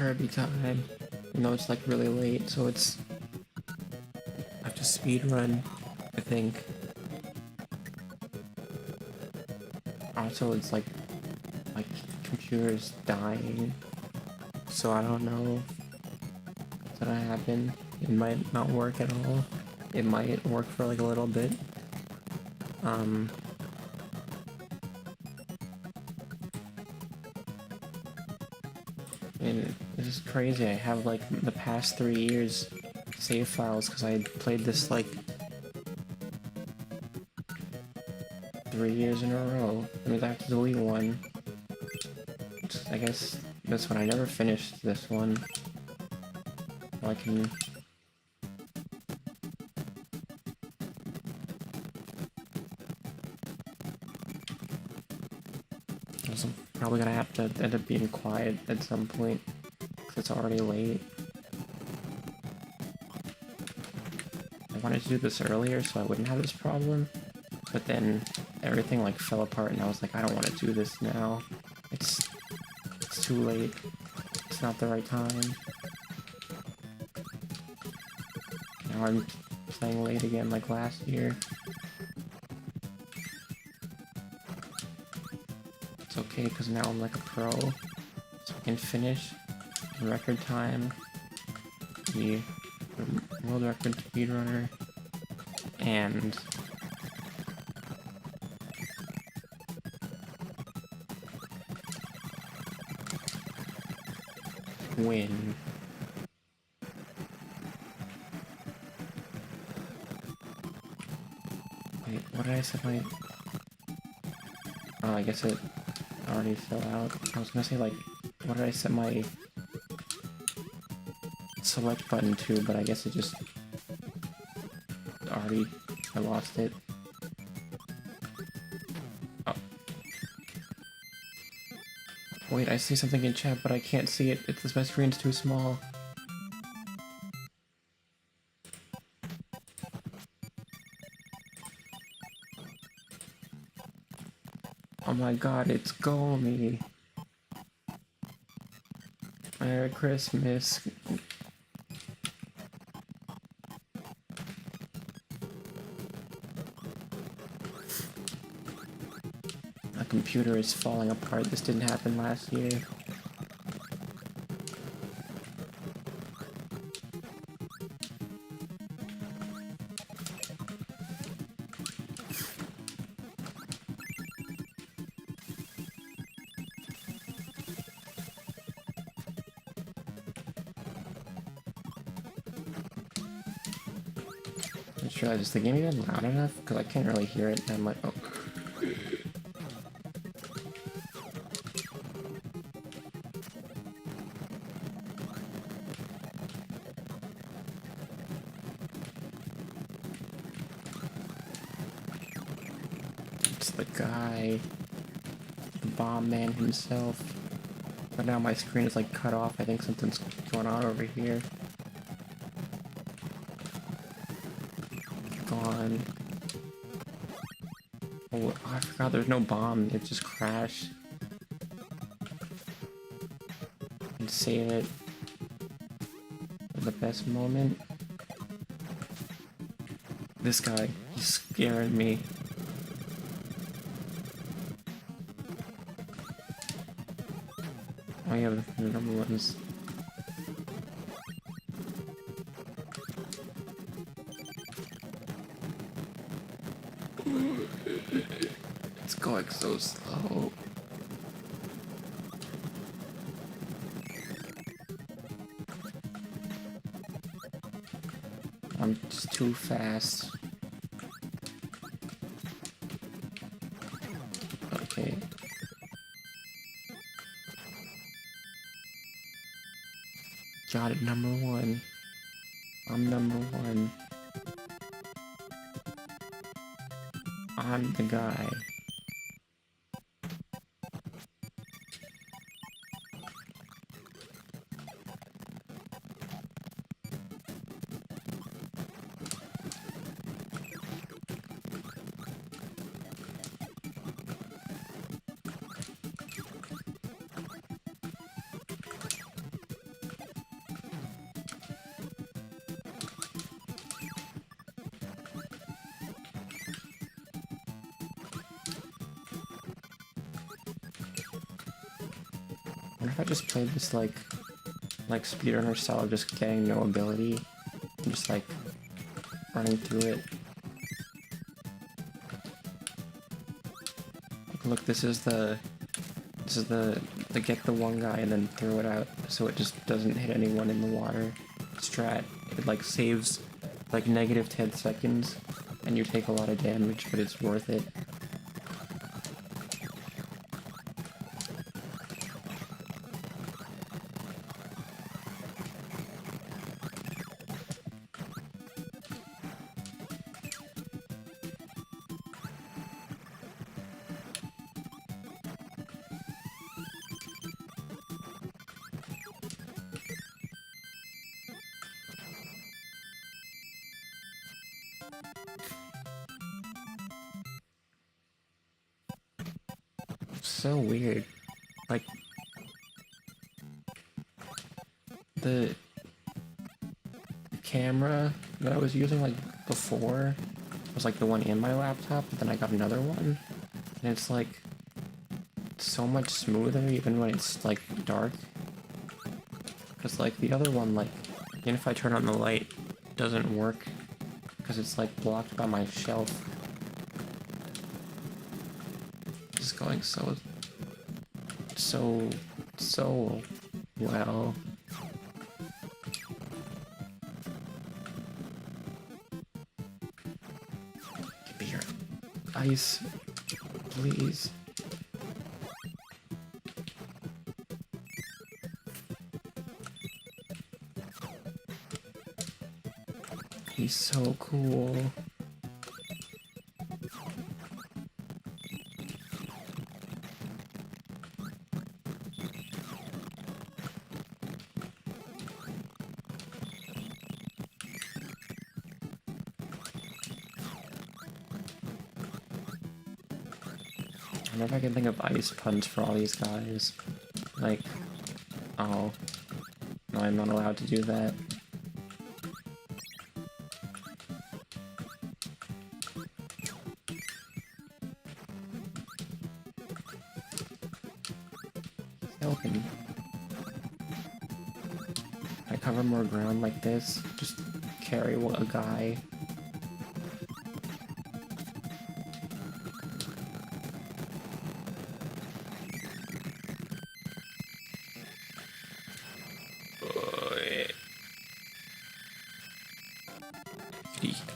Kirby time. You know, it's like really late, so it's... I have to speed run, I think. Also, it's like... My computer's dying. So I don't know what's gonna happen. It might not work at all. It might work for like a little bit. And this is crazy. I have like the past 3 years save files because I played this like 3 years in a row. I mean, I have to delete one. I guess this one. I never finished this one. So I can... I'm probably gonna have to end up being quiet at some point, because it's already late. I wanted to do this earlier so I wouldn't have this problem, but then everything like fell apart and I was like, I don't want to do this now. It's too late. It's not the right time. Now I'm playing late again like last year. It's okay because now I'm like a pro, so I can finish in record time, the world record speedrunner, and win. Wait, what did I set my... Oh, I guess it already fell out. I was gonna say, like, what did I set my select button to, but I guess it just already... I lost it. Oh. Wait, I see something in chat, but I can't see it. It's my screen's too small. Oh my god, it's Gomi. Merry Christmas. My computer is falling apart. This didn't happen last year. I just realized, is the game even loud enough? Because I can't really hear it, and I'm like, oh. It's the guy, the bomb man himself. But now my screen is like cut off. I think something's going on over here. Gone. Oh, I forgot there's no bomb. It just crashed. And save it for the best moment. This guy, he's scaring me. Oh yeah, the number ones. It's going so slow. I'm just too fast. Okay. Got it, number one. I'm number one. I'm the guy. if I just played this like speedrunner style of just getting no ability and just like running through it. Look, this is the get the one guy and then throw it out so it just doesn't hit anyone in the water strat. It like saves like negative 10 seconds and you take a lot of damage, but it's worth it. So weird. Like, the camera that I was using like before was like the one in my laptop, but then I got another one, and it's like so much smoother even when it's like dark. Because like the other one, like, even if I turn on the light, it doesn't work because it's like blocked by my shelf. It's going so well. Give me your ice, please. He's so cool. I wonder if I can think of ice puns for all these guys. Like, oh, no, I'm not allowed to do that. Open. I cover more ground like this, just carry a guy.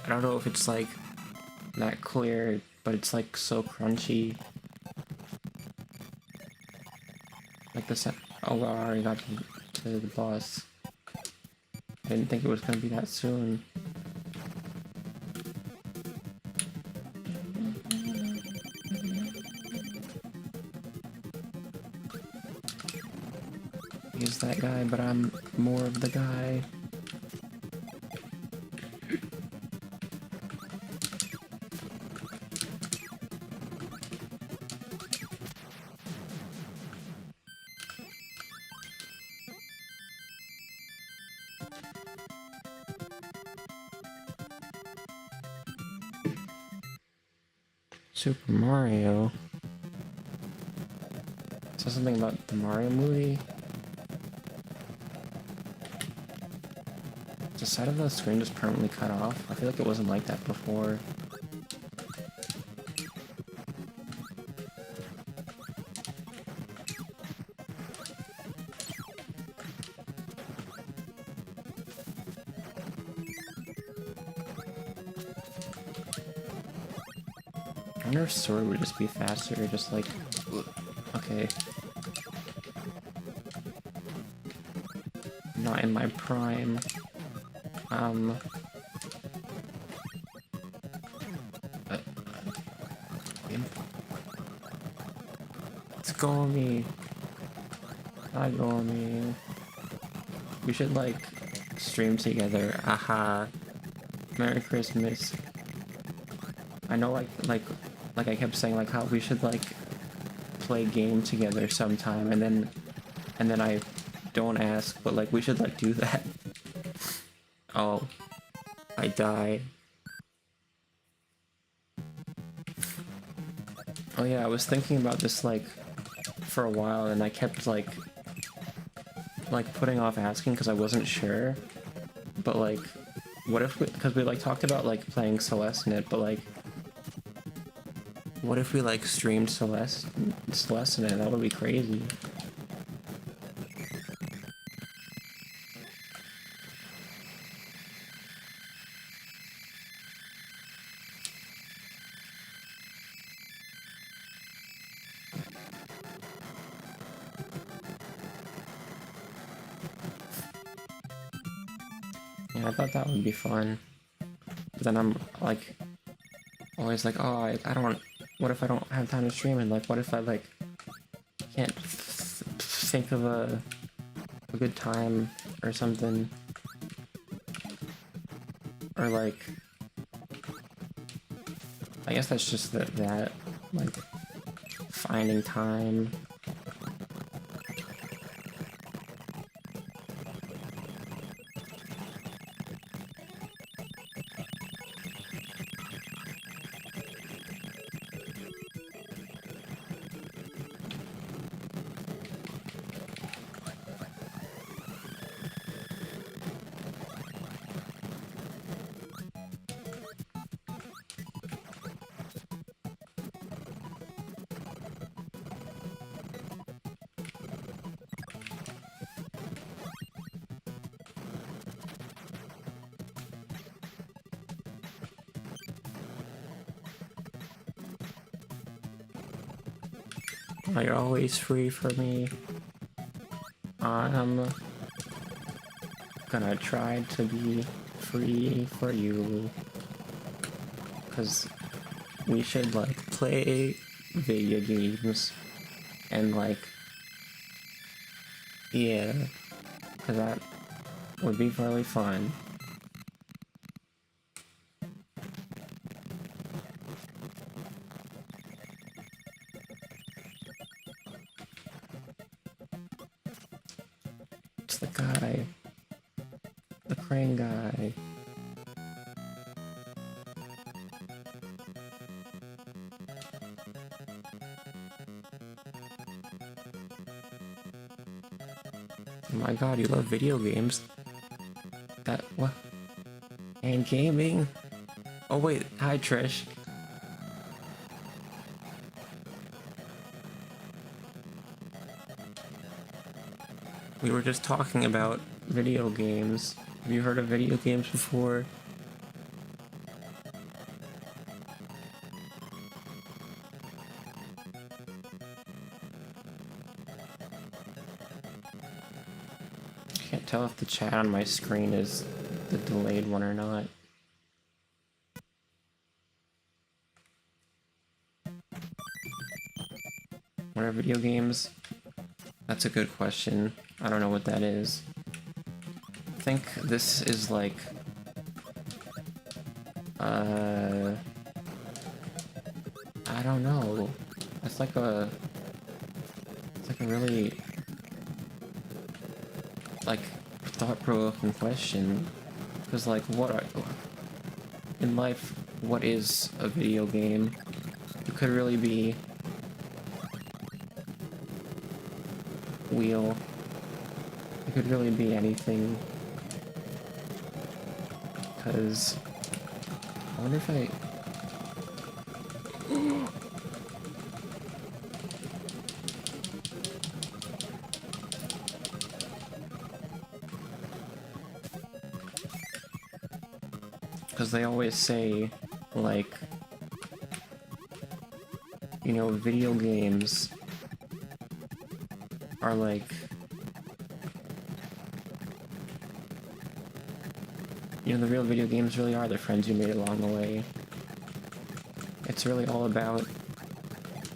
I don't know if it's like that clear, but it's like so crunchy. Like the oh, I already got to the boss. I didn't think it was gonna be that soon. He's that guy, but I'm more of the guy. Super Mario? Is that something about the Mario movie? Is the side of the screen just permanently cut off? I feel like it wasn't like that before. I wonder if sword would just be faster, just like... Okay. Not in my prime. It's Gomi. Hi Gomi. We should like stream together. Aha. Merry Christmas. I know like I kept saying like how we should like play game together sometime, and then I don't ask, but like we should like do that. Oh, I died. Oh yeah, I was thinking about this like for a while, and I kept like like putting off asking because I wasn't sure, but like, what if because we like talked about like playing Celeste in it, but like, what if we like streamed Celeste in it? That would be crazy. Yeah, I thought that would be fun. But then I'm like always like, oh, I don't. What if I don't have time to stream? And like, what if I like can't think of a good time or something? Or like, I guess that's just that like finding time. Oh, you're always free for me. I'm gonna try to be free for you. Cause we should like play video games and like, yeah, cause that would be really fun. It's the guy. The crane guy. Oh my god, you love video games. That, what? And gaming? Oh wait, hi Trish. We were just talking about video games. Have you heard of video games before? I can't tell if the chat on my screen is the delayed one or not. What are video games? That's a good question. I don't know what that is. I think this is like... I don't know. It's like a... It's like a really... like, thought-provoking question. Because like, what are... in life, what is a video game? It could really be... wheel. It could really be anything. Because I wonder if I... Because they always say, like, you know, video games are like... you know, the real video games really are the friends you made along the way. It's really all about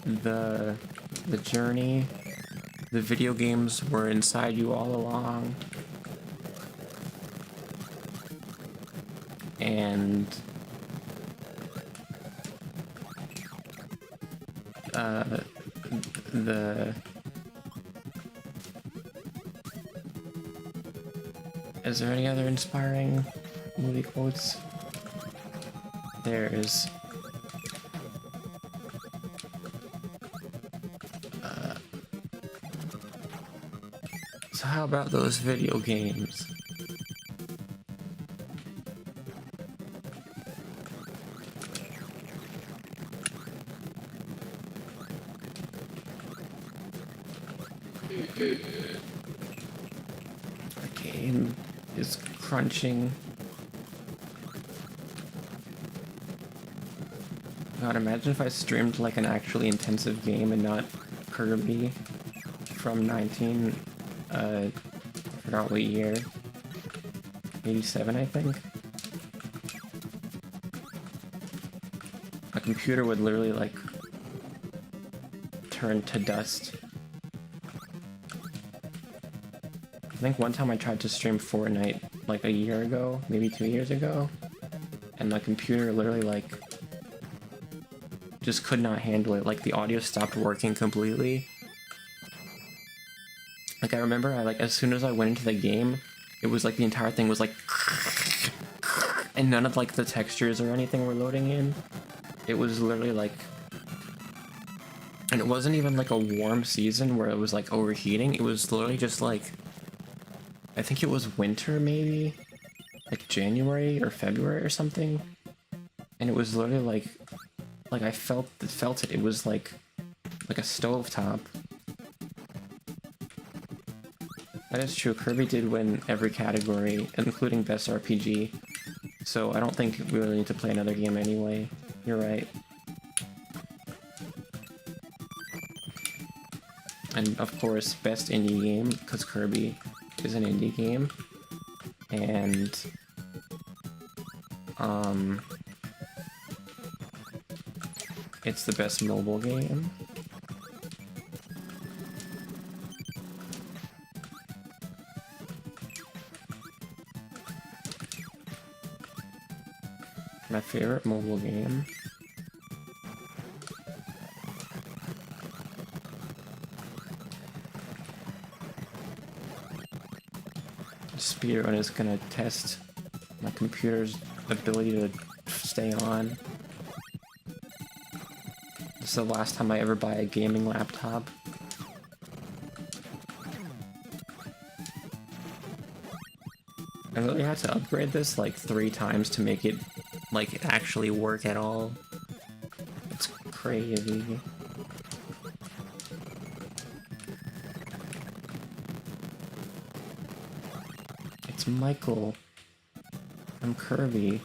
the journey. The video games were inside you all along. And the... Is there any other inspiring movie quotes? There's... How about those video games? Our game is crunching. God, imagine if I streamed like an actually intensive game and not Kirby from I forgot what year, 87 I think. My computer would literally like turn to dust. I think one time I tried to stream Fortnite like a year ago, maybe 2 years ago, and my computer literally like just could not handle it. Like the audio stopped working completely. Like I remember as soon as I went into the game, it was like the entire thing was like and none of like the textures or anything were loading in. It was literally like, and it wasn't even like a warm season where it was like overheating. It was literally just like, I think it was winter maybe, like January or February or something. And it was literally like I felt it. It was like a stovetop. That is true. Kirby did win every category, including Best RPG. So I don't think we really need to play another game anyway. You're right. And of course, Best Indie Game, because Kirby is an indie game. And it's the best mobile game. My favorite mobile game. Speedrun is gonna test my computer's ability to stay on. This is the last time I ever buy a gaming laptop. I really had to upgrade this like 3 times to make it like actually work at all. It's crazy. It's Michael from Kirby.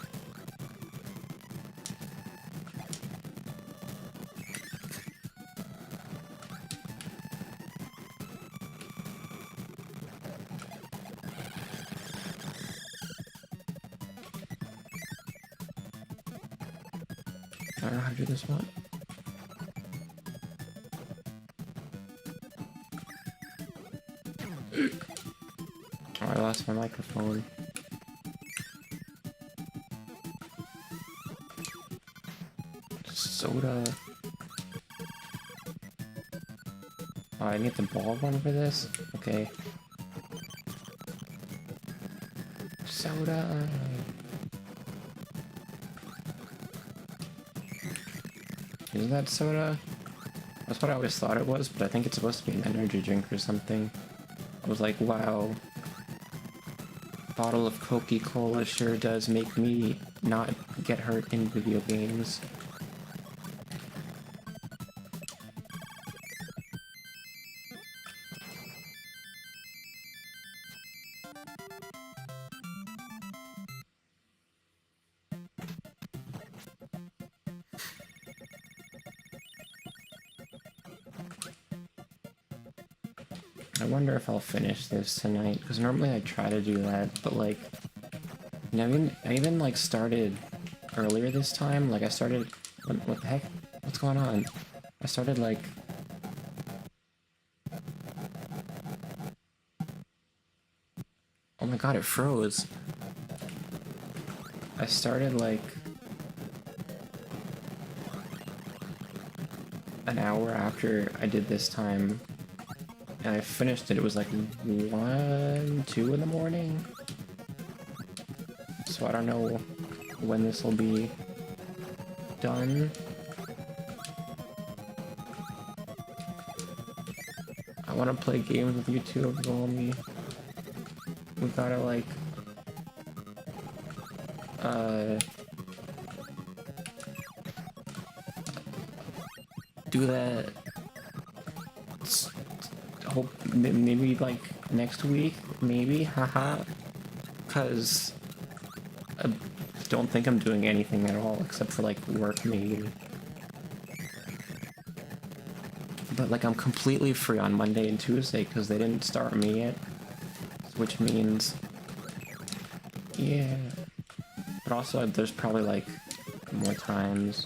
I don't know how to do this one. Oh, I lost my microphone. Soda. Oh, I need the ball one for this? Okay. Soda. Isn't that soda? That's what I always thought it was, but I think it's supposed to be an energy drink or something. I was like, wow. Bottle of Coca-Cola sure does make me not get hurt in video games. I wonder if I'll finish this tonight, because normally I try to do that, but like, you know, I even like started earlier this time. Like I started, what the heck? What's going on? I started like, oh my god, it froze. I started like an hour after I did this time. And I finished it, it was like 1, 2 in the morning. So I don't know when this will be done. I want to play games with you too, Romy. we gotta like do that. Hope maybe like next week, maybe, haha. Cause I don't think I'm doing anything at all except for like work maybe. But like I'm completely free on Monday and Tuesday because they didn't start me yet, which means yeah. But also there's probably like more times.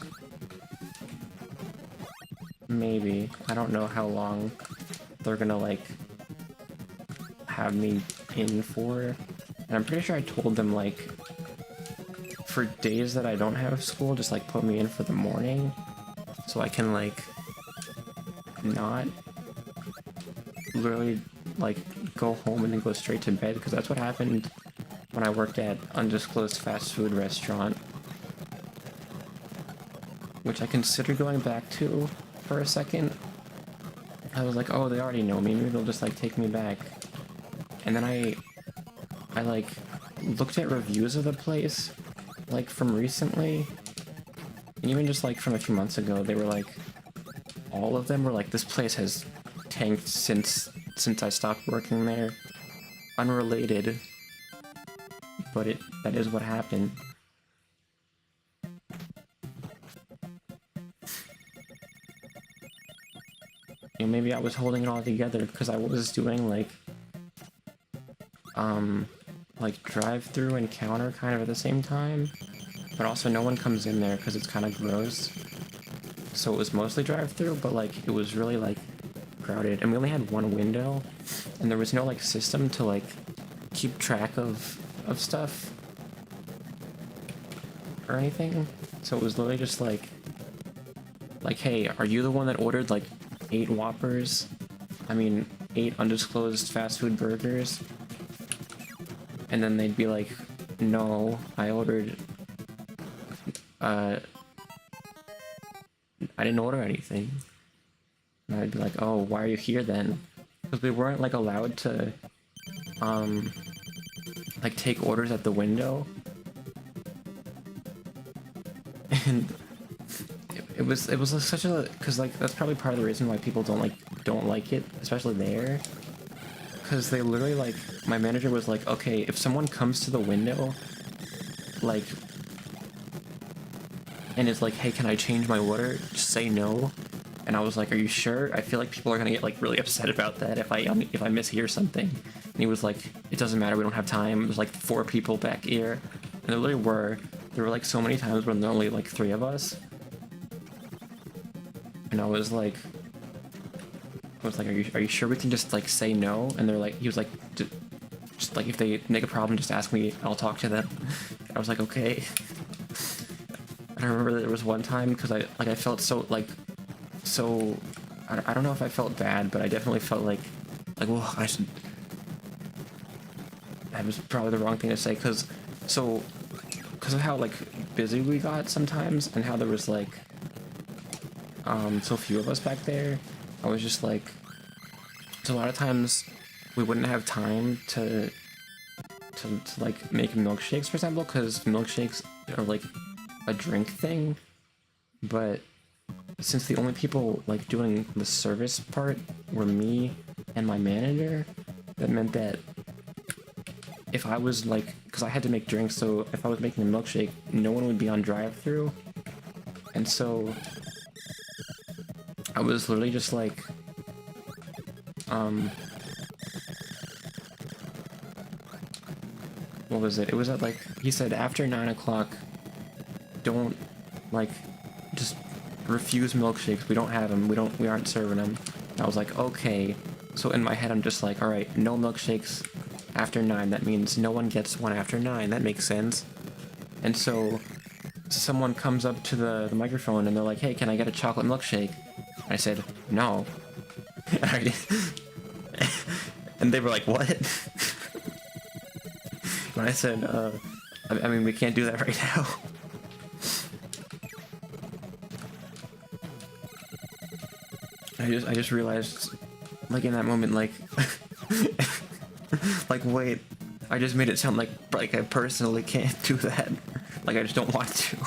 Maybe. I don't know how long they're gonna like have me in for. And I'm pretty sure I told them like for days that I don't have school, just like put me in for the morning so I can like not literally like go home and then go straight to bed, because that's what happened when I worked at undisclosed fast food restaurant, which I considered going back to for a second. I was like, oh, they already know me, maybe they'll just like take me back. And then I like looked at reviews of the place like from recently, and even just like from a few months ago, they were like, all of them were like, this place has tanked since I stopped working there. Unrelated, but that is what happened. You know, maybe I was holding it all together because I was doing like drive-through and counter kind of at the same time, but also no one comes in there because it's kind of gross. So it was mostly drive-through, but like it was really like crowded, and we only had one window, and there was no like system to like keep track of stuff or anything. So it was literally just like, hey, are you the one that ordered like 8 Whoppers? I mean, 8 undisclosed fast food burgers? And then they'd be like, no, I ordered, I didn't order anything. And I'd be like, oh, why are you here then? Because we weren't like allowed to, like take orders at the window. And it was such a, because like that's probably part of the reason why people don't like it, especially there. Because they literally like, my manager was like, okay, if someone comes to the window, like, and is like, hey, can I change my order? Just say no. And I was like, are you sure? I feel like people are gonna get like really upset about that if I mishear something. And he was like, it doesn't matter, we don't have time. There's like 4 people back here. And there literally were. There were like so many times when there were only like 3 of us. And I was like, are you sure we can just like say no? And they're like, he was like, just like if they make a problem, just ask me, I'll talk to them. And I was like, okay. And I remember there was one time, because I felt so like, I don't know if I felt bad, but I definitely felt like, well, that was probably the wrong thing to say, because of how like busy we got sometimes, and how there was like so few of us back there. I was just like, so a lot of times we wouldn't have time to like make milkshakes, for example, because milkshakes are like a drink thing. But since the only people like doing the service part were me and my manager, that meant that if I was like, because I had to make drinks, so if I was making a milkshake, no one would be on drive-through. And so I was literally just like, what was it? It was at like, he said after 9 o'clock, don't like, just refuse milkshakes. We don't have them. We aren't serving them. And I was like, okay. So in my head, I'm just like, all right, no milkshakes after 9. That means no one gets one after 9. That makes sense. And so someone comes up to the microphone and they're like, hey, can I get a chocolate milkshake? I said, no. And they were like, what? And I said, I mean, we can't do that right now. I just realized, like, in that moment, like, like, wait, I just made it sound like I personally can't do that. Like I just don't want to.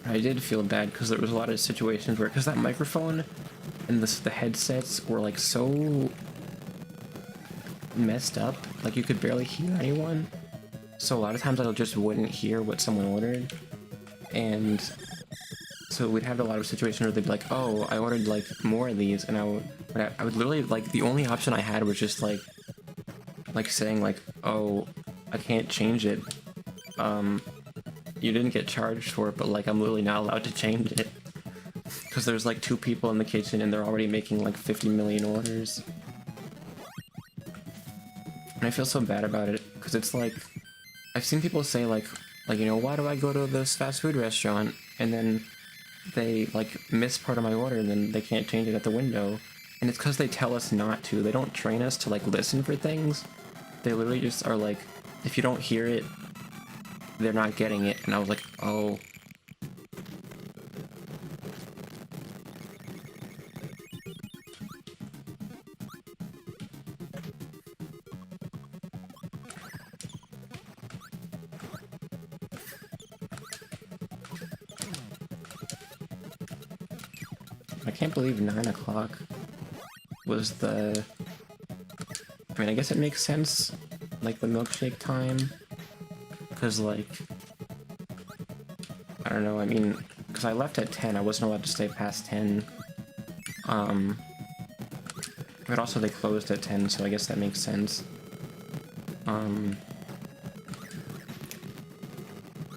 I did feel bad because there was a lot of situations where, because that microphone and the headsets were like so messed up, like you could barely hear anyone. So a lot of times I just wouldn't hear what someone ordered, and so we'd have a lot of situations where they'd be like, "Oh, I ordered like more of these," and I would literally, like, the only option I had was just like saying like, "Oh, I can't change it. You didn't get charged for it, but like I'm literally not allowed to change it." Because there's like 2 people in the kitchen and they're already making like 50 million orders. And I feel so bad about it, because it's like, I've seen people say like, you know, why do I go to this fast food restaurant and then they like miss part of my order and then they can't change it at the window? And it's because they tell us not to. They don't train us to like listen for things. They literally just are like, if you don't hear it, they're not getting it. And I was like, oh. I can't believe 9 o'clock was the... I mean, I guess it makes sense, like, the milkshake time, because, like, I don't know, I mean, because I left at 10, I wasn't allowed to stay past 10, but also they closed at 10, so I guess that makes sense.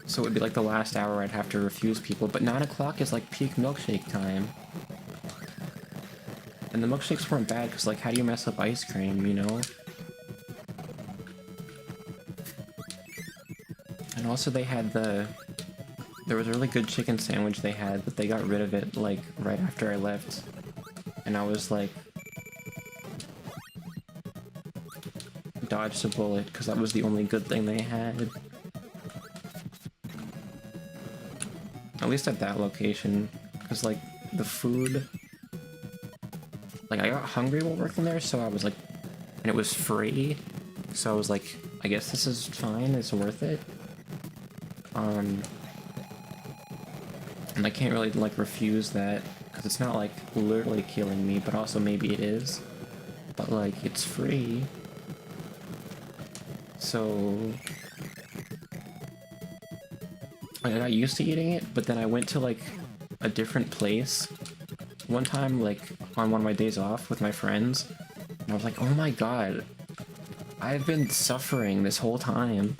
So it would be, like, the last hour I'd have to refuse people, but 9 o'clock is, like, peak milkshake time. And the milkshakes weren't bad, because, like, how do you mess up ice cream, you know? And also they had there was a really good chicken sandwich they had, but they got rid of it, like, right after I left. And I was like, dodged a bullet, because that was the only good thing they had. At least at that location, because, like, the food... Like, I got hungry while working there, so I was like... And it was free, so I was like, I guess this is fine, it's worth it. And I can't really, like, refuse that, because it's not, like, literally killing me, but also maybe it is. But, like, it's free. So... I got used to eating it, but then I went to, like, a different place one time, like, on one of my days off with my friends, and I was like, oh my god, I've been suffering this whole time.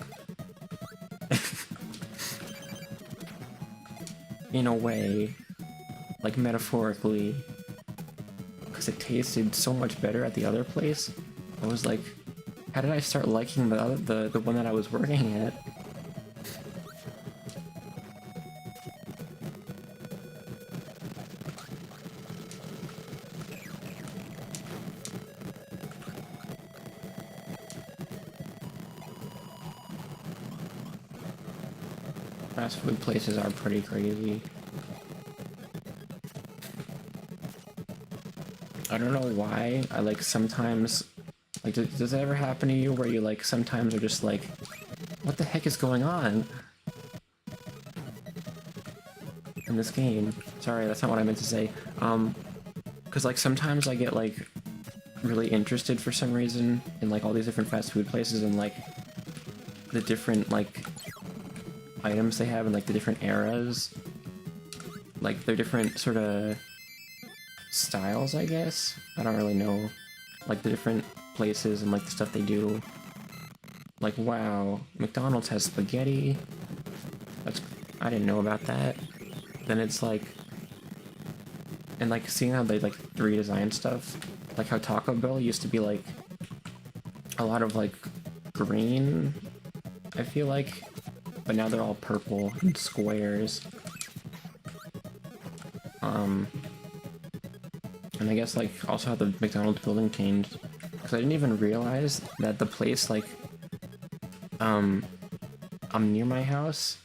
In a way, like, metaphorically, because it tasted so much better at the other place. I was like, how did I start liking the one that I was working at? Fast food places are pretty crazy. I don't know why, I, like, sometimes... Like, does it ever happen to you where you, like, sometimes are just like, what the heck is going on in this game? Sorry, that's not what I meant to say. Because, like, sometimes I get, like, really interested for some reason in, like, all these different fast food places and, like, the different, like, items they have in, like, the different eras. Like, they're different sort of styles, I guess? I don't really know. Like, the different places and, like, the stuff they do. Like, wow, McDonald's has spaghetti. I didn't know about that. Then it's like... And, like, seeing how they, like, redesign stuff. Like how Taco Bell used to be, like, a lot of, like, green, I feel like. But now they're all purple and squares. And I guess, like, also how the McDonald's building changed. Because I didn't even realize that the place, like, near my house,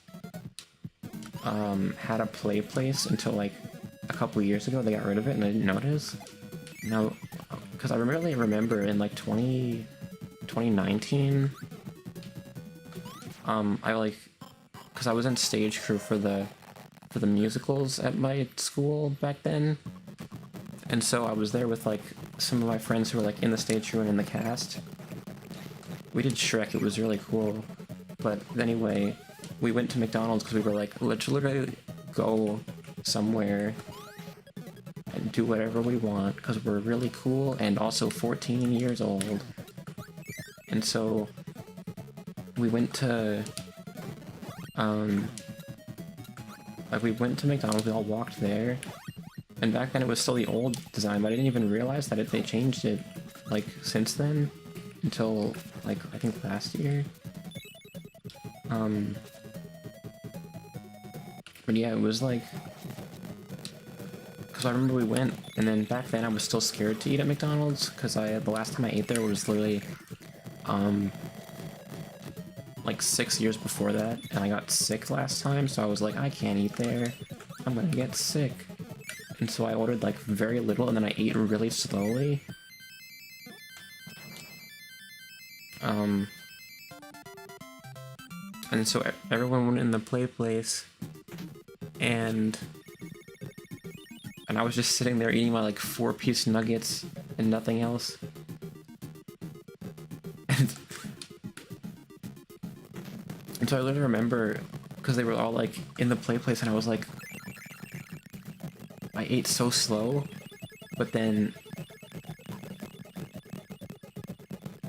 had a play place until, like, a couple years ago. They got rid of it and I didn't notice. Now, because I really remember in like 2019, I like, because I was in stage crew for the musicals at my school back then, and so I was there with like some of my friends who were like in the stage crew and in the cast. We did Shrek, it was really cool, but anyway, we went to McDonald's because we were like, let's literally go somewhere and do whatever we want because we're really cool and also 14 years old. And so we went to like we went to McDonald's, we all walked there, and back then it was still the old design, but I didn't even realize that they changed it like since then until like I think last year. But yeah, it was like, because I remember we went, and then back then I was still scared to eat at McDonald's, because the last time I ate there was literally, like 6 years before that, and I got sick last time, so I was like, I can't eat there, I'm gonna get sick. And so I ordered like very little, and then I ate really slowly. And so everyone went in the play place, and I was just sitting there eating my like 4-piece nuggets and nothing else. And so I literally remember, because they were all like in the play place, and I was like, I ate so slow, but then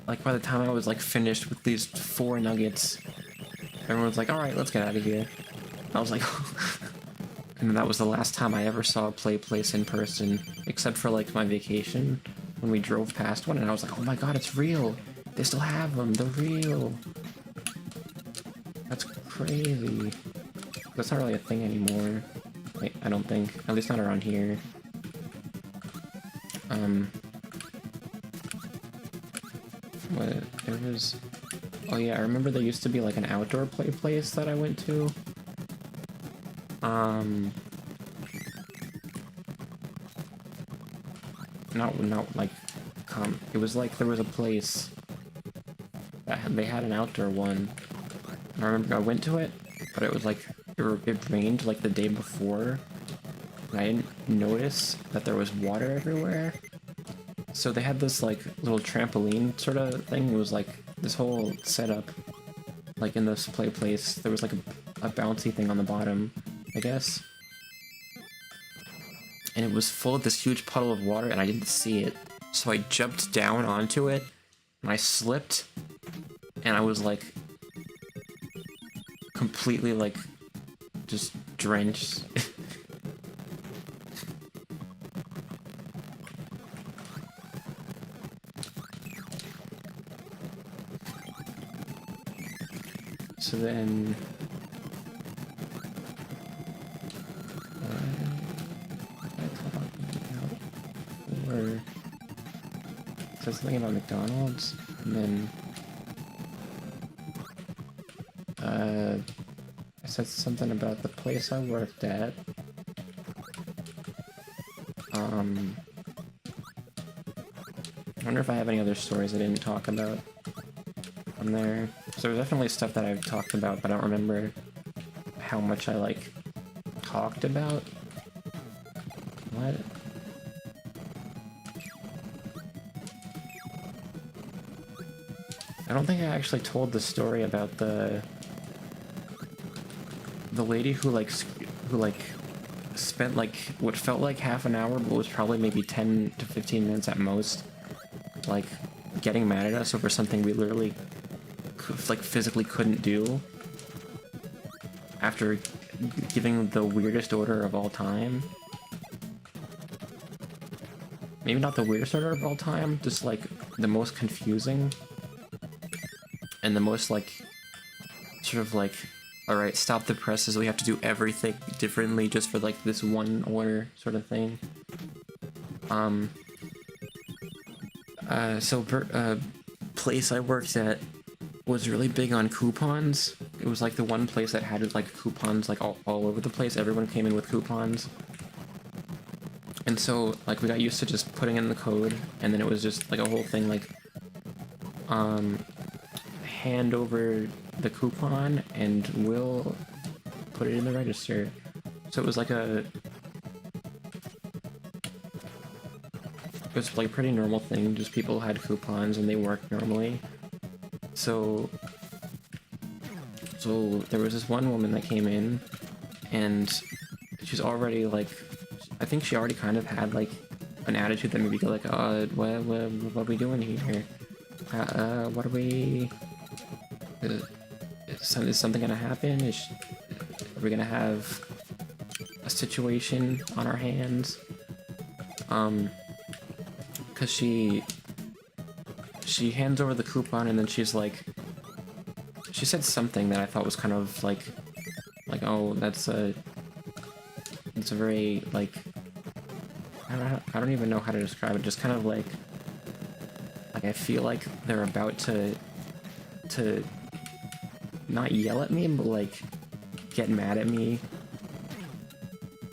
like by the time I was like finished with these 4 nuggets, everyone was like, alright, let's get out of here. I was like, and that was the last time I ever saw a play place in person, except for like my vacation, when we drove past one, and I was like, oh my god, it's real! They still have them, they're real! That's crazy. That's not really a thing anymore. Like, I don't think. At least not around here. What? There was... Oh yeah, I remember there used to be like an outdoor play place that I went to. Not like... it was like there was a place that they had an outdoor one. I remember I went to it, but it was like, it rained like the day before, and I didn't notice that there was water everywhere. So they had this like little trampoline sort of thing. It was like this whole setup, like in this play place. There was like a bouncy thing on the bottom, I guess. And it was full of this huge puddle of water, and I didn't see it. So I jumped down onto it, and I slipped, and I was like, completely like just drenched. So then or said something about McDonald's, and then I said something about the place I worked at. I wonder if I have any other stories I didn't talk about on there. So there's definitely stuff that I've talked about, but I don't remember how much I, like, talked about. What? I don't think I actually told the story about the lady who spent like what felt like half an hour, but was probably maybe 10 to 15 minutes at most, like getting mad at us over something we literally like physically couldn't do after giving the weirdest order of all time. Maybe not the weirdest order of all time, just like the most confusing and the most like sort of like, alright, stop the presses, we have to do everything differently just for like this one order sort of thing. Place I worked at was really big on coupons. It was like the one place that had like coupons like all over the place. Everyone came in with coupons. And so, like, we got used to just putting in the code, and then it was just, like, a whole thing, like, hand over the coupon, and we'll put it in the register. So it was like it was, like, a pretty normal thing, just people had coupons, and they worked normally. So there was this one woman that came in, and she's already, like, I think she already kind of had, like, an attitude that maybe go like, what are we doing here? What are we... Is something gonna happen? Are we gonna have a situation on our hands? Cause she hands over the coupon and then she's like, she said something that I thought was kind of like, oh, it's a very, like, I don't even know how to describe it, just kind of like I feel like they're about to not yell at me, but, like, get mad at me,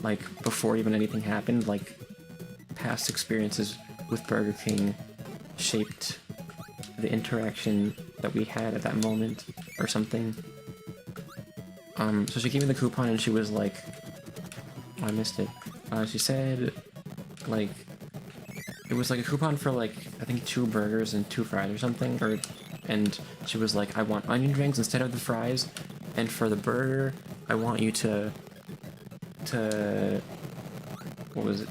like, before even anything happened. Like, past experiences with Burger King shaped the interaction that we had at that moment, or something. So she gave me the coupon and she was like, oh, I missed it. She said, like, it was like a coupon for, like, I think 2 burgers and 2 fries or something, and she was like, I want onion rings instead of the fries, and for the burger, I want you to what was it,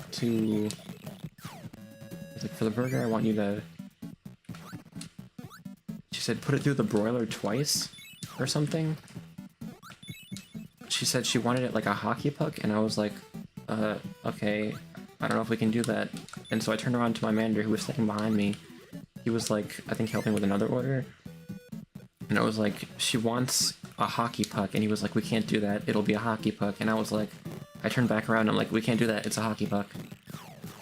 for the burger, I want you to, she said, put it through the broiler twice, or something. She said she wanted it like a hockey puck, and I was like, okay, I don't know if we can do that. And so I turned around to my manager who was sitting behind me. He was like, I think helping with another order. And I was like, she wants a hockey puck. And he was like, we can't do that. It'll be a hockey puck. And I was like, I turned back around and I'm like, we can't do that. It's a hockey puck.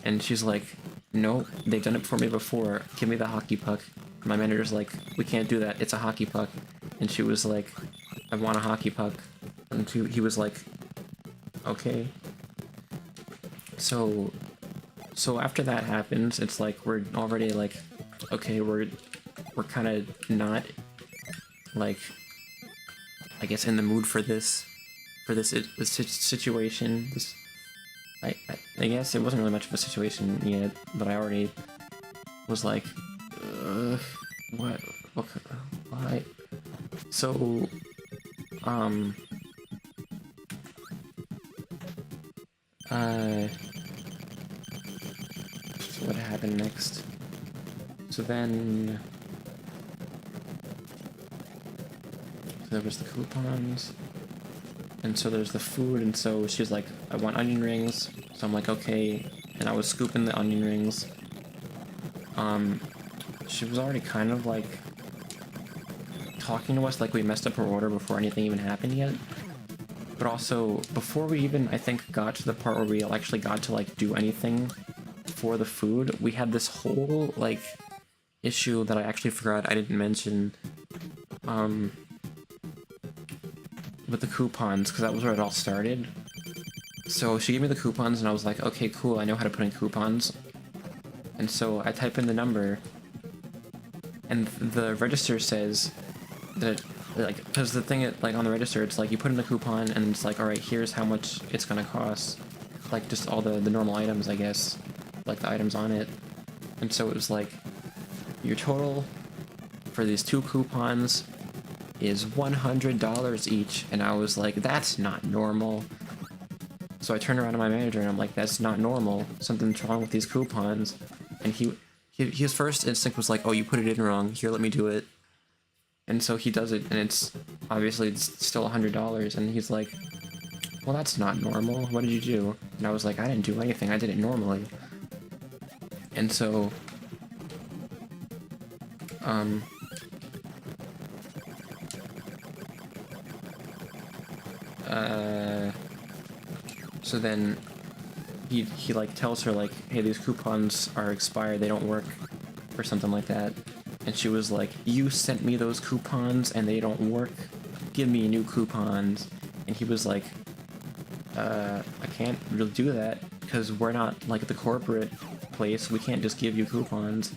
And she's like, no, they've done it for me before. Give me the hockey puck. And my manager's like, we can't do that. It's a hockey puck. And she was like, I want a hockey puck. And he was like, okay. So after that happens, it's like we're already like, okay, we're kind of not, like, I guess, in the mood for this situation. I guess it wasn't really much of a situation yet, but I already was like, what, why? So, so what happened next? So then, there was the coupons, and so there's the food, and so she's like, I want onion rings, so I'm like, okay, and I was scooping the onion rings. She was already kind of, like, talking to us like we messed up her order before anything even happened yet. But also, before we even, I think, got to the part where we actually got to, like, do anything for the food, we had this whole, like, issue that I actually forgot I didn't mention, with the coupons, because that was where it all started. So she gave me the coupons, and I was like, okay, cool, I know how to put in coupons. And so I type in the number, and the register says that, like, because the thing, like, on the register, it's like, you put in the coupon, and it's like, alright, here's how much it's gonna cost. Like, just all the normal items, I guess. Like, the items on it. And so it was like, your total for these 2 coupons is $100 each. And I was like, that's not normal. So I turned around to my manager, and I'm like, that's not normal. Something's wrong with these coupons. And his first instinct was like, oh, you put it in wrong. Here, let me do it. And so he does it, and it's still $100, and he's like, well, that's not normal. What did you do? And I was like, I didn't do anything. I did it normally. And so, so then he like tells her, like, hey, these coupons are expired, they don't work, or something like that. And she was like, you sent me those coupons and they don't work, give me new coupons. And he was like, I can't really do that, because we're not like the corporate place. We can't just give you coupons.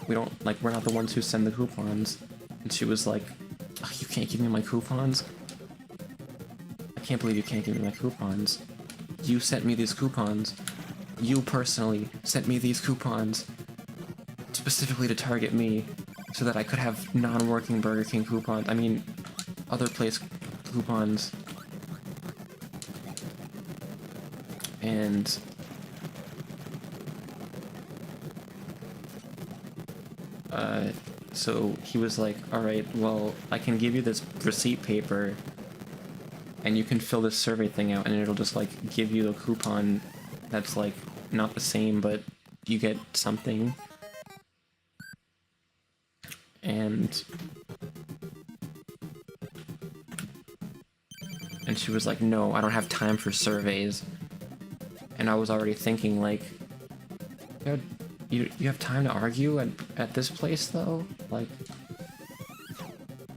We don't, like, we're not the ones who send the coupons. And she was like, oh, you can't give me my coupons? I can't believe you can't give me my coupons. You sent me these coupons. You personally sent me these coupons specifically to target me so that I could have non-working Burger King coupons. I mean, other place coupons. And so he was like, alright, well, I can give you this receipt paper and you can fill this survey thing out and it'll just like give you a coupon that's like not the same, but you get something. And she was like, no, I don't have time for surveys. And I was already thinking, like, you have time to argue at this place, though? Like,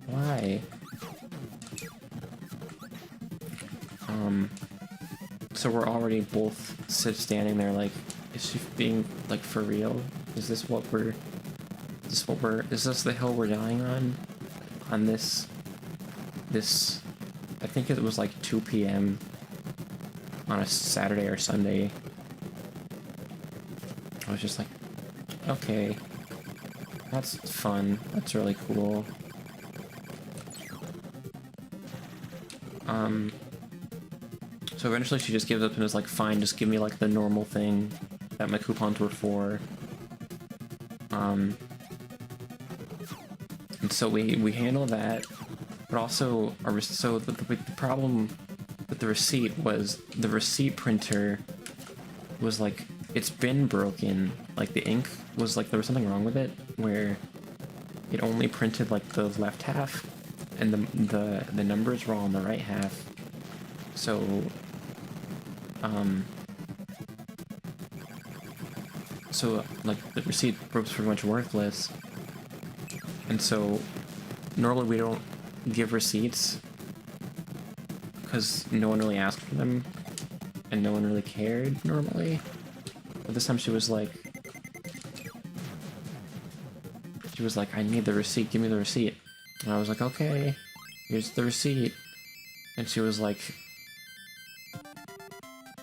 why? So we're already both standing there, like, is she being, like, for real? Is this the hill we're dying on? On this, I think it was like 2 p.m. on a Saturday or Sunday. I was just like, okay, that's fun. That's really cool. So eventually she just gives up and is like, fine, just give me like the normal thing that my coupons were for. And so we handle that, but also so the problem with the receipt was the receipt printer was like, it's been broken. Like the ink was like, there was something wrong with it where it only printed like the left half and the numbers were all on the right half. So like the receipt was pretty much worthless. And so normally we don't give receipts because no one really asked for them and no one really cared normally. But this time she was like, I need the receipt, give me the receipt. And I was like, okay, here's the receipt. And she was like,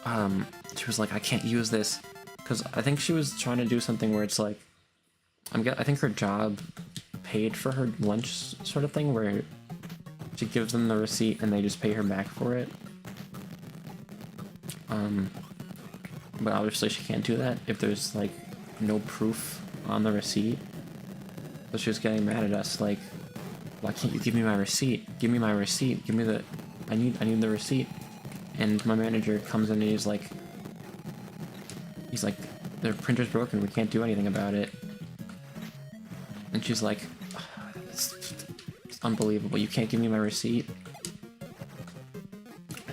I can't use this. Because I think she was trying to do something where it's like, I think her job paid for her lunch sort of thing, where she gives them the receipt and they just pay her back for it. But obviously she can't do that if there's like no proof on the receipt. So she was getting mad at us, like, why can't you give me my receipt? Give me my receipt. Give me the, I need the receipt. And my manager comes in and he's like, the printer's broken, we can't do anything about it. And she's like, it's unbelievable, you can't give me my receipt.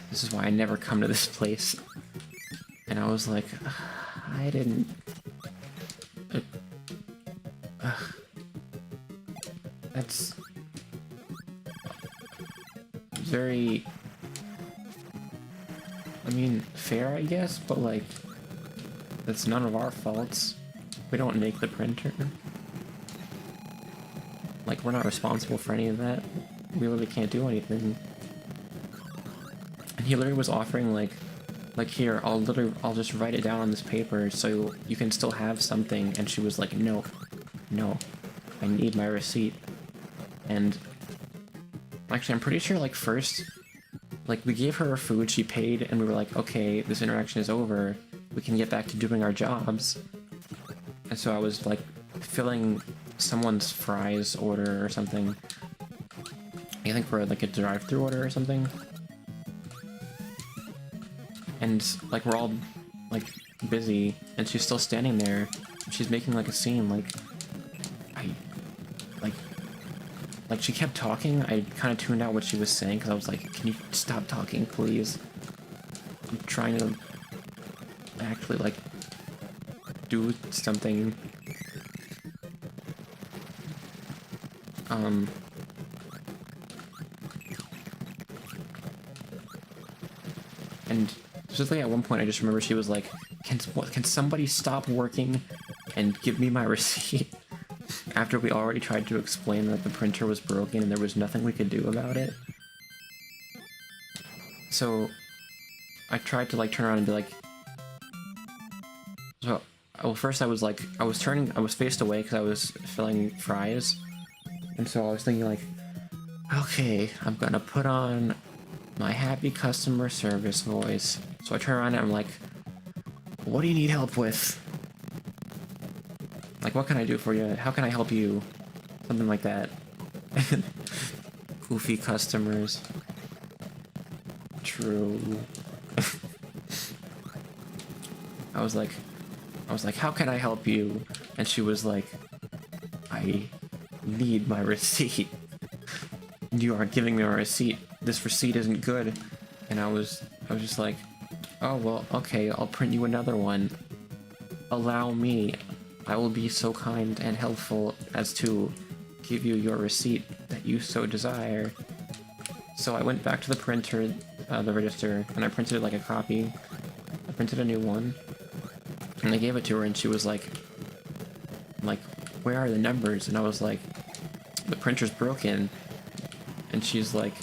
This is why I never come to this place. And I was like, I didn't... that's... very... I mean, fair, I guess, but like, that's none of our faults. We don't make the printer. Like, we're not responsible for any of that. We really can't do anything. And he literally was offering like here, I'll just write it down on this paper so you can still have something. And she was like, no, I need my receipt. And actually, I'm pretty sure like first, like we gave her her food, she paid, and we were like, okay, this interaction is over. We can get back to doing our jobs. And so I was like filling someone's fries order or something. I think for like a drive-through order or something. And like we're all like busy and she's still standing there. She's making like a scene, like like she kept talking. I kind of tuned out what she was saying because I was like, can you stop talking, please? I'm trying to actually like do something. And specifically at one point I just remember she was like, can somebody stop working and give me my receipt? After we already tried to explain that the printer was broken and there was nothing we could do about it. So I tried to like turn around and be like, so well, first I was faced away because I was filling fries, and so I was thinking like, okay, I'm gonna put on my happy customer service voice. So I turn around and I'm like, what do you need help with? Like, what can I do for you? How can I help you? Something like that. Goofy customers. True. I was like, how can I help you? And she was like, I need my receipt. You aren't giving me a receipt. This receipt isn't good. And I was just like, oh, well, okay, I'll print you another one. Allow me. I will be so kind and helpful as to give you your receipt that you so desire. So I went back to the printer, the register, and I printed like a copy. I printed a new one. And I gave it to her, and she was like, where are the numbers? And I was like, the printer's broken. And she's like,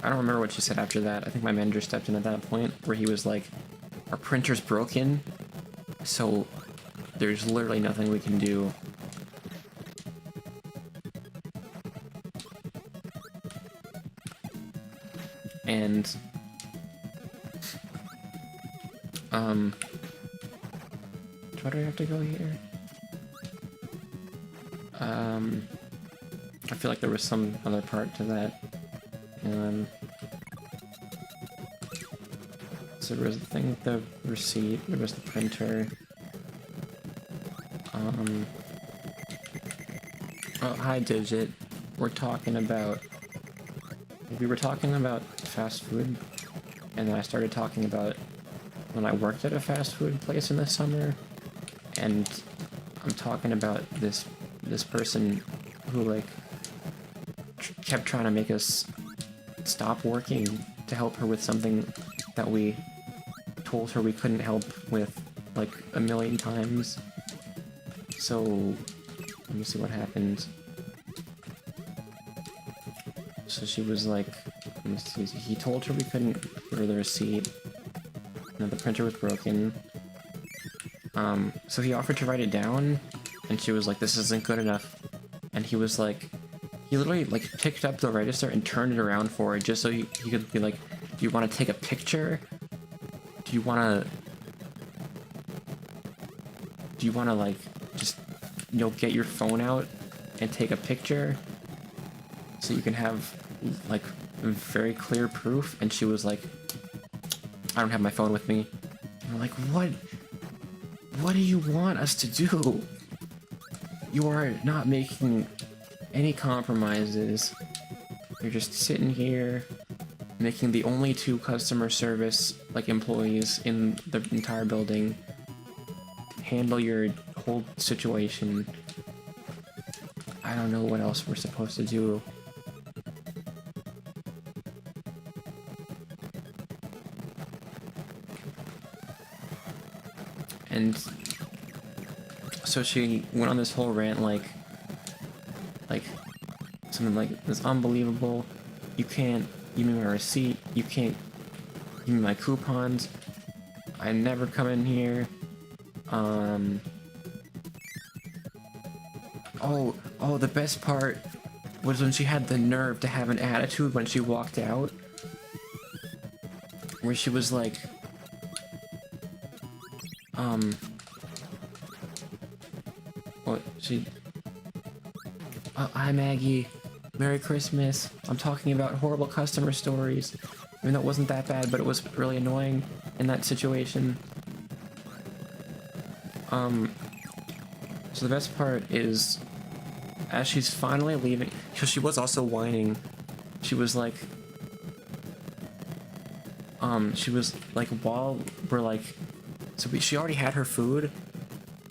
I don't remember what she said after that. I think my manager stepped in at that point, where he was like, our printer's broken, so there's literally nothing we can do. And why do I have to go here? I feel like there was some other part to that. So there was the thing with the receipt, there was the printer. Oh, hi Digit. We were talking about fast food, and then I started talking about when I worked at a fast food place in the summer, and I'm talking about this person who like kept trying to make us stop working to help her with something that we told her we couldn't help with like a million times. So let me see what happened. So she was like, let me see, he told her we couldn't give her the receipt. No, the printer was broken. So he offered to write it down, and she was like, this isn't good enough. And he was like, he literally like picked up the register and turned it around for her just so he could be like, do you want to take a picture? Do you want to like just, you know, get your phone out and take a picture so you can have like very clear proof? And she was like, I don't have my phone with me. And I'm like, what do you want us to do? You are not making any compromises. You're just sitting here making the only two customer service like employees in the entire building handle your whole situation. I don't know what else we're supposed to do. And so she went on this whole rant like something like, it's unbelievable. You can't give me my receipt. You can't give me my coupons. I never come in here. Oh, the best part was when she had the nerve to have an attitude when she walked out. Where she was like, hi Maggie, Merry Christmas. I'm talking about horrible customer stories. I mean, that wasn't that bad, but it was really annoying in that situation. So the best part is, as she's finally leaving, because she was also whining, she was like, while we're like, so she already had her food.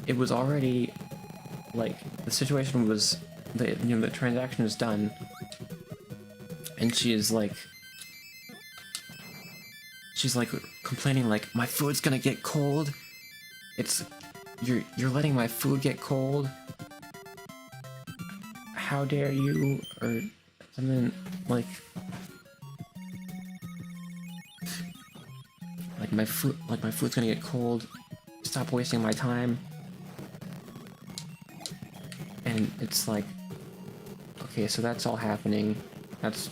It was already, like, the situation was, the transaction was done. And she is like, she's like complaining like, my food's gonna get cold. You're letting my food get cold. How dare you? Or something like my food's gonna get cold. Stop wasting my time. And it's like, okay, so that's all happening. That's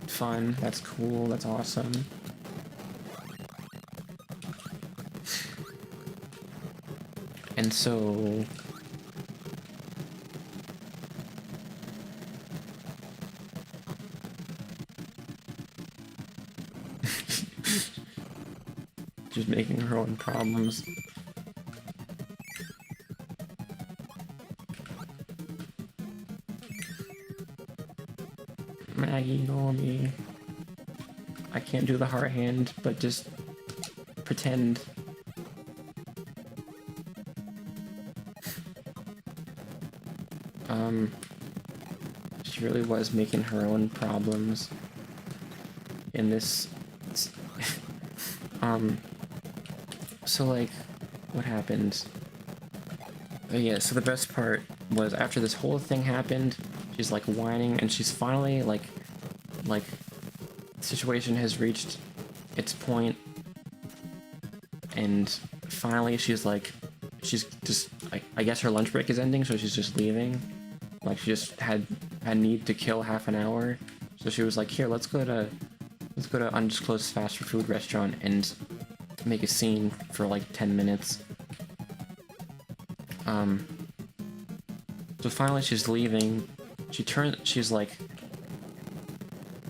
fun. That's cool. That's awesome. And so just making her own problems. Maggie, ignore me. I can't do the heart hand, but just pretend. She really was making her own problems in this. So like, what happened? Oh yeah, so the best part was after this whole thing happened, she's like whining, and she's finally like the situation has reached its point, and finally she's just like, I guess her lunch break is ending, so she's just leaving. Like she just had need to kill half an hour, so she was like, here, let's go to undisclosed fast food restaurant and make a scene for like 10 minutes. So finally she's leaving. She's like,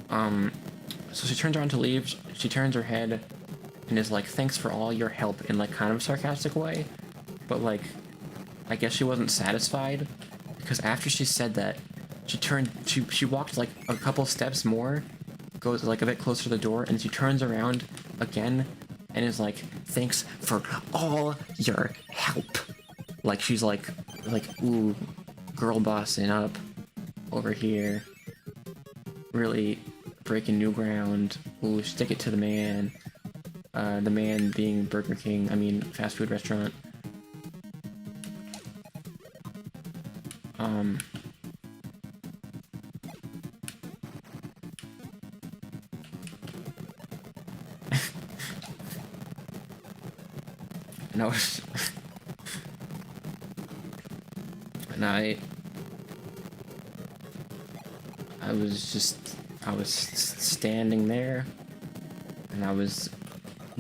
so she turns around to leave. She turns her head and is like, thanks for all your help, in like kind of a sarcastic way. But like, I guess she wasn't satisfied, because after she said that, she walked like a couple steps more, goes like a bit closer to the door, and she turns around again and is like, thanks for all your help. Like she's like, ooh, girl bossing up over here. Really breaking new ground. Ooh, stick it to the man. The man being Burger King, I mean, fast food restaurant. No. And I was standing there, and I was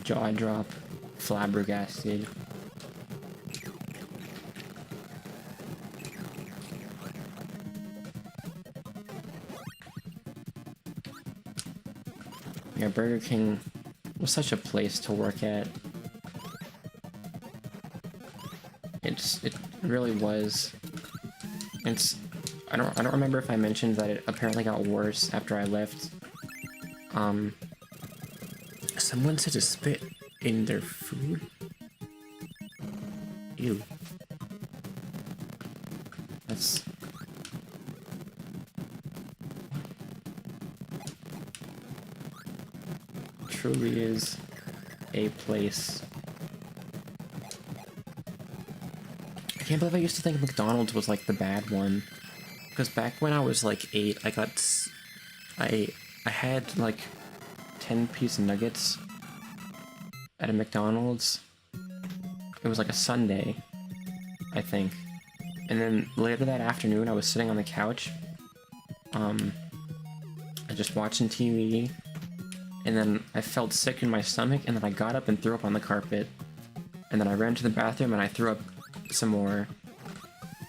jaw drop, flabbergasted. Yeah, Burger King was such a place to work at. It really was. I don't remember if I mentioned that it apparently got worse after I left. Someone said to spit in their food? Ew. That's... truly is a place. I can't believe I used to think McDonald's was like the bad one. Because back when I was like 8, I had like 10-piece nuggets at a McDonald's. It was like a Sunday, I think. And then later that afternoon, I was sitting on the couch, just watching TV, and then I felt sick in my stomach, and then I got up and threw up on the carpet. And then I ran to the bathroom and I threw up some more.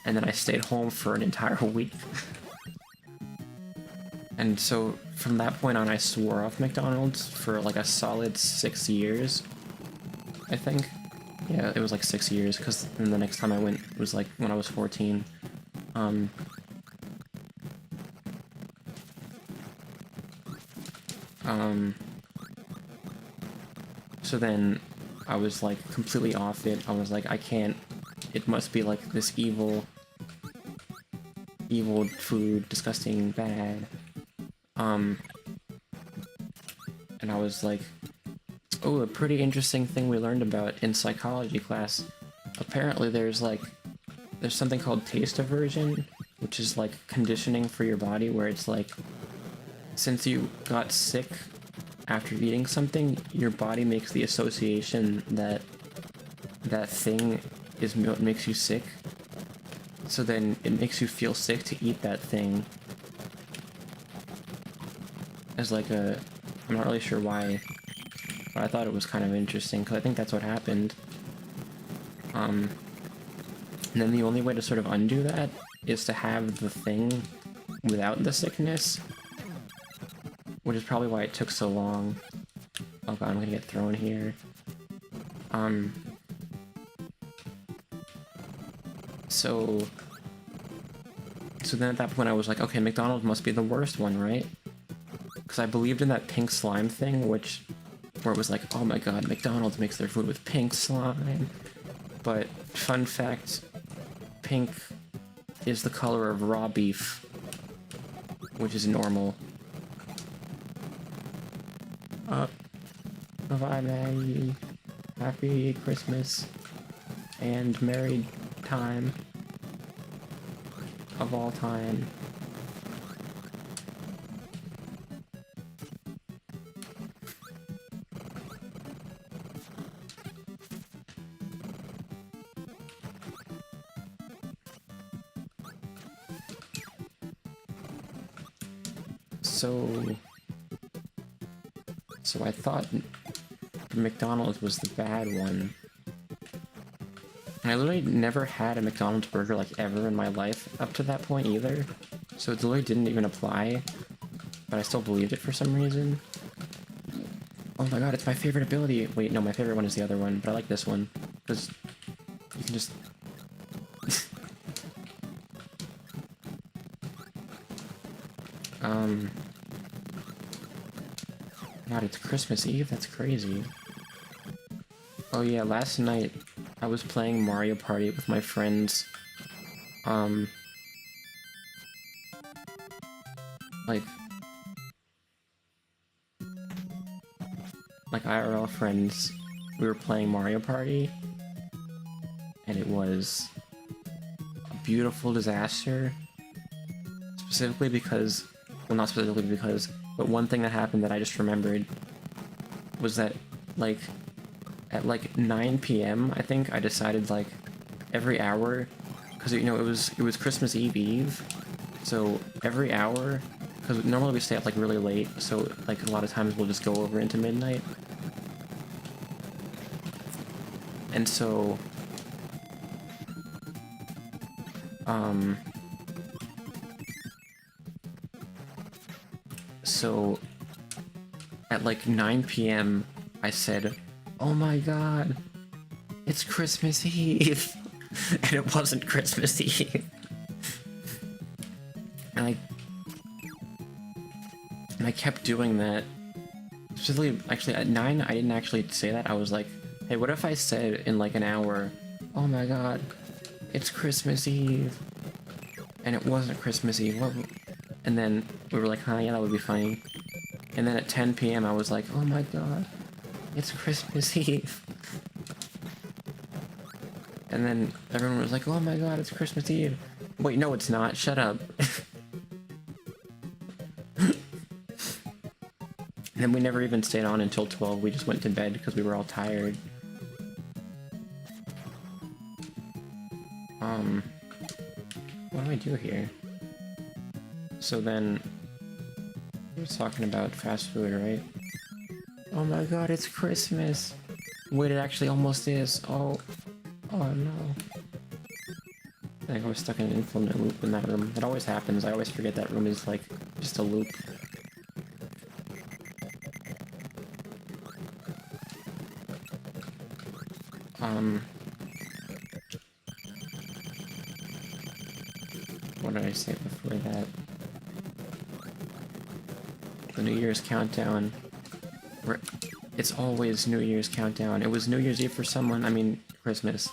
And then I stayed home for an entire week. And so from that point on, I swore off McDonald's for like a solid 6 years, I think. Yeah, it was like 6 years, because then the next time I went was like when I was 14. So then I was like completely off it. I was like, I can't, it must be like this evil food, disgusting, bad. And I was like, Oh, a pretty interesting thing we learned about in psychology class. Apparently there's something called taste aversion, which is like conditioning for your body, where it's like, since you got sick after eating something, your body makes the association that that thing is what makes you sick. So then it makes you feel sick to eat that thing. As like a, I'm not really sure why, but I thought it was kind of interesting because I think that's what happened. And then the only way to sort of undo that is to have the thing without the sickness, which is probably why it took so long. Oh god, I'm gonna get thrown here. So then at that point I was like, okay, McDonald's must be the worst one, right? Because I believed in that pink slime thing, where it was like, oh my god, McDonald's makes their food with pink slime. But fun fact, pink is the color of raw beef, which is normal. Bye, Maggie. Happy Christmas and married time of all time. So I thought McDonald's was the bad one. And I literally never had a McDonald's burger like ever in my life up to that point either. So it literally didn't even apply, but I still believed it for some reason. Oh my god, it's my favorite ability! Wait, no, my favorite one is the other one, but I like this one. Because you can just... God, it's Christmas Eve? That's crazy. Oh yeah, last night I was playing Mario Party with my friends. Like IRL friends, we were playing Mario Party, and it was a beautiful disaster. Specifically because, well, not specifically because, but one thing that happened that I just remembered was that, like, at like 9 p.m. I think I decided, like, every hour, because you know it was Christmas Eve, so every hour, because normally we stay up like really late, so like a lot of times we'll just go over into midnight, and so so at like 9 p.m. I said, oh my god, it's Christmas Eve! And it wasn't Christmas Eve. And I kept doing that. Specifically, actually, at 9, I didn't actually say that. I was like, hey, what if I said in like an hour, oh my god, it's Christmas Eve. And it wasn't Christmas Eve. What? And then we were like, huh, yeah, that would be funny. And then at 10 p.m. I was like, oh my god, it's Christmas Eve. And then everyone was like, oh my god, it's Christmas Eve. Wait, no, it's not. Shut up. And then we never even stayed on until 12. We just went to bed because we were all tired. What do I do here? So then, we were talking about fast food, right? Oh my god, it's Christmas! Wait, it actually almost is. Oh no. I think I was stuck in an infinite loop in that room. It always happens. I always forget that room is like just a loop. What did I say before that? The New Year's countdown. It's always New Year's countdown. It was New Year's Eve for someone. I mean, Christmas.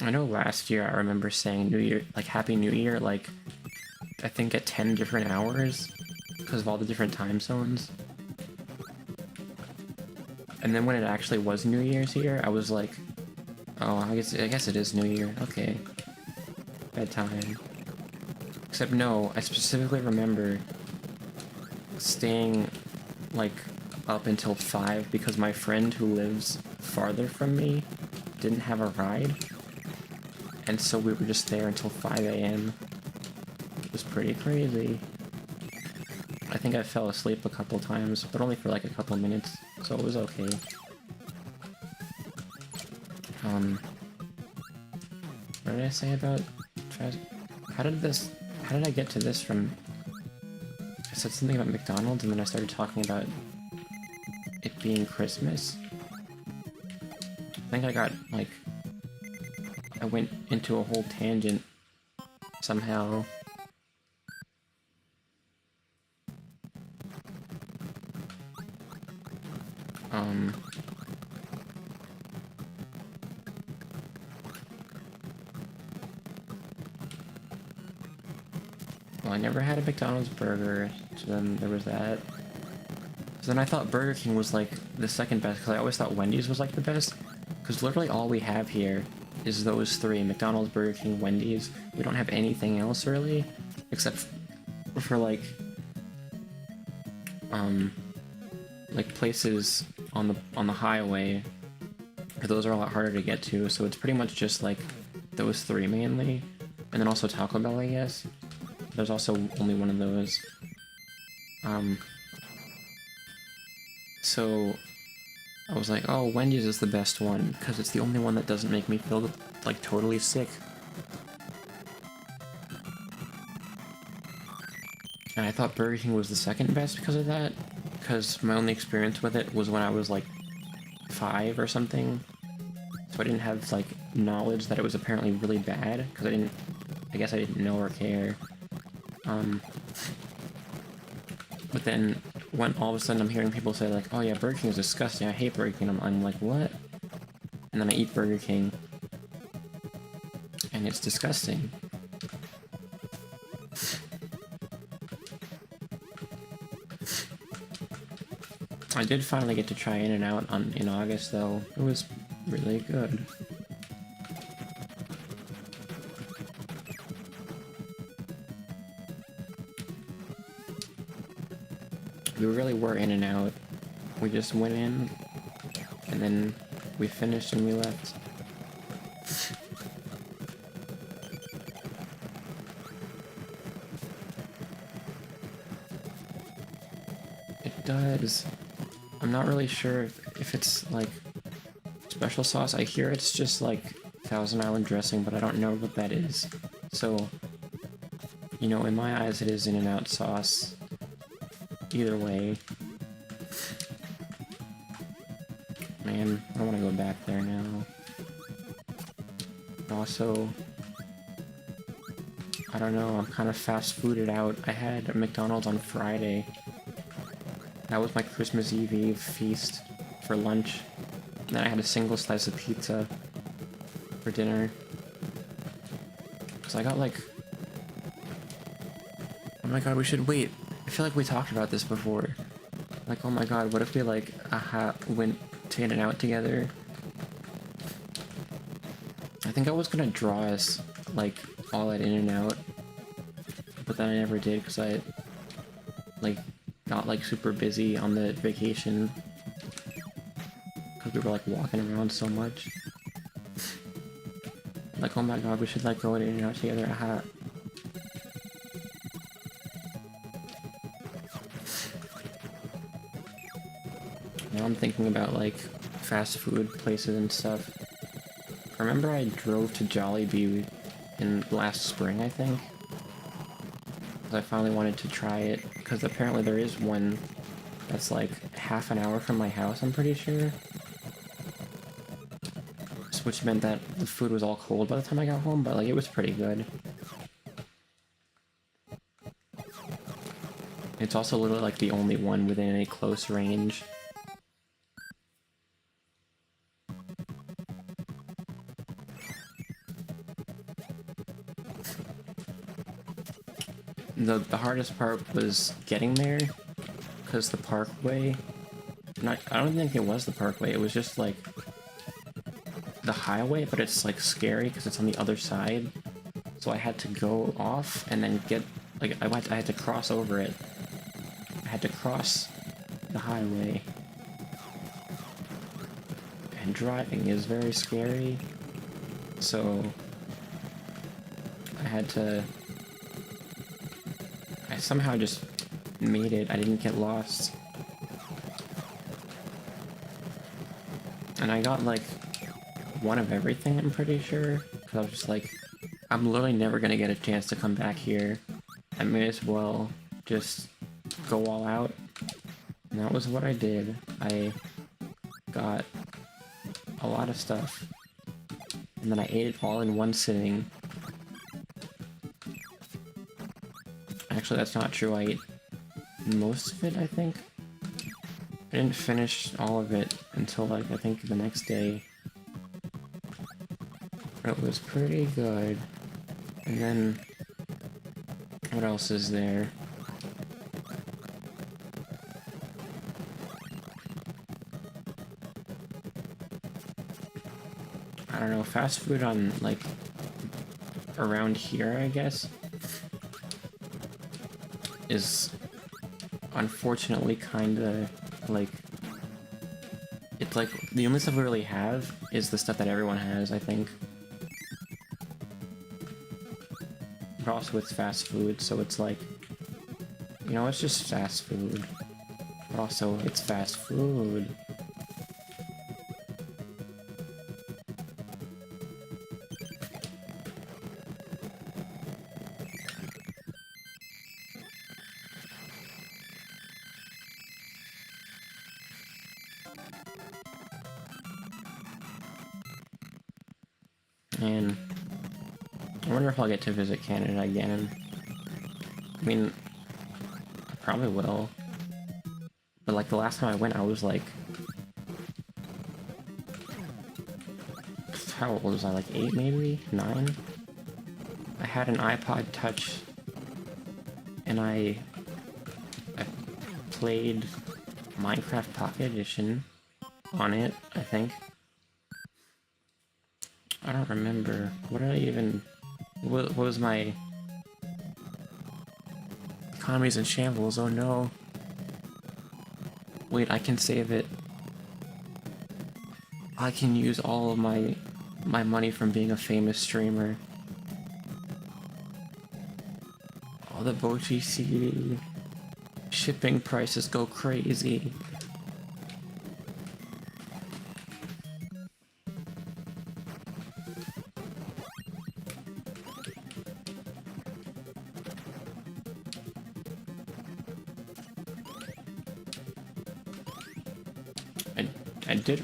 I know last year I remember saying New Year, like Happy New Year, like I think at 10 different hours because of all the different time zones. And then when it actually was New Year's here, I was like, oh, I guess it is New Year. Okay. Bedtime. Except no, I specifically remember staying, like, up until 5 because my friend who lives farther from me didn't have a ride. And so we were just there until 5 a.m. It was pretty crazy. I think I fell asleep a couple times, but only for like a couple minutes, so it was okay. What did I say about how did I get to this from... I said something about McDonald's and then I started talking about it being Christmas. I think I got, like... I went into a whole tangent somehow. Well, I never had a McDonald's burger, so then there was that. So then I thought Burger King was like the second best, because I always thought Wendy's was like the best. Because literally all we have here is those three: McDonald's, Burger King, Wendy's. We don't have anything else really, except for like places on the highway. Those are a lot harder to get to, so it's pretty much just like those three mainly, and then also Taco Bell, I guess. There's also only one of those. So I was like, oh, Wendy's is the best one, because it's the only one that doesn't make me feel, like, totally sick. And I thought Burger King was the second best because of that, because my only experience with it was when I was, like, 5 or something. So I didn't have, like, knowledge that it was apparently really bad, because I guess I didn't know or care. But then, when all of a sudden I'm hearing people say like, oh yeah, Burger King is disgusting, I hate Burger King, I'm like, what? And then I eat Burger King, and it's disgusting. I did finally get to try In-N-Out in August though. It was really good. We really were in and out. We just went in, and then we finished and we left. It does. I'm not really sure if it's, like, special sauce. I hear it's just, like, Thousand Island dressing, but I don't know what that is. So, you know, in my eyes it is In-N-Out sauce. Either way. Man, I want to go back there now. Also, I don't know, I'm kind of fast fooded out. I had a McDonald's on Friday. That was my Christmas Eve feast for lunch. And then I had a single slice of pizza for dinner. Because I got like... Oh my god, we should wait. I feel like we talked about this before. Like, oh my god, what if we, like, went to In-N-Out together? I think I was gonna draw us, like, all at In-N-Out. But then I never did, because I, like, got, like, super busy on the vacation. Because we were, like, walking around so much. Like, oh my god, we should, like, go to In-N-Out together, Now I'm thinking about, like, fast food places and stuff. I remember I drove to Jollibee in last spring, I think. Because I finally wanted to try it, because apparently there is one that's, like, half an hour from my house, I'm pretty sure. Which meant that the food was all cold by the time I got home, but, like, it was pretty good. It's also literally, like, the only one within a close range. The hardest part was getting there, because the parkway not, I don't think it was the parkway, it was just like the highway, but it's like scary because it's on the other side. So I had to go off and then get, like, I had to cross over it. I had to cross the highway. And driving is very scary. So I somehow just made it. I didn't get lost. And I got like one of everything, I'm pretty sure. Because I was just like, I'm literally never gonna get a chance to come back here. I may as well just go all out. And that was what I did. I got a lot of stuff. And then I ate it all in one sitting. Actually, that's not true. I ate most of it, I think. I didn't finish all of it until, like, I think the next day. It was pretty good. And then, what else is there? I don't know, fast food on, like, around here, I guess, is unfortunately kinda, like, it's like, the only stuff we really have is the stuff that everyone has, I think. But also it's fast food, so it's like, you know, it's just fast food. But also, it's fast food. And I wonder if I'll get to visit Canada again. I mean, I probably will. But like the last time I went, I was like, how old was I? Like 8 maybe? 9? I had an iPod Touch and I played Minecraft Pocket Edition on it, I think. I don't remember. What did I even... What was my... Economy's in shambles, oh no. Wait, I can save it. I can use all of my money from being a famous streamer. All the Bochi CD. Shipping prices go crazy.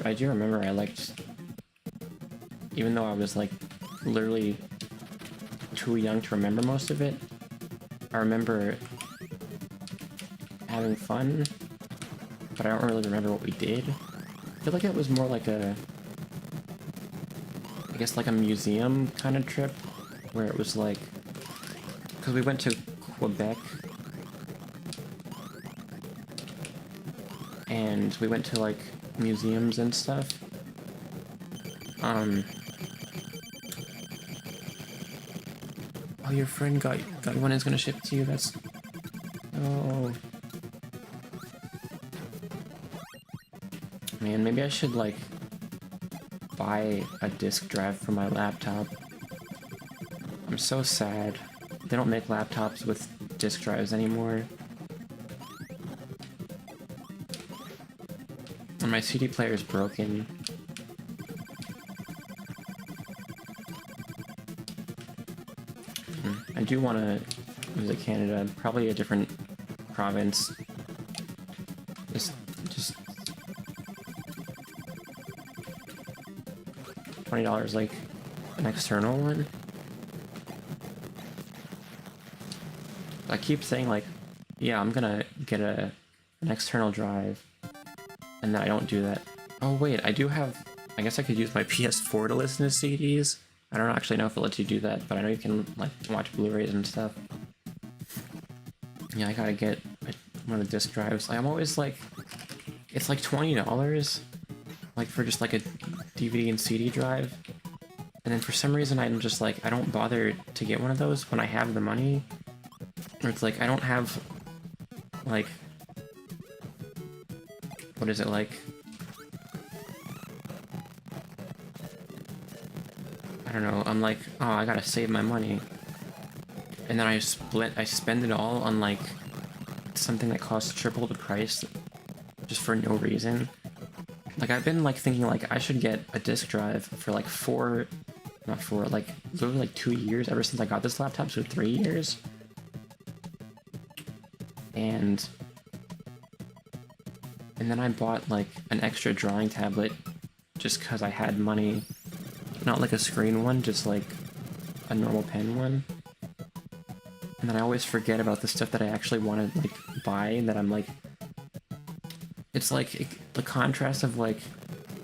I do remember I liked, even though I was like literally too young to remember most of it, I remember having fun, but I don't really remember what we did. I feel like it was more like a, I guess like a museum kind of trip, where it was like, because we went to Quebec, and we went to like museums and stuff. Oh, your friend got one is gonna ship it to you. That's, oh man, maybe I should like buy a disk drive for my laptop. I'm so sad. They don't make laptops with disk drives anymore. And my CD player is broken. I do want to visit Canada, probably a different province. Just $20, like an external one. I keep saying like, yeah, I'm gonna get an external drive. And then I don't do that. Oh wait, I do have... I guess I could use my PS4 to listen to CDs. I don't actually know if it lets you do that, but I know you can like watch Blu-rays and stuff. Yeah, I gotta get one of the disc drives. I'm always like It's like $20, like for just like a DVD and CD drive. And then for some reason I'm just like, I don't bother to get one of those when I have the money. Or it's like, I don't have, like, what is it like? I don't know, I'm like, oh, I gotta save my money. And then I spend it all on like something that costs triple the price just for no reason. Like I've been like thinking like I should get a disk drive for like like literally like 2 years ever since I got this laptop, so 3 years. And then I bought like an extra drawing tablet just because I had money. Not like a screen one, just like a normal pen one. And then I always forget about the stuff that I actually want to like buy that I'm like... It's like the contrast of like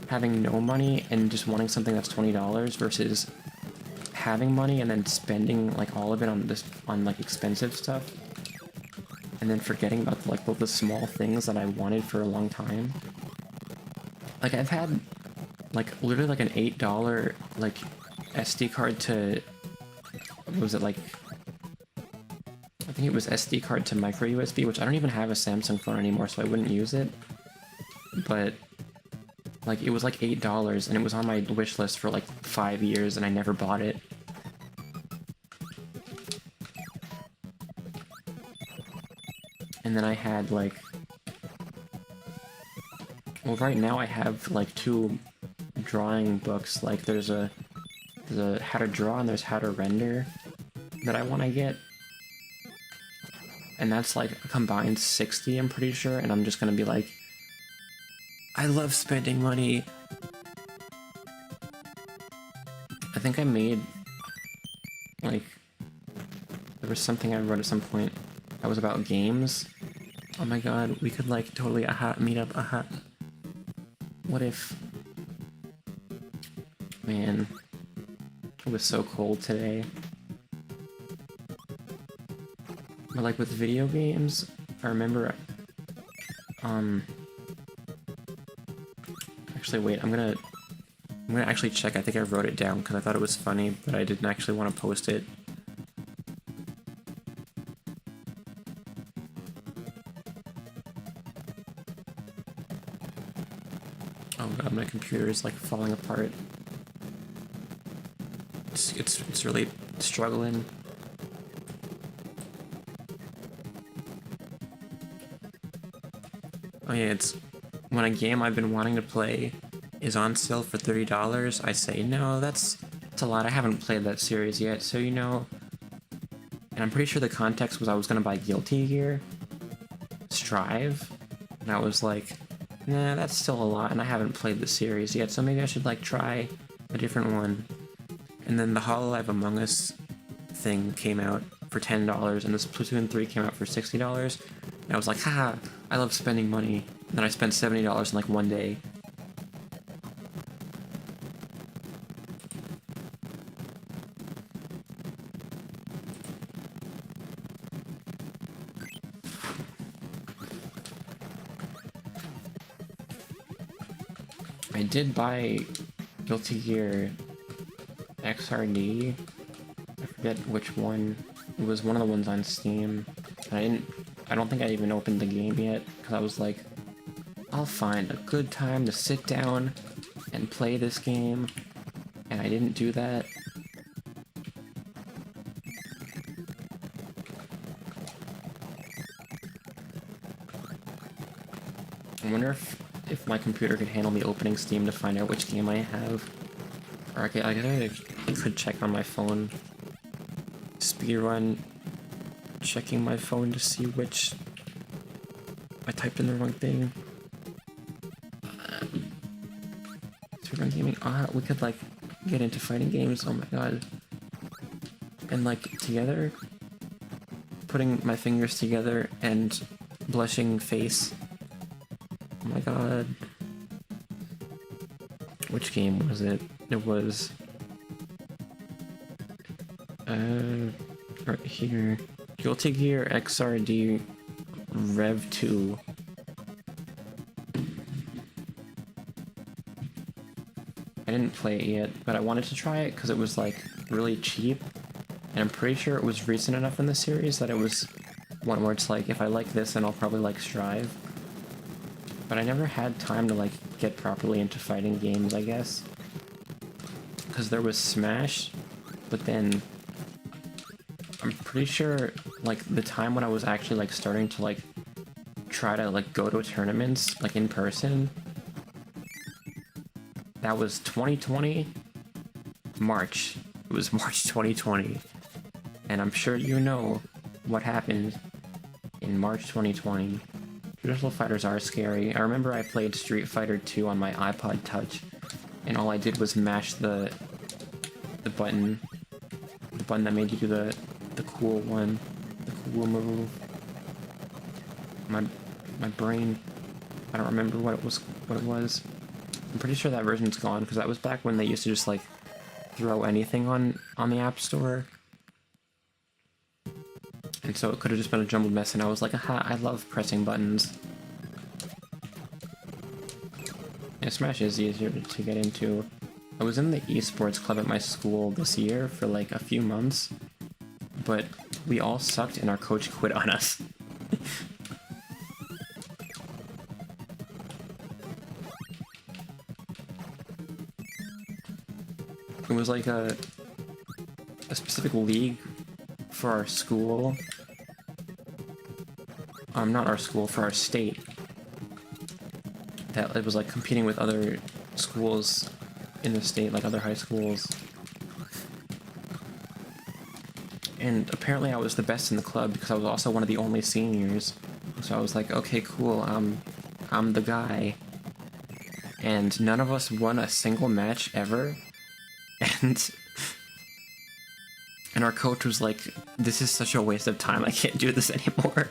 having no money and just wanting something that's $20 versus having money and then spending like all of it on like expensive stuff. And then forgetting about like the small things that I wanted for a long time. Like I've had like literally like an $8 like SD card to, what was it, like, I think it was SD card to micro USB, which I don't even have a Samsung phone anymore, so I wouldn't use it. But like it was like $8 and it was on my wish list for like 5 years and I never bought it. And then I had like, well, right now I have like 2 drawing books. Like there's a how to draw and there's how to render that I want to get. And that's like a combined 60, I'm pretty sure, and I'm just gonna be like, I love spending money. I think I made, like, there was something I wrote at some point that was about games. Oh my god, we could like totally meet up, What if... Man, it was so cold today. But like with video games, I remember, actually wait, I'm gonna actually check. I think I wrote it down because I thought it was funny, but I didn't actually want to post it. Oh god, my computer is like falling apart. It's really struggling. Oh yeah, it's when a game I've been wanting to play is on sale for $30, I say, no, that's a lot. I haven't played that series yet, so you know. And I'm pretty sure the context was I was gonna buy Guilty Gear Strive, and I was like, nah, that's still a lot, and I haven't played the series yet, so maybe I should like try a different one. And then the Hololive Among Us thing came out for $10, and this Splatoon 3 came out for $60, and I was like, haha, I love spending money. And then I spent $70 in like one day. I did buy Guilty Gear XRD. I forget which one. It was one of the ones on Steam. And I don't think I even opened the game yet, because I was like, I'll find a good time to sit down and play this game, and I didn't do that. I wonder if my computer could handle me opening Steam to find out which game I have. Or I could check on my phone. Speedrun. Checking my phone to see which... I typed in the wrong thing. Speedrun gaming. We could like get into fighting games. Oh my god. And like together, putting my fingers together and blushing face. Oh my god. Which game was it? It was right here. Guilty Gear XRD Rev 2. I didn't play it yet, but I wanted to try it because it was like really cheap, and I'm pretty sure it was recent enough in the series that it was one where it's like, if I like this, then I'll probably like Strive. But I never had time to like get properly into fighting games, I guess. Because there was Smash, but then I'm pretty sure like the time when I was actually like starting to like try to like go to tournaments like in person, that was 2020 March. It was March 2020, and I'm sure you know what happened in March 2020. Traditional fighters are scary. I remember I played Street Fighter 2 on my iPod Touch, and all I did was mash the button that made you do the cool one, the cool move. My brain, I don't remember what it was. I'm pretty sure that version's gone because that was back when they used to just like throw anything on the App Store. And so it could have just been a jumbled mess, and I was like, aha, I love pressing buttons. Yeah, Smash is easier to get into. I was in the esports club at my school this year for like a few months, but we all sucked and our coach quit on us. It was like a specific league for our school. Not our school, for our state. That it was like competing with other schools in the state, like other high schools. And apparently I was the best in the club because I was also one of the only seniors. So I was like, okay, cool, I'm the guy. And none of us won a single match ever. And our coach was like, this is such a waste of time, I can't do this anymore.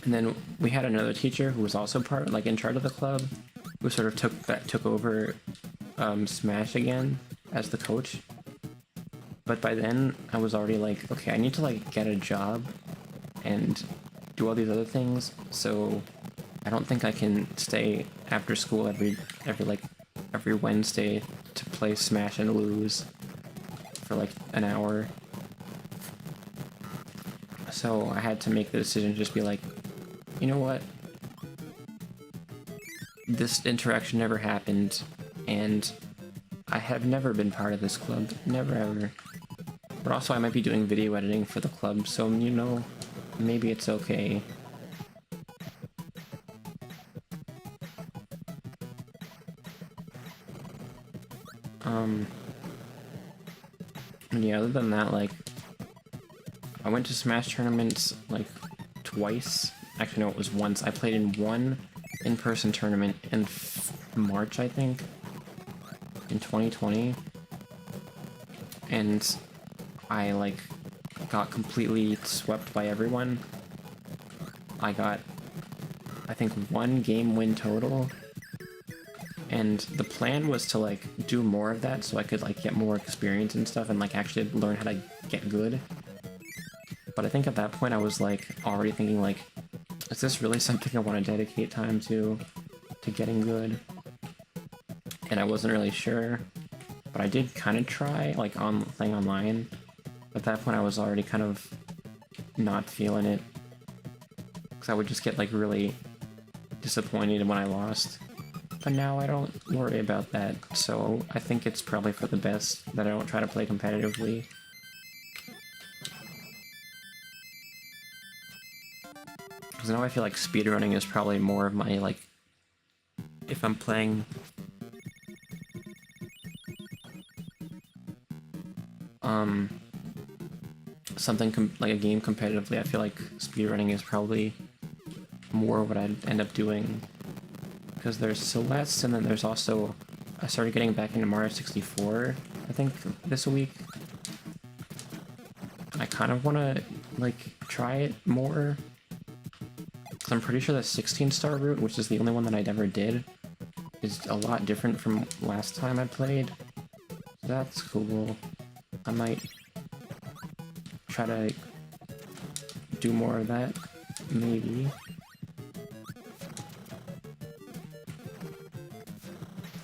And then we had another teacher who was also in charge of the club, who sort of took over Smash again as the coach. But by then I was already like, okay, I need to like get a job and do all these other things, so I don't think I can stay after school every Wednesday to play Smash and lose for like an hour. So I had to make the decision to just be like, you know what? This interaction never happened, and I have never been part of this club. Never ever. But also I might be doing video editing for the club, so you know, maybe it's okay. Yeah, other than that, like, I went to Smash tournaments, like, twice. Actually, no, it was once. I played in one in-person tournament in March, I think, in 2020. And I, like, got completely swept by everyone. I got, I think, 1 game win total. And the plan was to, like, do more of that so I could, like, get more experience and stuff and, like, actually learn how to get good. But I think at that point I was, like, already thinking, like, is this really something I want to dedicate time to getting good? And I wasn't really sure. But I did kind of try, like, playing online. At that point I was already kind of not feeling it. Because I would just get, like, really disappointed when I lost. But now I don't worry about that, so I think it's probably for the best that I don't try to play competitively. Because now I feel like speedrunning is probably more of my, like, if I'm playing something like a game competitively, I feel like speedrunning is probably more what I'd end up doing. Because there's Celeste, and then there's also, I started getting back into Mario 64, I think, this week. I kind of want to, like, try it more. Because I'm pretty sure the 16-star route, which is the only one that I ever did, is a lot different from last time I played. So that's cool. I might try to do more of that, maybe.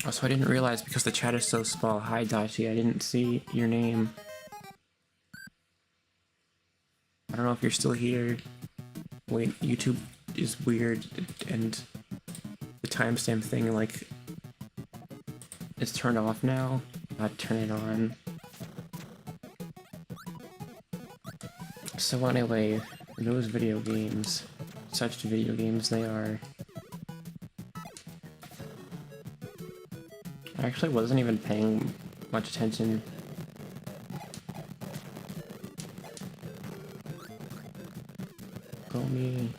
Also, I didn't realize because the chat is so small. Hi, Dachi, I didn't see your name. I don't know if you're still here. Wait, YouTube is weird, and the timestamp thing, like, it's turned off now. I'd turn it on. So anyway, those video games, such video games they are. I actually wasn't even paying much attention. Go me.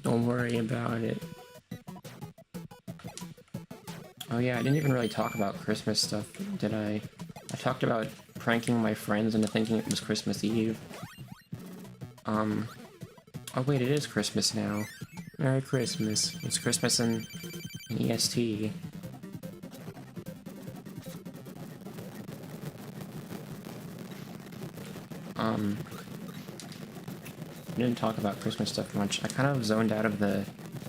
Don't worry about it. Oh yeah, I didn't even really talk about Christmas stuff, did I? I talked about pranking my friends into thinking it was Christmas Eve. Oh wait, it is Christmas now. Merry Christmas. It's Christmas in EST. I didn't talk about Christmas stuff much. I kind of zoned out of the...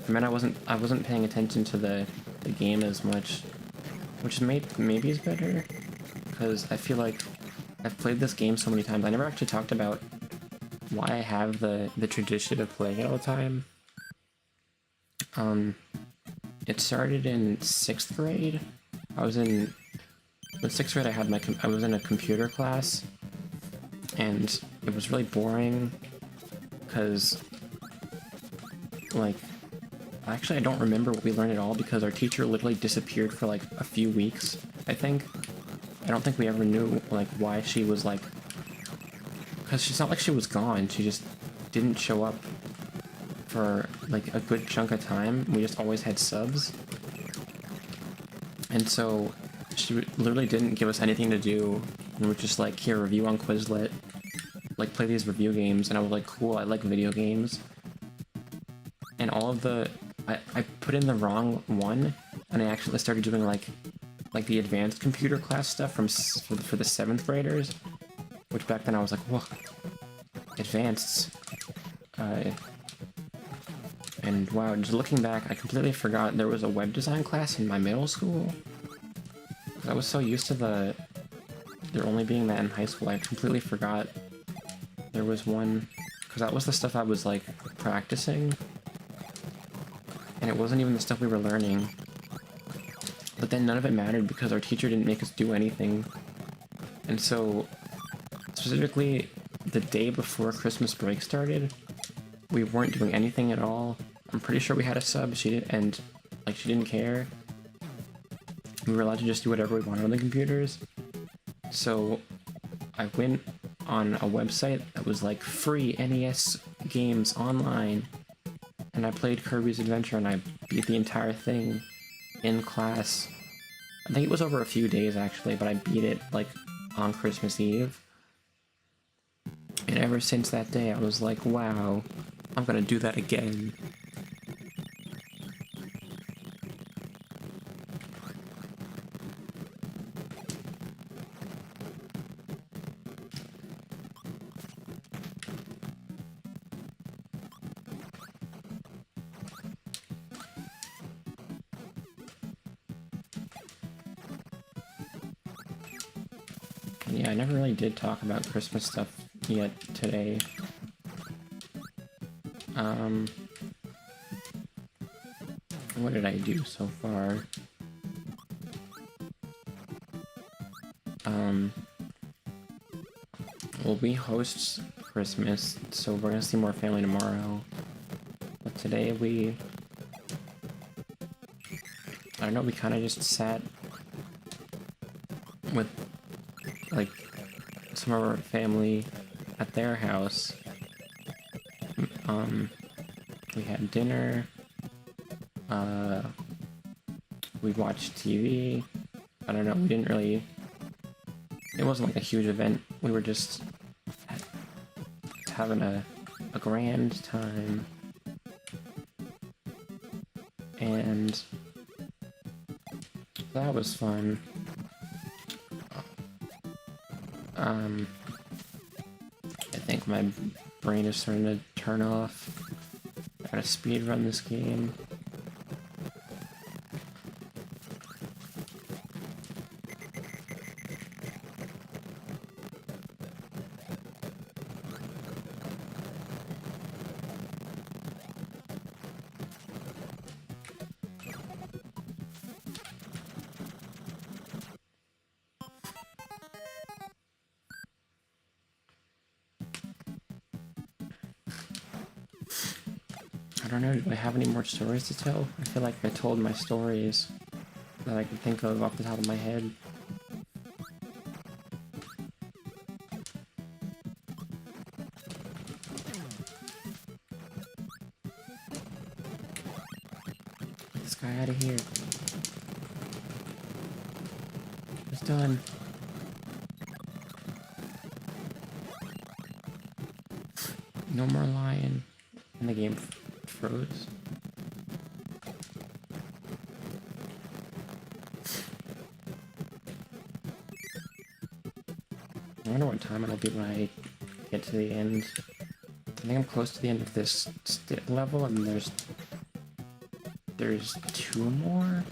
I mean, I wasn't paying attention to the game as much, which maybe is better, because I feel like I've played this game so many times. I never actually talked about why I have the tradition of playing it all the time. It started in 6th grade. In 6th grade I was in a computer class, and it was really boring, because, like, actually I don't remember what we learned at all, because our teacher literally disappeared for, like, a few weeks, I think. I don't think we ever knew, like, why she was, like... Because it's not like she was gone, she just didn't show up for, like, a good chunk of time. We just always had subs. And so, she literally didn't give us anything to do. We were just like, here, review on Quizlet. Like, play these review games. And I was like, cool, I like video games. And all of the... I put in the wrong one, and I actually started doing, like the advanced computer class stuff for the 7th graders. Which back then I was like, whoa, advanced. And wow, just looking back, I completely forgot there was a web design class in my middle school. I was so used to there only being that in high school, I completely forgot there was one, because that was the stuff I was, like, practicing. And it wasn't even the stuff we were learning. But then none of it mattered because our teacher didn't make us do anything. And so, specifically, the day before Christmas break started, we weren't doing anything at all. I'm pretty sure we had a sub, she didn't care. We were allowed to just do whatever we wanted on the computers. So, I went on a website that was like, free NES games online. And I played Kirby's Adventure, and I beat the entire thing in class. I think it was over a few days, actually, but I beat it, like, on Christmas Eve. And ever since that day, I was like, wow, I'm gonna do that again. Yeah, I never really did talk about Christmas stuff yet today. What did I do so far? Well, we host Christmas, so we're gonna see more family tomorrow. But today I don't know, we kind of just sat with, like, some of our family at their house. We had dinner, we watched TV. I don't know, we didn't really... It wasn't like a huge event, we were just having a grand time. And that was fun. I think my brain is starting to turn off. I gotta speedrun this game. I don't know, do I have any more stories to tell? I feel like I told my stories that I can think of off the top of my head. Get this guy out of here. It's done. No more lying. And the game froze. I wonder what time it'll be when I get to the end. I think I'm close to the end of this level, and there's two more.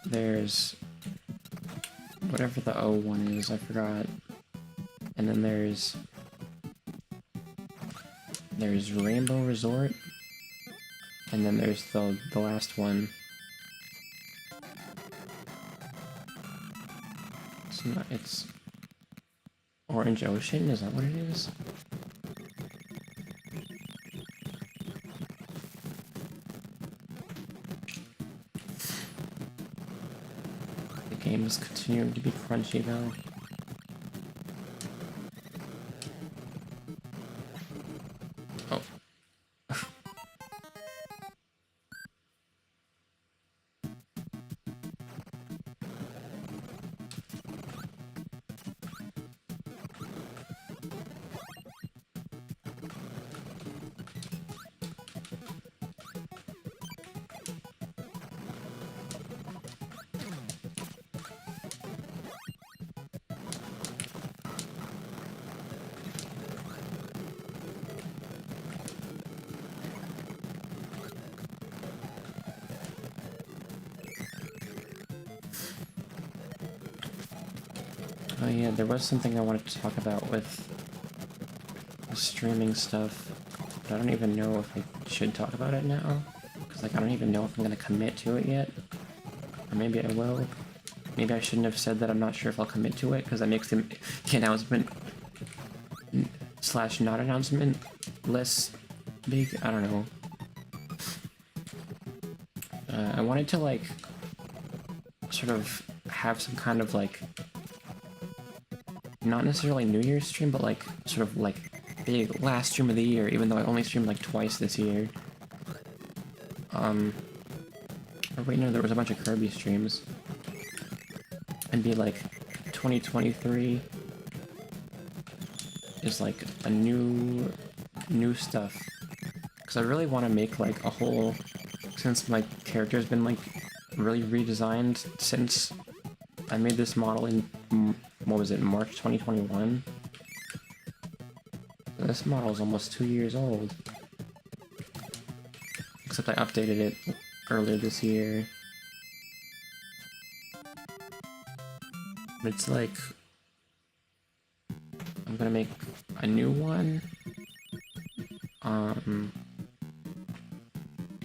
There's whatever the O one is, I forgot. And then there's Rainbow Resort, and then there's the last one. It's Orange Ocean, is that what it is? The game is continuing to be crunchy though. Oh. Oh yeah, there was something I wanted to talk about with the streaming stuff, but I don't even know if I should talk about it now, because like I don't even know if I'm gonna commit to it yet, or maybe I will. Maybe I shouldn't have said that I'm not sure if I'll commit to it, because that makes the announcement / not announcement less big. I don't know. I wanted to like sort of have some kind of like, not necessarily New Year's stream, but like sort of like big last stream of the year, even though I only streamed like twice this year. Or wait, no, there was a bunch of Kirby streams. And be like 2023 is like a new stuff. Because I really want to make like a whole, since my character's been like really redesigned since I made this model in, what was it, March 2021? This model is almost 2 years old. Except I updated it earlier this year. But it's like, I'm gonna make a new one.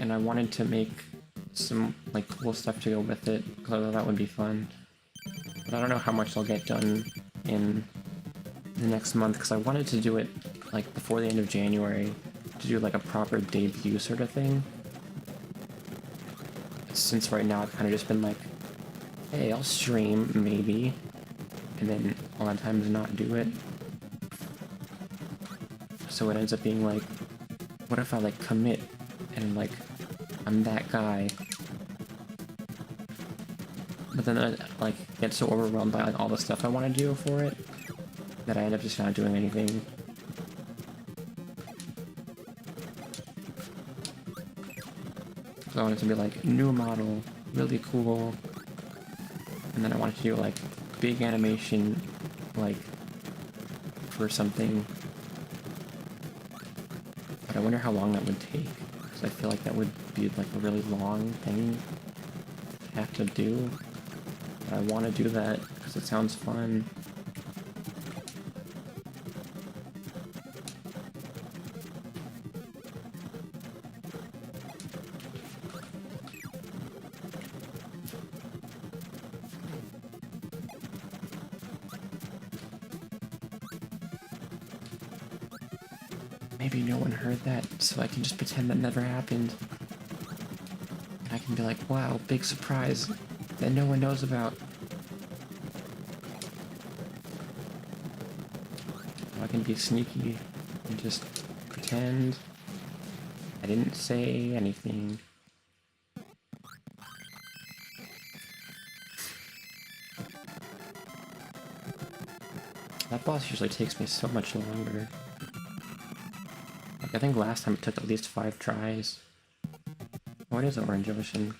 And I wanted to make some like cool stuff to go with it, because I thought that would be fun. But I don't know how much I'll get done in the next month, because I wanted to do it like before the end of January, to do like a proper debut sort of thing. Since right now I've kind of just been like, hey, I'll stream, maybe, and then a lot of times not do it. So it ends up being like, what if I like commit and like I'm that guy, but then I like get so overwhelmed by like all the stuff I want to do for it that I end up just not doing anything. So I want it to be like new model, really cool, and then I wanted to do like big animation like, for something. But I wonder how long that would take, because I feel like that would be like a really long thing to have to do. But I want to do that because it sounds fun. Maybe no one heard that, so I can just pretend that never happened. And I can be like, wow, big surprise that no one knows about. I can be sneaky and just pretend I didn't say anything. That boss usually takes me so much longer. Like, I think last time it took at least 5 tries. What is Orange Ocean?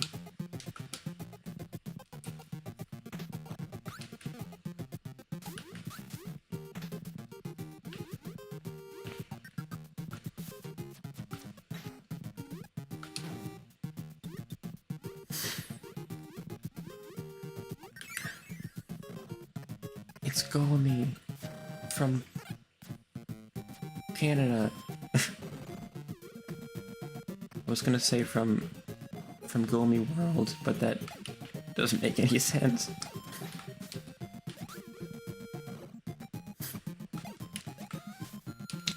It's Gomi from Canada. I was gonna say from Gomi World, but that doesn't make any sense.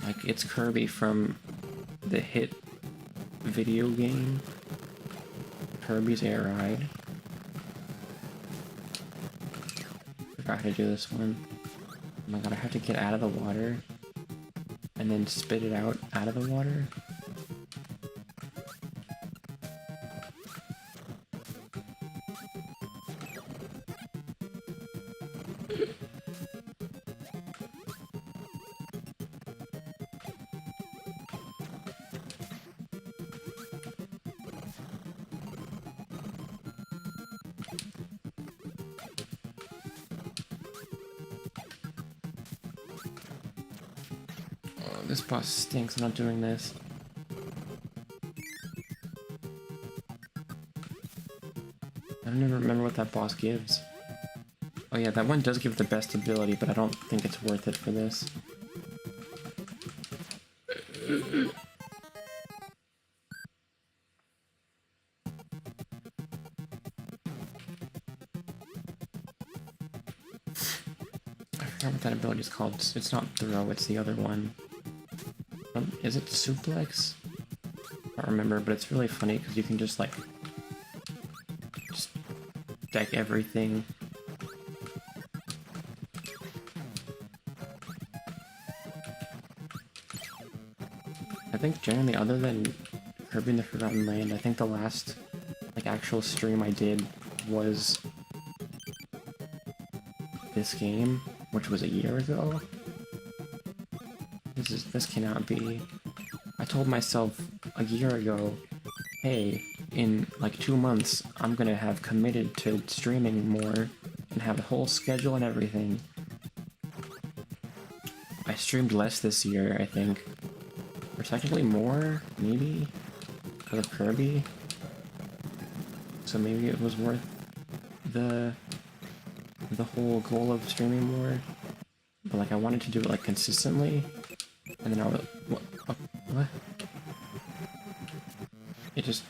Like, it's Kirby from the hit video game Kirby's Air Ride. Forgot how to do this one. Oh my god, I have to get out of the water and then spit it out of the water. This boss stinks. I'm not doing this. I don't even remember what that boss gives. Oh yeah, that one does give the best ability, but I don't think it's worth it for this. I forgot what that ability is called. It's not throw, it's the other one. Is it suplex? I don't remember, but it's really funny because you can just like deck everything. I think generally, other than Kirby in the Forgotten Land, I think the last like actual stream I did was this game, which was a year ago. This cannot be. I told myself a year ago, hey, in like 2 months, I'm gonna have committed to streaming more and have a whole schedule and everything. I streamed less this year, I think. Or technically more, maybe? Because of Kirby? So maybe it was worth the whole goal of streaming more. But like I wanted to do it like consistently. And then I was... What? It just...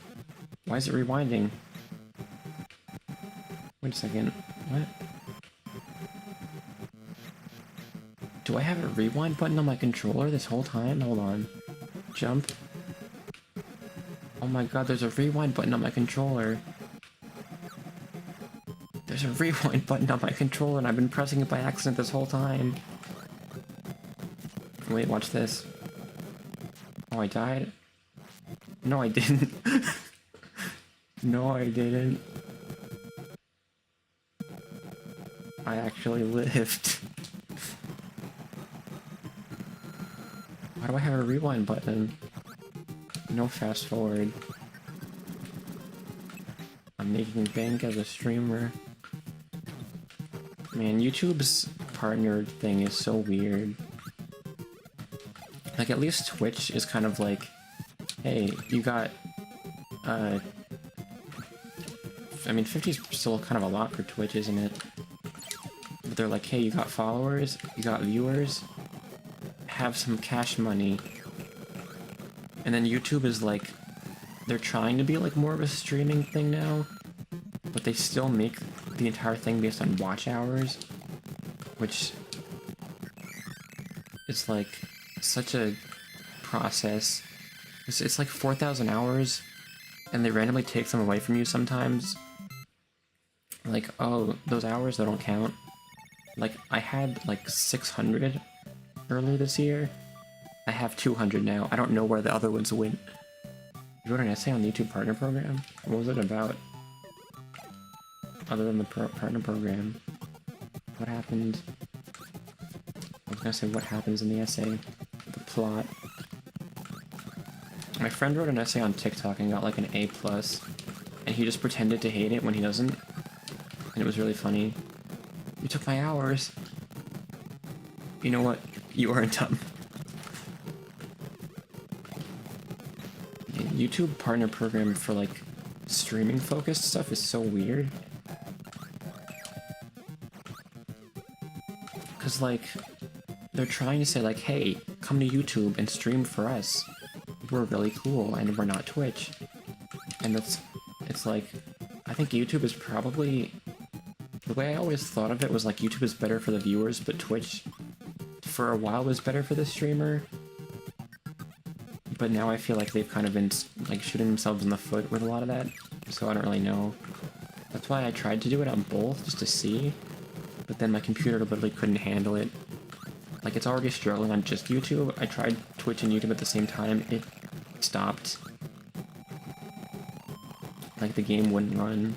Why is it rewinding? Wait a second. What? Do I have a rewind button on my controller this whole time? Hold on. Jump. Oh my god, there's a rewind button on my controller. There's a rewind button on my controller and I've been pressing it by accident this whole time. Wait, watch this. Oh, I died? No, I didn't. No, I didn't. I actually lived. Why do I have a rewind button? No fast forward. I'm making bank as a streamer. Man, YouTube's partner thing is so weird. Like, at least Twitch is kind of like, hey, you got, I mean, 50 is still kind of a lot for Twitch, isn't it? But they're like, hey, you got followers, you got viewers, have some cash money. And then YouTube is like, they're trying to be like more of a streaming thing now, but they still make the entire thing based on watch hours, which is like such a process. It's like 4,000 hours, and they randomly take them away from you sometimes. Like, oh, those hours, they don't count. Like, I had like 600 earlier this year. I have 200 now. I don't know where the other ones went. You wrote an essay on the YouTube Partner Program? What was it about? Other than the Partner Program. What happened? I was gonna say what happens in the essay. The plot. My friend wrote an essay on TikTok and got like an A+, and he just pretended to hate it when he doesn't. And it was really funny. You took my hours. You know what? You aren't dumb. YouTube Partner Program for like streaming focused stuff is so weird. Cause like, they're trying to say like, hey, come to YouTube and stream for us. We're really cool and we're not Twitch. And it's like, I think YouTube is probably, the way I always thought of it was like YouTube is better for the viewers, but Twitch for a while was better for the streamer. But now I feel like they've kind of been like shooting themselves in the foot with a lot of that, so I don't really know. That's why I tried to do it on both, just to see, but then my computer literally couldn't handle it. Like, it's already struggling on just YouTube. I tried Twitch and YouTube at the same time, it stopped. Like, the game wouldn't run.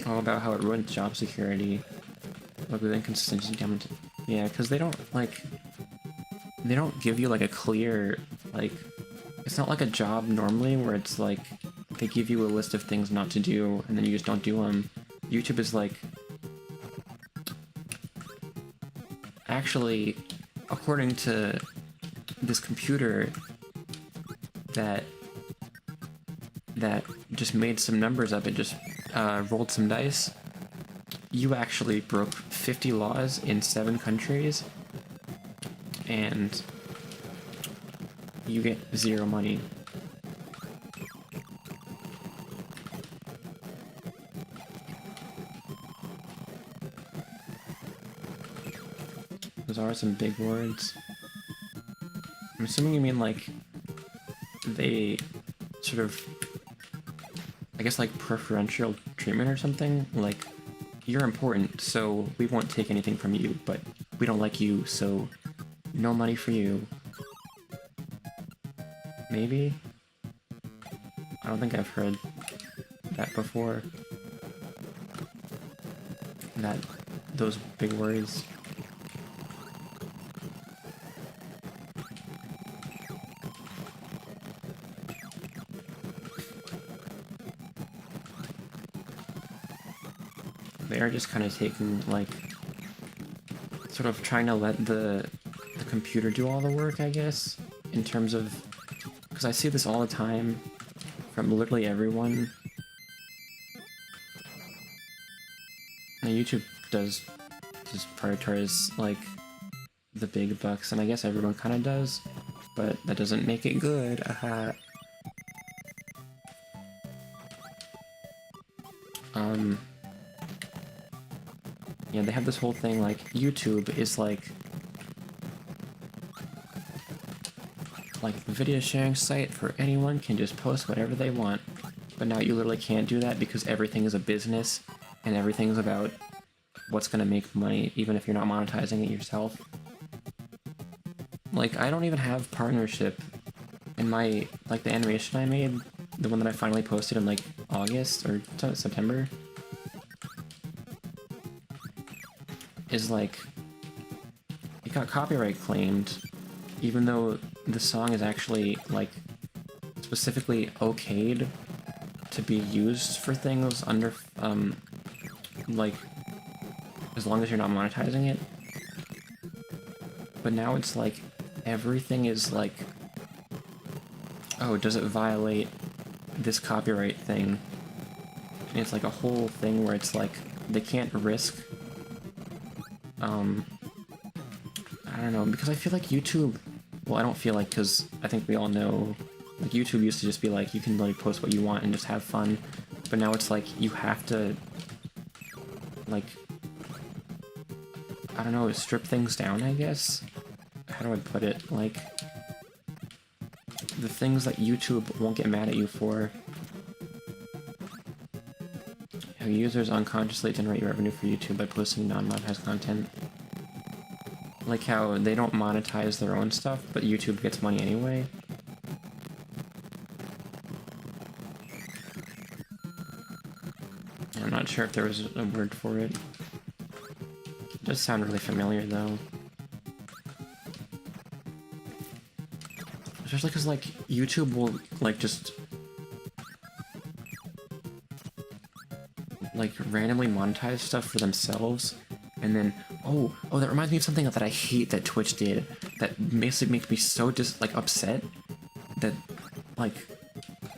All about how it ruined job security. Like, with inconsistency damage. Yeah, because they don't, like, they don't give you, like, a clear, like, it's not like a job normally where it's, like, they give you a list of things not to do, and then you just don't do them. YouTube is, like, actually, according to this computer that just made some numbers up, it just rolled some dice, you actually broke 50 laws in 7 countries, and you get 0 money. Those are some big words. I'm assuming you mean like they sort of, I guess, like preferential treatment or something? Like, you're important, so we won't take anything from you, but we don't like you, so no money for you. Maybe? I don't think I've heard that before. Those big words. They are just kind of taking, like, sort of trying to let the computer do all the work, I guess, in terms of, because I see this all the time from literally everyone. And YouTube does just prioritize, like, the big bucks, and I guess everyone kind of does, but that doesn't make it good. Yeah, they have this whole thing, like, YouTube is like the video sharing site for anyone can just post whatever they want, but now you literally can't do that because everything is a business, and everything's about what's gonna make money, even if you're not monetizing it yourself. Like, I don't even have partnership in my, like, the animation I made, the one that I finally posted in, like, August or September, is like, it got copyright claimed, even though the song is actually, like, specifically okayed to be used for things under, like, as long as you're not monetizing it. But now it's like, everything is like, oh, does it violate this copyright thing? And it's like a whole thing where it's like, they can't risk, I don't know, because I feel like YouTube, well, I don't feel like, because I think we all know, like, YouTube used to just be like, you can like post what you want and just have fun, but now it's like, you have to, like, I don't know, strip things down, I guess? How do I put it? Like, the things that YouTube won't get mad at you for. How users unconsciously generate revenue for YouTube by posting non-monetized content. Like how they don't monetize their own stuff, but YouTube gets money anyway. I'm not sure if there was a word for it. It does sound really familiar though. Especially because, like, YouTube will, like, just, like, randomly monetize stuff for themselves, and then, oh, that reminds me of something that I hate that Twitch did, that basically makes me so like, upset, that, like,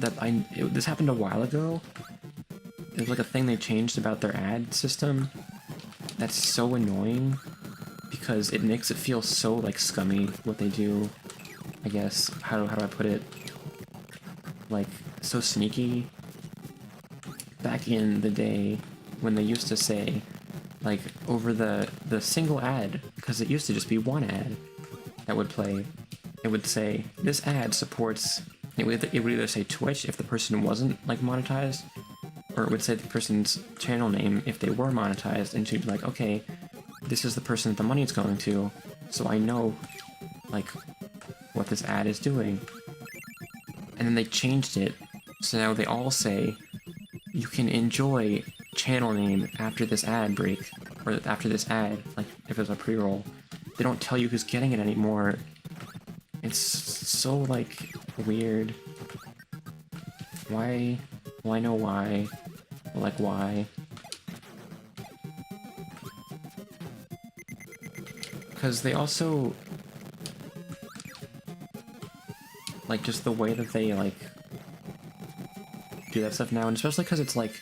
this happened a while ago. There's, like, a thing they changed about their ad system that's so annoying, because it makes it feel so, like, scummy, what they do. I guess, how do I put it, like, so sneaky. Back in the day, when they used to say, like, over the single ad, because it used to just be one ad that would play, it would say, this ad supports, it would either say Twitch if the person wasn't, like, monetized, or it would say the person's channel name if they were monetized, and she'd be like, okay, this is the person that the money's going to, so I know, like, what this ad is doing. And then they changed it, so now they all say, you can enjoy channel name after this ad break, or after this ad, like if it's a pre-roll. They don't tell you who's getting it anymore. It's so, like, weird. Why? Well, I know why. Like, why? Because they also, like, just the way that they, like, do that stuff now, and especially because it's, like,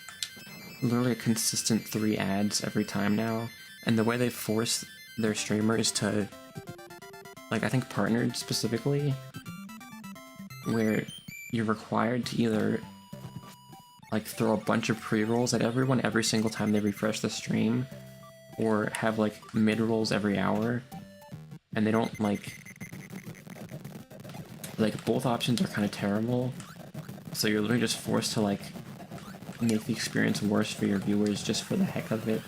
literally a consistent 3 ads every time now, and the way they force their streamers to, like, I think partnered specifically, where you're required to either, like, throw a bunch of pre-rolls at everyone every single time they refresh the stream, or have, like, mid-rolls every hour, and they don't, like, both options are kind of terrible, so you're literally just forced to, like, make the experience worse for your viewers just for the heck of it.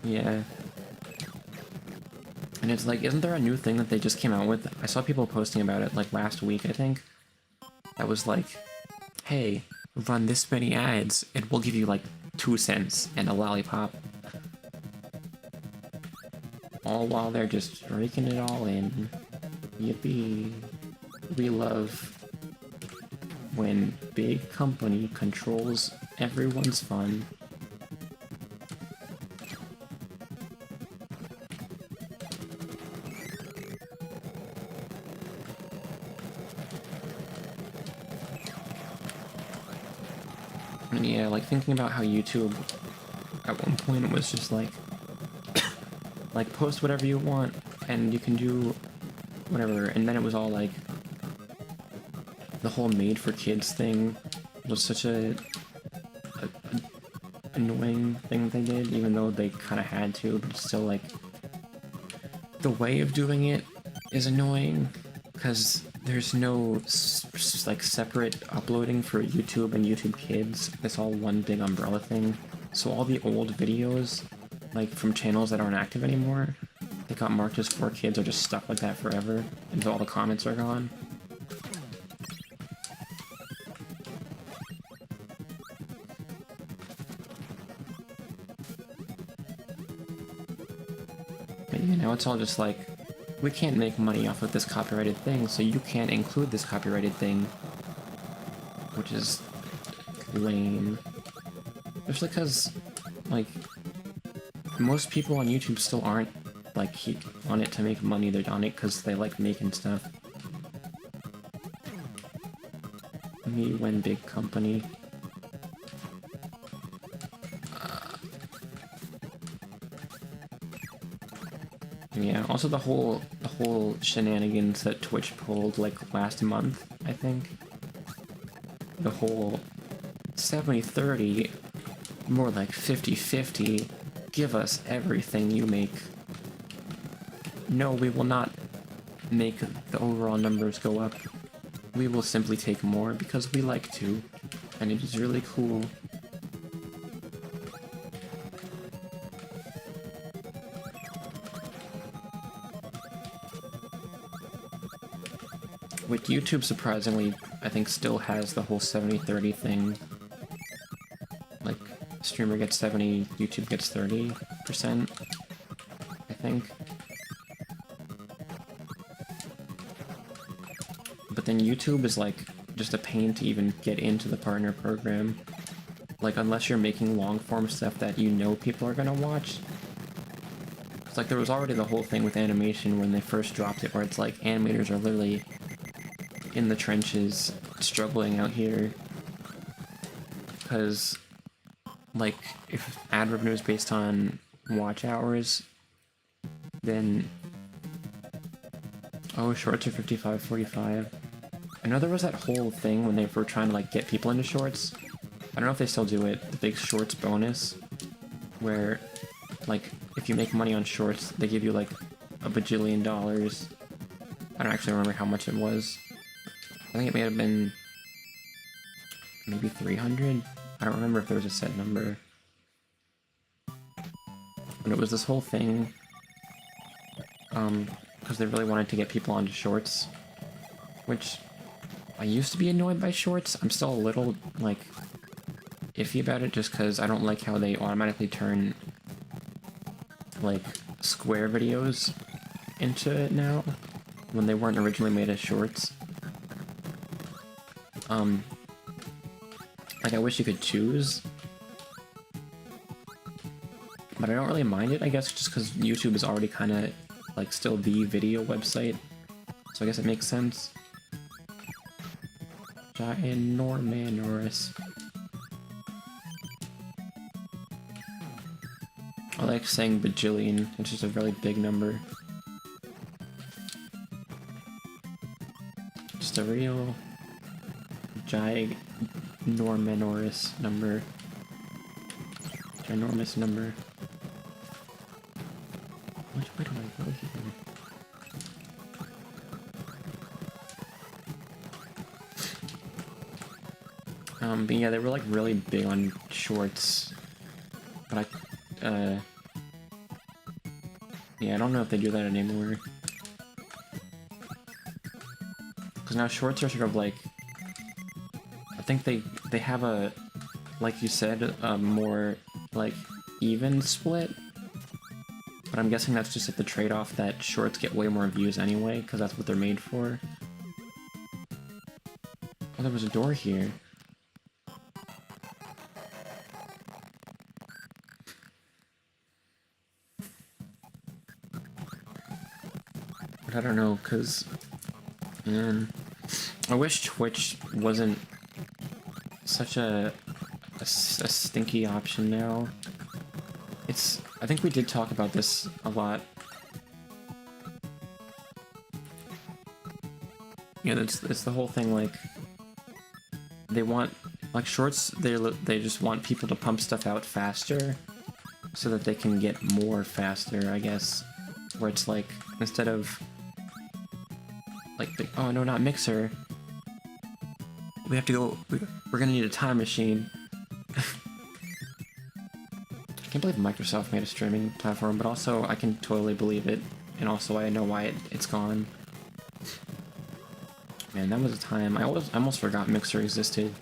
Yeah. And it's like, isn't there a new thing that they just came out with? I saw people posting about it, like, last week, I think. That was like, hey, run this many ads, and we'll give you, like, 2 cents and a lollipop. All while they're just raking it all in. Yippee. We love when big company controls everyone's fun. And yeah, like, thinking about how YouTube at one point was just like, like, post whatever you want, and you can do whatever, and then it was all like, the whole made for kids thing was such a annoying thing they did, even though they kind of had to, but still, like, the way of doing it is annoying, because there's no, like, separate uploading for YouTube and YouTube Kids. It's all one big umbrella thing. So all the old videos, like, from channels that aren't active anymore, that got marked as for kids are just stuck like that forever, until all the comments are gone. But yeah, now it's all just like, we can't make money off of this copyrighted thing, so you can't include this copyrighted thing. Which is lame. Especially because, like, most people on YouTube still aren't like on it to make money. They're on it because they like making stuff. Me when big company. Yeah. Also, the whole shenanigans that Twitch pulled like last month, I think. The whole 70-30, more like 50-50. Give us everything you make. No, we will not make the overall numbers go up. We will simply take more because we like to, and it is really cool. With YouTube, surprisingly, I think still has the whole 70-30 thing. Like, streamer gets 70, YouTube gets 30%, I think. But then YouTube is like just a pain to even get into the partner program. Like, unless you're making long form stuff that you know people are gonna watch. It's like there was already the whole thing with animation when they first dropped it, where it's like animators are literally in the trenches struggling out here. Because, like, if ad revenue is based on watch hours, then... Oh, shorts are 55-45. I know there was that whole thing when they were trying to, like, get people into shorts. I don't know if they still do it, the big shorts bonus, where, like, if you make money on shorts, they give you, like, $1 bajillion. I don't actually remember how much it was. I think it may have been maybe 300? I don't remember if there was a set number. But it was this whole thing, because they really wanted to get people onto shorts, which I used to be annoyed by shorts. I'm still a little, like, iffy about it just because I don't like how they automatically turn, like, square videos into it now, when they weren't originally made as shorts. Like, I wish you could choose, but I don't really mind it, I guess, just because YouTube is already kind of, like, still the video website, so I guess it makes sense. Ginormous. I like saying bajillion, it's just a really big number. Just a real ginormous number. Ginormous number. Which way do I go here? But yeah, they were like really big on shorts. But yeah, I don't know if they do that anymore. Because now shorts are sort of like, I think they have a, like you said, a more like even split. But I'm guessing that's just at the trade-off that shorts get way more views anyway, because that's what they're made for. Oh, there was a door here. But I don't know, because, man, I wish Twitch wasn't such a stinky option now. I think we did talk about this a lot. Yeah, it's the whole thing, like, they want, like, shorts, they just want people to pump stuff out faster, so that they can get more faster, I guess. Where it's like, instead of, like, oh no, not Mixer, we have to go, we're gonna need a time machine. I can't believe Microsoft made a streaming platform, but also I can totally believe it, and also I know why it's gone. Man, that was a time. I almost forgot Mixer existed.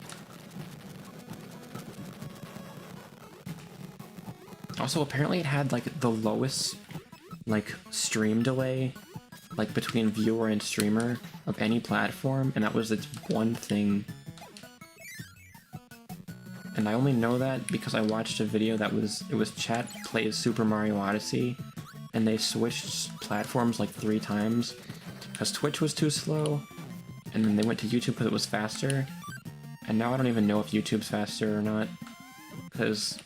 Also, apparently it had, like, the lowest, like, stream delay, like, between viewer and streamer of any platform, and that was its one thing. And I only know that because I watched a video that it was chat plays Super Mario Odyssey, and they switched platforms like 3 times because Twitch was too slow, and then they went to YouTube because it was faster, and now I don't even know if YouTube's faster or not, because,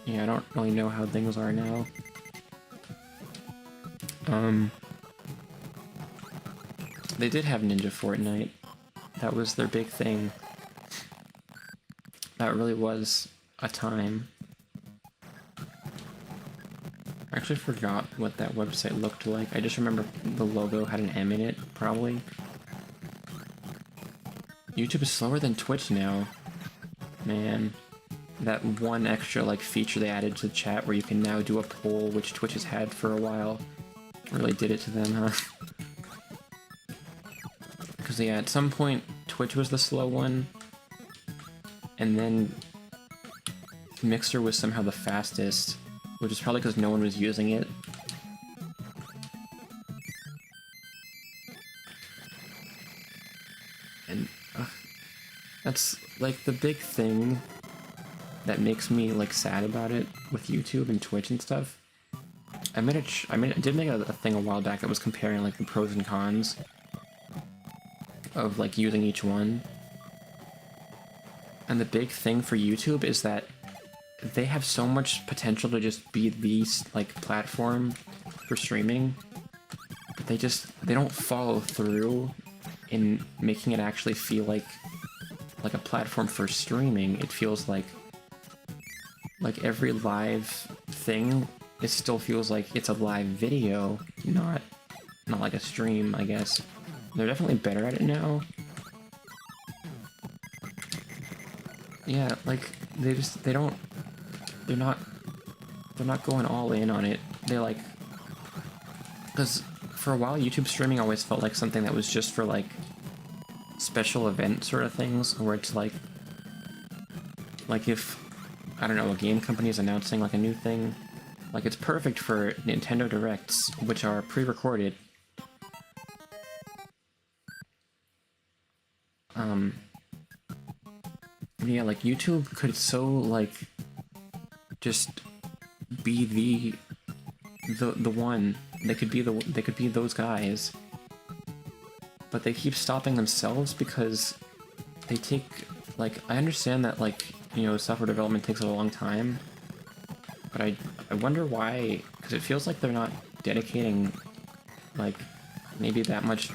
yeah, I don't really know how things are now. They did have Ninja Fortnite. That was their big thing. That really was a time. I actually forgot what that website looked like. I just remember the logo had an M in it, probably. YouTube is slower than Twitch now. Man. That one extra, like, feature they added to the chat where you can now do a poll, which Twitch has had for a while, really did it to them, huh? Because, yeah, at some point, Twitch was the slow one, and then Mixer was somehow the fastest, which is probably because no one was using it. And that's, like, the big thing that makes me, like, sad about it with YouTube and Twitch and stuff. I did make a thing a while back that was comparing, like, the pros and cons of, like, using each one. And the big thing for YouTube is that they have so much potential to just be the, like, platform for streaming, but they don't follow through in making it actually feel like a platform for streaming. It feels like every live thing, it still feels like it's a live video, not like a stream, I guess. They're definitely better at it now. Yeah, like, they're not going all in on it. They, like, because for a while YouTube streaming always felt like something that was just for, like, special event sort of things, where it's like if, I don't know, a game company is announcing, like, a new thing, like, it's perfect for Nintendo Directs, which are pre-recorded. Yeah, like, YouTube could so, like, just be the one. They could be those guys. But they keep stopping themselves because they take, like, I understand that, like, you know, software development takes a long time, but I wonder why, because it feels like they're not dedicating, like, maybe that much,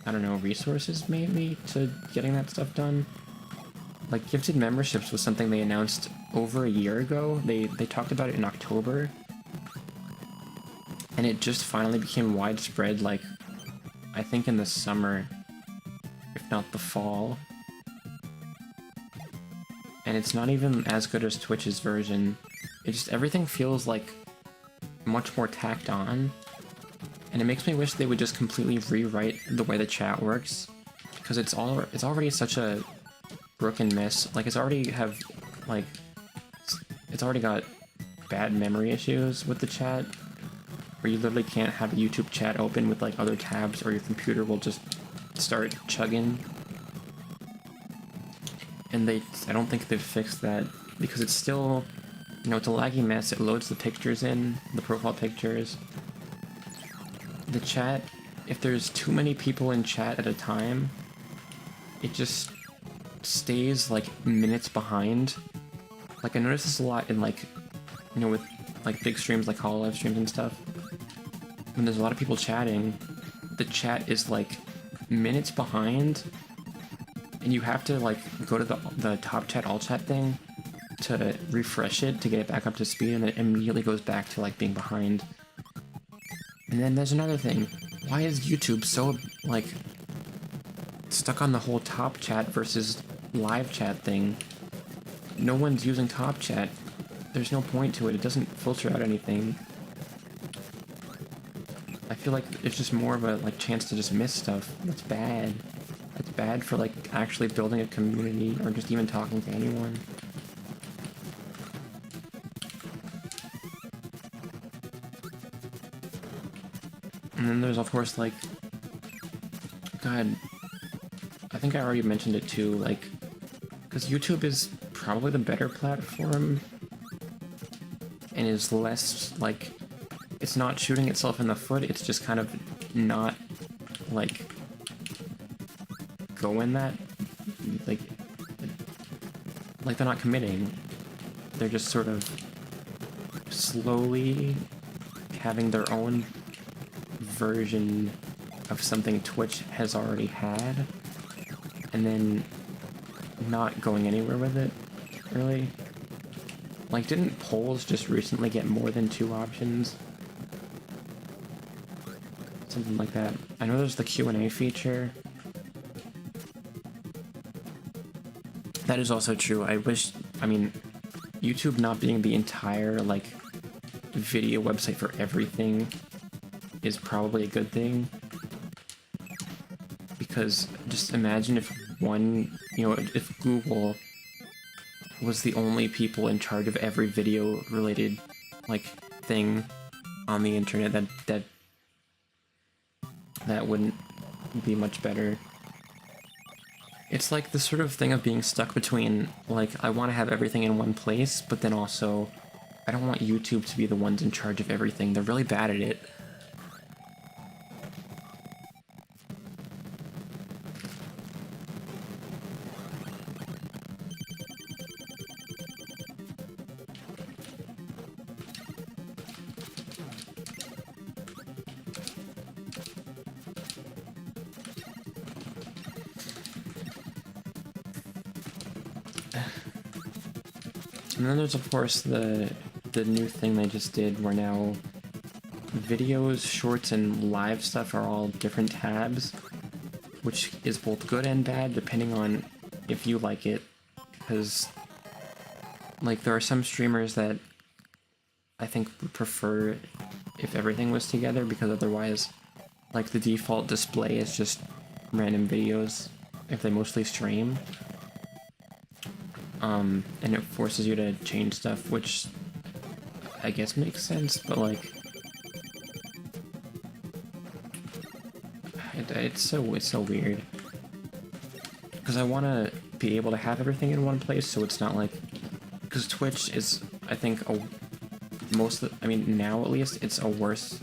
I don't know, resources, maybe, to getting that stuff done. Like, gifted memberships was something they announced over a year ago. They talked about it in October, and it just finally became widespread, like, I think in the summer, if not the fall. And it's not even as good as Twitch's version. It just, everything feels like much more tacked on. And it makes me wish they would just completely rewrite the way the chat works, because it's already such a broken mess. Like, it's already got bad memory issues with the chat, where you literally can't have a YouTube chat open with, like, other tabs, or your computer will just start chugging. And I don't think they've fixed that, because it's still, you know, it's a laggy mess. It loads the pictures in, the profile pictures. The chat, if there's too many people in chat at a time, it just stays, like, minutes behind. Like, I notice this a lot in, like, you know, with, like, big streams like HoloLive streams and stuff. When there's a lot of people chatting, the chat is, like, minutes behind, and you have to, like, go to the top chat, all chat thing to refresh it to get it back up to speed, and it immediately goes back to, like, being behind. And then there's another thing. Why is YouTube so, like, stuck on the whole top chat versus live chat thing? No one's using top chat. There's no point to it. It doesn't filter out anything. I feel like it's just more of a, like, chance to just miss stuff. That's bad. That's bad for, like, actually building a community, or just even talking to anyone. And then there's, of course, like, God, I think I already mentioned it too, like, because YouTube is probably the better platform and is less like, it's not shooting itself in the foot, it's just kind of not like going that like they're not committing. They're just sort of slowly having their own version of something Twitch has already had, and then not going anywhere with it, really. Like, didn't polls just recently get more than 2 options? Something like that. I know there's the Q&A feature. That is also true. I mean, YouTube not being the entire, like, video website for everything is probably a good thing. Because just imagine if if Google was the only people in charge of every video related, like, thing on the internet, that wouldn't be much better. It's like the sort of thing of being stuck between, like, I want to have everything in one place, but then also, I don't want YouTube to be the ones in charge of everything. They're really bad at it. And then there's, of course, the new thing they just did, where now videos, shorts, and live stuff are all different tabs, which is both good and bad, depending on if you like it. Because, like, there are some streamers that I think would prefer if everything was together, because otherwise, like, the default display is just random videos if they mostly stream. And it forces you to change stuff, which I guess makes sense, but, like, it's so weird. Because I want to be able to have everything in one place, so it's not like, because Twitch is, I think, I mean, now at least, it's a worse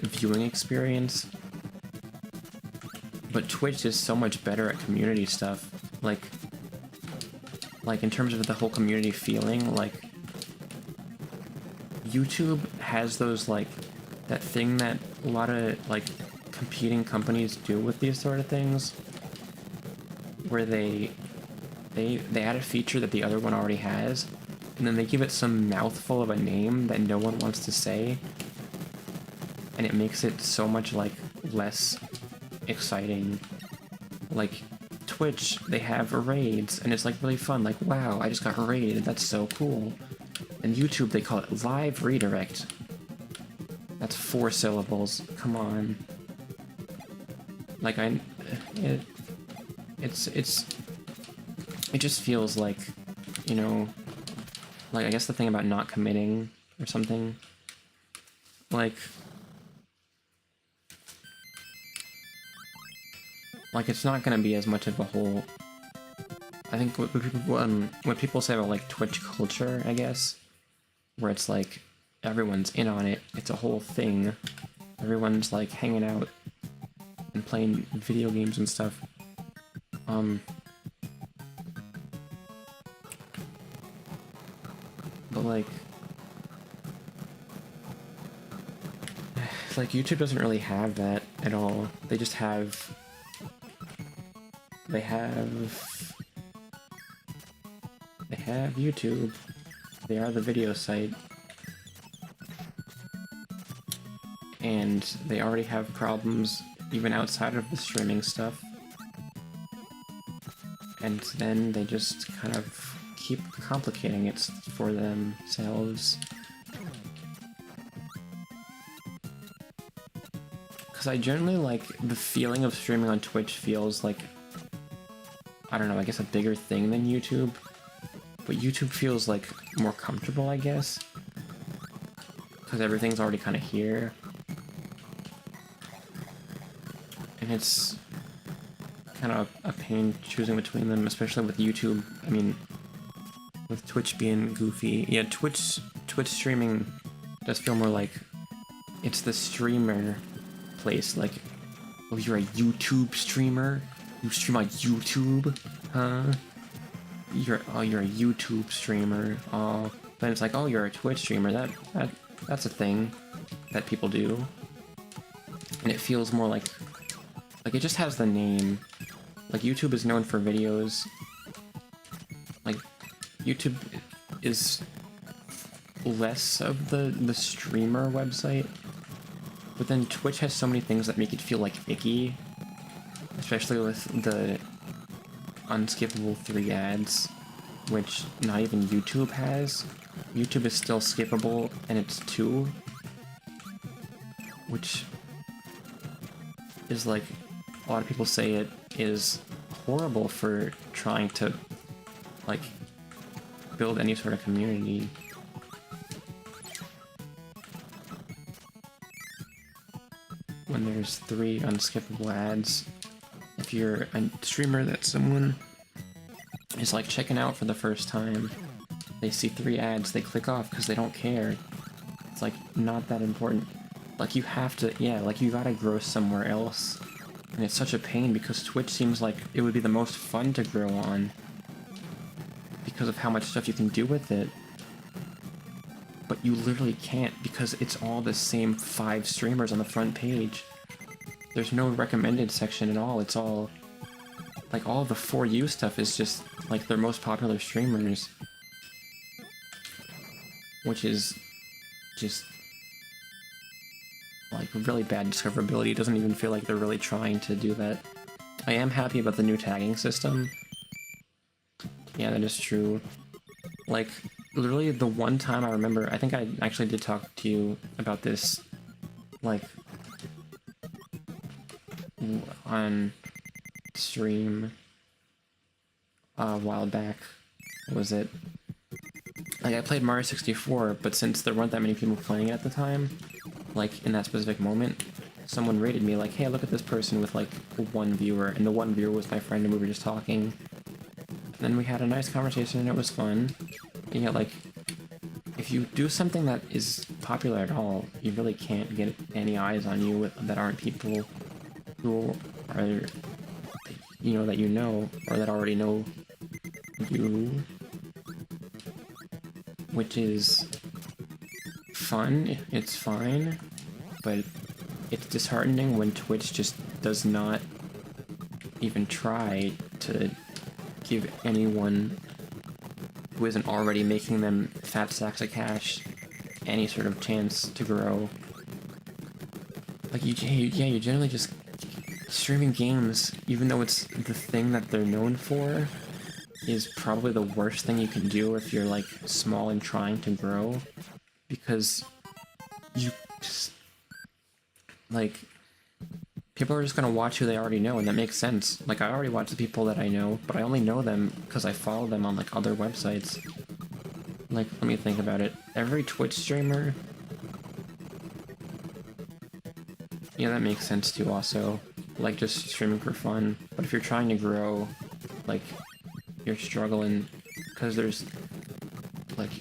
viewing experience. But Twitch is so much better at community stuff, like in terms of the whole community feeling. Like, YouTube has those, like, that thing that a lot of, like, competing companies do with these sort of things, where they add a feature that the other one already has, and then they give it some mouthful of a name that no one wants to say, and it makes it so much, like, less exciting. Like, Twitch, they have raids, and it's, like, really fun. Like, wow, I just got raided, that's so cool. And YouTube, they call it live redirect. That's 4 syllables. Come on. Like, it just feels like, you know, like, I guess the thing about not committing or something, like, it's not gonna be as much of a whole. I think what people say about, like, Twitch culture, I guess, where it's like everyone's in on it, it's a whole thing, everyone's, like, hanging out and playing video games and stuff. But, like YouTube doesn't really have that at all. They just have YouTube. They are the video site. And they already have problems even outside of the streaming stuff. And then they just kind of keep complicating it for themselves. Because I generally like the feeling of streaming on Twitch. Feels like, I don't know, I guess a bigger thing than YouTube. But YouTube feels, like, more comfortable, I guess. Because everything's already kind of here. And it's kind of a pain choosing between them, especially with YouTube. I mean, with Twitch being goofy. Yeah, Twitch streaming does feel more like it's the streamer place. Like, oh, you're a YouTube streamer? You stream on YouTube? Huh? You're a YouTube streamer. Oh, but it's like, oh, you're a Twitch streamer. That's a thing that people do. And it feels more like it just has the name. Like, YouTube is known for videos. Like, YouTube is less of the streamer website. But then Twitch has so many things that make it feel like icky. Especially with the unskippable 3 ads, which not even YouTube has. YouTube is still skippable, and it's 2. Which is like, a lot of people say it is horrible for trying to, like, build any sort of community. When there's 3 unskippable ads, if you're a streamer that someone is like checking out for the first time, they see 3 ads, they click off because they don't care. It's like not that important. Like you have to, yeah, like you gotta grow somewhere else. And it's such a pain because Twitch seems like it would be the most fun to grow on because of how much stuff you can do with it. But you literally can't because it's all the same 5 streamers on the front page. There's no recommended section at all. It's all, like, all the For You stuff is just, like, their most popular streamers. Which is just, like, really bad discoverability. It doesn't even feel like they're really trying to do that. I am happy about the new tagging system. Yeah, that is true. Like, literally the one time I remember, I think I actually did talk to you about this, like, on stream a while back. What was it? Like, I played Mario 64, but since there weren't that many people playing it at the time, like, in that specific moment, someone rated me, like, hey, look at this person with, like, 1 viewer, and the 1 viewer was my friend, and we were just talking. And then we had a nice conversation, and it was fun. And yet, like, if you do something that is popular at all, you really can't get any eyes on you that aren't people who are, you know, that you know, or that already know you. Which is fun, it's fine, but it's disheartening when Twitch just does not even try to give anyone who isn't already making them fat sacks of cash any sort of chance to grow. Like, you generally just streaming games, even though it's the thing that they're known for, is probably the worst thing you can do if you're, like, small and trying to grow, because you just, like, people are just gonna watch who they already know, and that makes sense. Like, I already watch the people that I know, but I only know them because I follow them on, like, other websites. Like, let me think about it. Every Twitch streamer... Yeah, that makes sense too, also. Like, just streaming for fun. But if you're trying to grow, like, you're struggling because there's, like,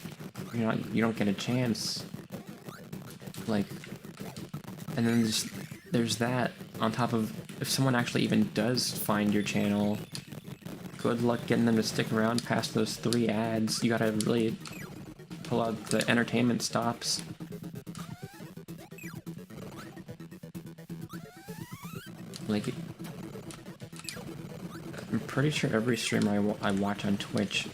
you don't get a chance. Like, and then there's that on top of, if someone actually even does find your channel, good luck getting them to stick around past those 3 ads. You gotta really pull out the entertainment stops. Like, I'm pretty sure every streamer I watch on Twitch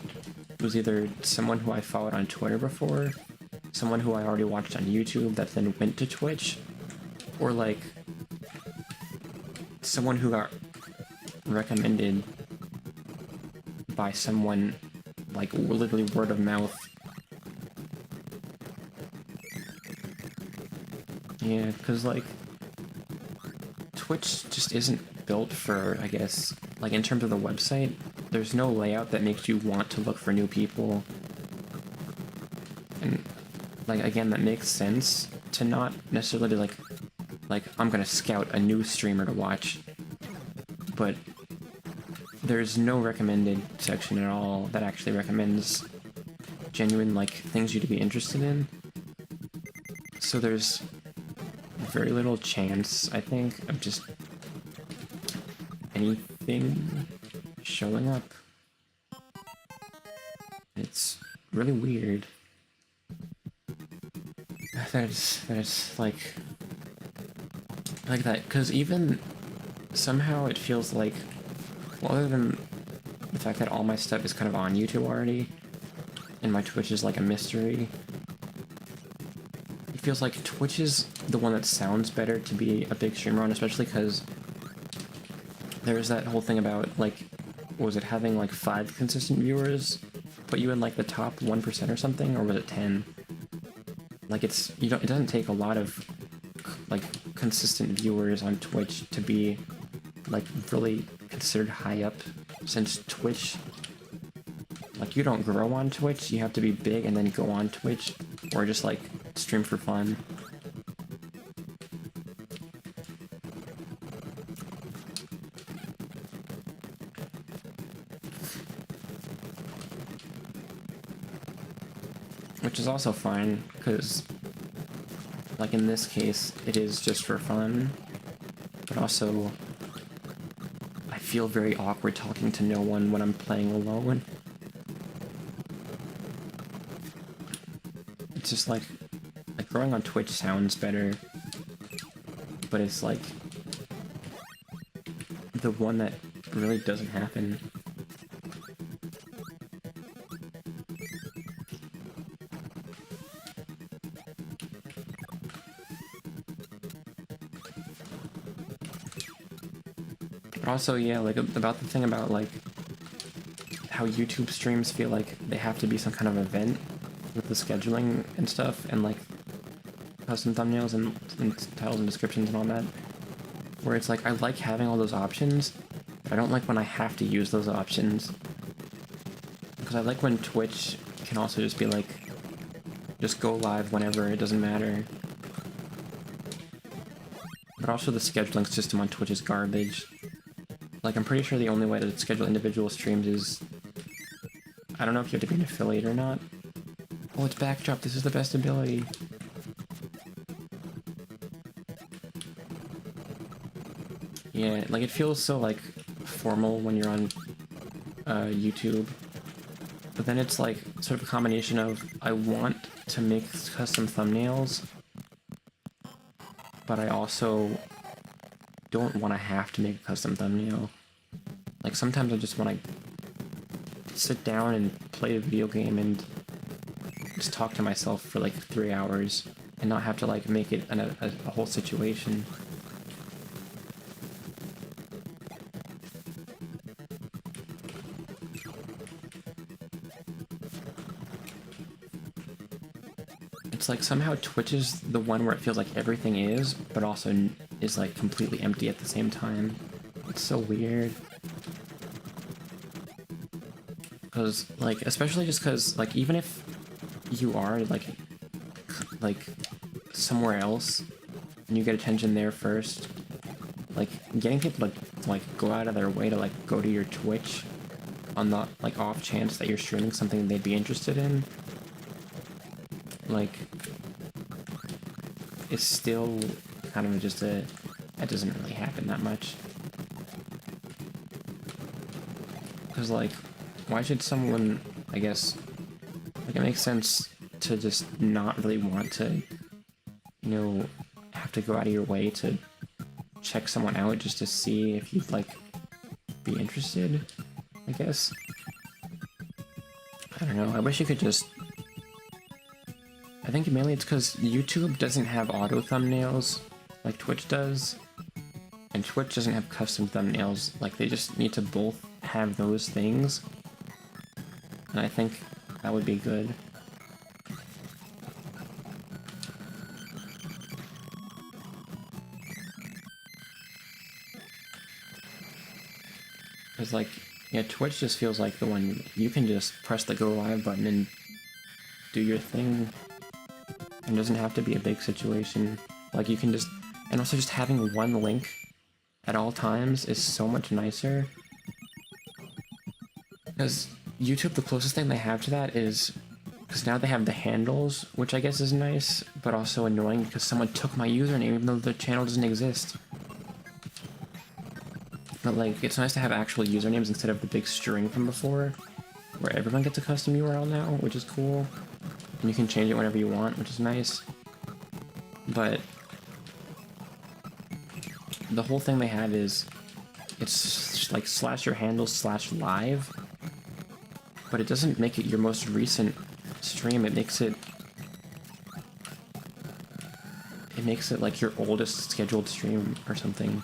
was either someone who I followed on Twitter before, someone who I already watched on YouTube that then went to Twitch, or, like, someone who got recommended by someone, like, literally word of mouth. Yeah, because, like, Twitch just isn't built for, I guess, like, in terms of the website, there's no layout that makes you want to look for new people. And, like, again, that makes sense to not necessarily, like, I'm gonna scout a new streamer to watch. But there's no recommended section at all that actually recommends genuine, like, things you to be interested in. So there's very little chance, I think, of just anything showing up. It's really weird. That's like that, because even somehow it feels like, well, other than the fact that all my stuff is kind of on YouTube already, and my Twitch is like a mystery, it feels like Twitch is the one that sounds better to be a big streamer on, especially because there's that whole thing about, like, was it having like 5 consistent viewers put you in like the top 1% or something, or was it 10? Like, it doesn't take a lot of like consistent viewers on Twitch to be like really considered high up, since Twitch, like, you don't grow on Twitch, you have to be big and then go on Twitch, or just like stream for fun. Which is also fine, because, like, in this case, it is just for fun, but also, I feel very awkward talking to no one when I'm playing alone. It's just like growing on Twitch sounds better, but it's like the one that really doesn't happen. But also, yeah, like, about the thing about, like, how YouTube streams feel like they have to be some kind of event with the scheduling and stuff, and, like, custom thumbnails and titles and descriptions and all that, where it's like, I like having all those options, but I don't like when I have to use those options. Because I like when Twitch can also just be like, just go live whenever, it doesn't matter. But also the scheduling system on Twitch is garbage. Like, I'm pretty sure the only way to schedule individual streams is, I don't know if you have to be an affiliate or not. Oh, it's backdrop, this is the best ability. Yeah, like, it feels so, like, formal when you're on YouTube. But then it's, like, sort of a combination of, I want to make custom thumbnails, but I also don't want to have to make a custom thumbnail. Like, sometimes I just want to sit down and play a video game and just talk to myself for, like, 3 hours and not have to, like, make it a whole situation. It's like somehow Twitch is the one where it feels like everything is, but also is like completely empty at the same time. It's so weird. Because, like, especially just because, like, even if you are, like somewhere else, and you get attention there first, like, getting people to, like, go out of their way to, like, go to your Twitch on the, like, off chance that you're streaming something they'd be interested in, like, it's still kind of just that doesn't really happen that much. Because, like, why should someone, I guess, like, it makes sense to just not really want to, you know, have to go out of your way to check someone out just to see if you'd, like, be interested, I guess. I don't know, I wish you could just... I think mainly it's because YouTube doesn't have auto thumbnails like Twitch does, and Twitch doesn't have custom thumbnails. Like, they just need to both have those things, and I think that would be good. Because, like, yeah, Twitch just feels like the one you can just press the go live button and do your thing. It doesn't have to be a big situation. Like, you can just... And also just having one link at all times is so much nicer. Because YouTube, the closest thing they have to that is because now they have the handles, which I guess is nice, but also annoying because someone took my username even though the channel doesn't exist. But like, it's nice to have actual usernames instead of the big string from before, where everyone gets a custom URL now, which is cool. And you can change it whenever you want, which is nice. But the whole thing they have is, it's like slash your handle slash live, but it doesn't make it your most recent stream. It makes it like your oldest scheduled stream or something,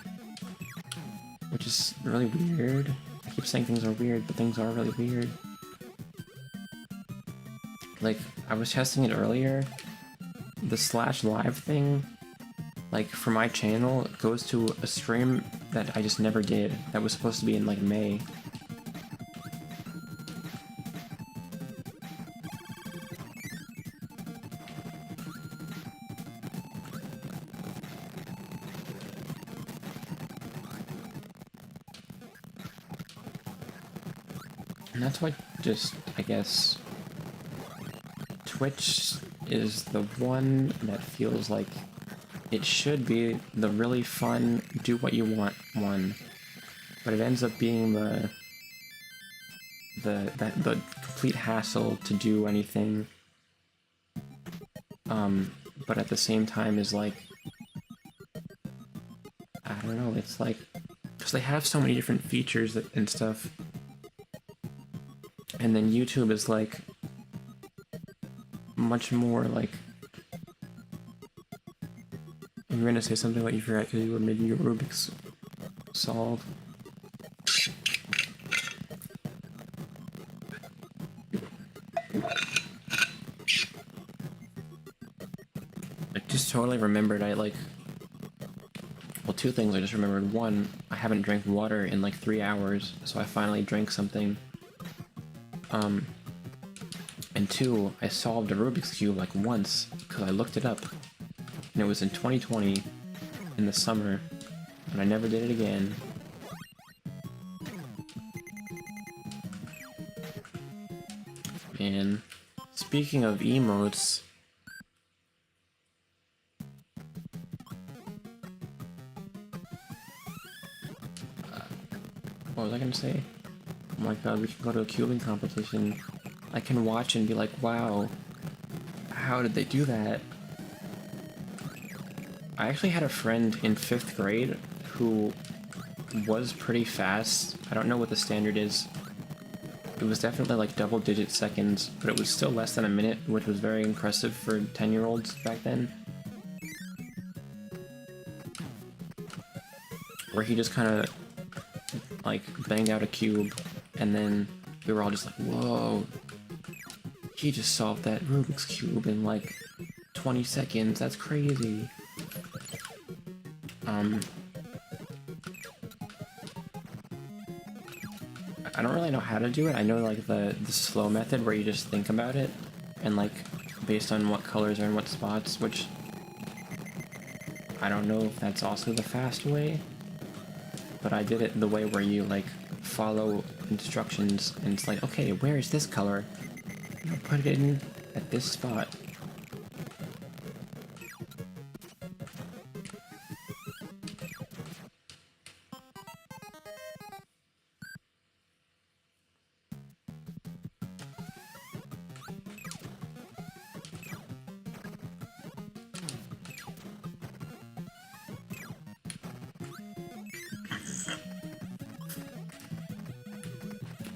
which is really weird. I keep saying things are weird, but things are really weird. Like, I was testing it earlier. The slash live thing, like, for my channel, it goes to a stream that I just never did, that was supposed to be in, like, May. And that's why just, I guess, Twitch is the one that feels like it should be the really fun, do what you want one, but it ends up being the complete hassle to do anything. But at the same time is like, I don't know, it's like, because they have so many different features and stuff. And then YouTube is like much more like, you were gonna say something like you forgot because you were making your Rubik's solve. I just totally remembered, well, two things I just remembered. One, I haven't drank water in like 3 hours, so I finally drank something. And two, I solved a Rubik's Cube like once, because I looked it up, and it was in 2020, in the summer, and I never did it again. And speaking of emotes, what was I gonna say? Oh my god, we can go to a cubing competition. I can watch and be like, wow, how did they do that? I actually had a friend in 5th grade who was pretty fast. I don't know what the standard is. It was definitely like double-digit seconds, but it was still less than a minute, which was very impressive for 10-year-olds back then. Where he just kind of like banged out a cube, and then we were all just like, whoa, he just solved that Rubik's Cube in like 20 seconds, that's crazy. I don't really know how to do it. I know like the slow method where you just think about it, and like based on what colors are in what spots, which I don't know if that's also the fast way, but I did it the way where you like follow instructions and it's like, okay, where is this color? I'll put it in at this spot.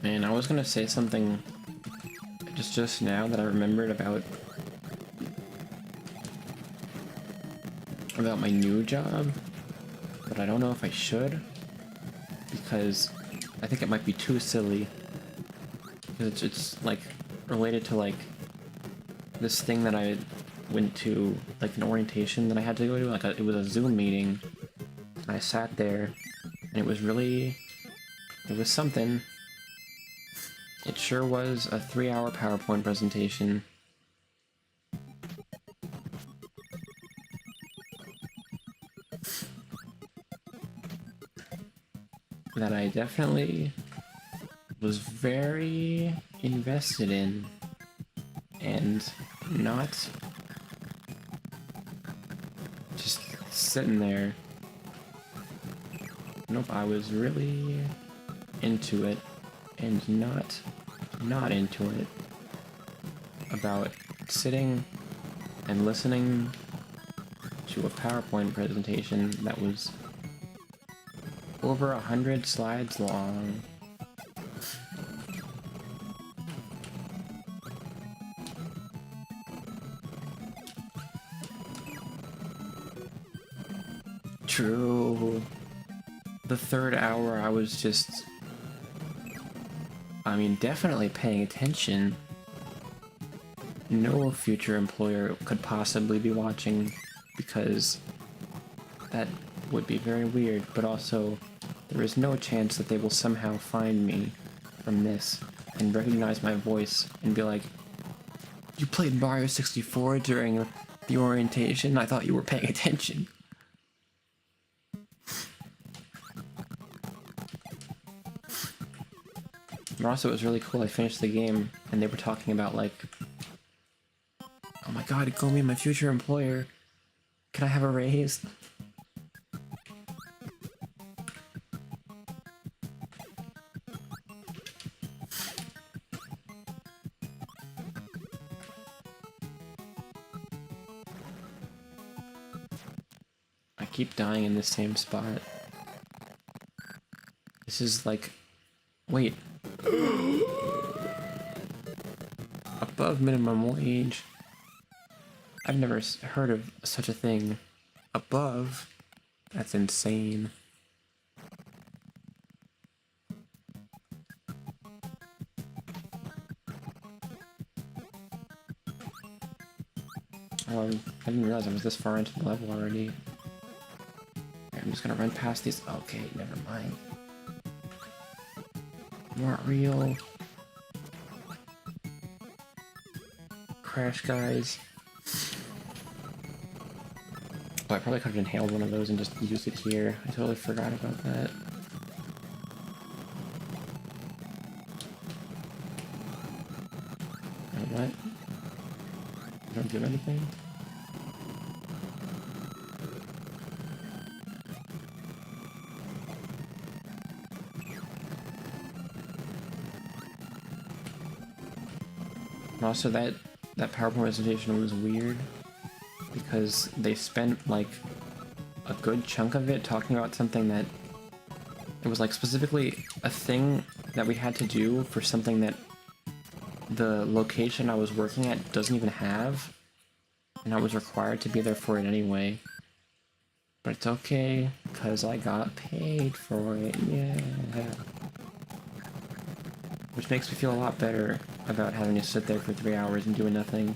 And I was gonna say something just now that I remembered about my new job, but I don't know if I should, because I think it might be too silly. It's like related to like this thing that I went to, like an orientation that I had to go to, like it was a Zoom meeting, and I sat there, and it was something. It sure was a 3-hour PowerPoint presentation. That I definitely was very invested in and not just sitting there. Nope, I was really into it and not into it about sitting and listening to a PowerPoint presentation that was over 100 slides long. True. The third hour I was just, I mean, definitely paying attention. No future employer could possibly be watching because that would be very weird, but also there is no chance that they will somehow find me from this and recognize my voice and be like, "You played Mario 64 during the orientation? I thought you were paying attention." But also, it was really cool. I finished the game and they were talking about like, "Oh my god, call me my future employer. Can I have a raise?" I keep dying in the same spot. This is like, wait. Above minimum wage? I've never heard of such a thing. Above? That's insane. Oh, I didn't realize I was this far into the level already. I'm just gonna run past these. Okay, never mind. Not real. Crash guys. Oh, I probably could have inhaled one of those and just used it here. I totally forgot about that. Wait, what? You don't do anything? And also that PowerPoint presentation was weird because they spent like a good chunk of it talking about something that it was like specifically a thing that we had to do for something that the location I was working at doesn't even have, and I was required to be there for it anyway. But it's okay, because I got paid for it, yeah. Which makes me feel a lot better about having to sit there for 3 hours and doing nothing.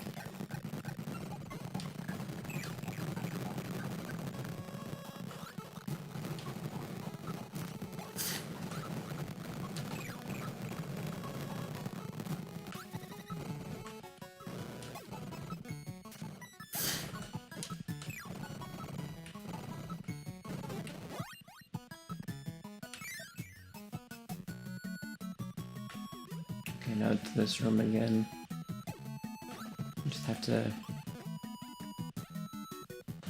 Okay, now to this room again. I just have to...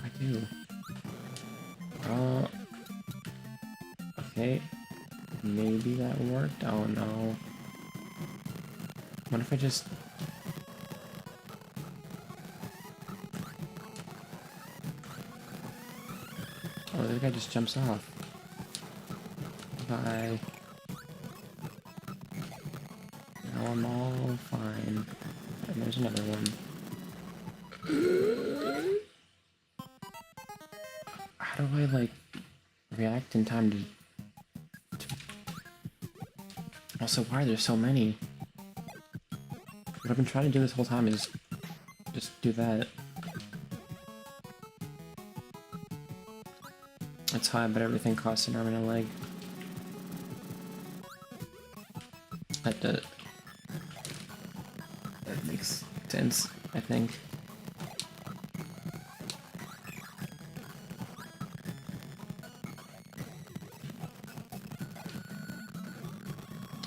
I do. Okay. Maybe that worked? Oh no. What if I just... Oh, the guy just jumps off. Bye. Now I'm all fine. And there's another one. How do I, like, react in time to... Also, why are there so many? What I've been trying to do this whole time is just do that. It's high, but everything costs an arm and a leg. That makes sense, I think.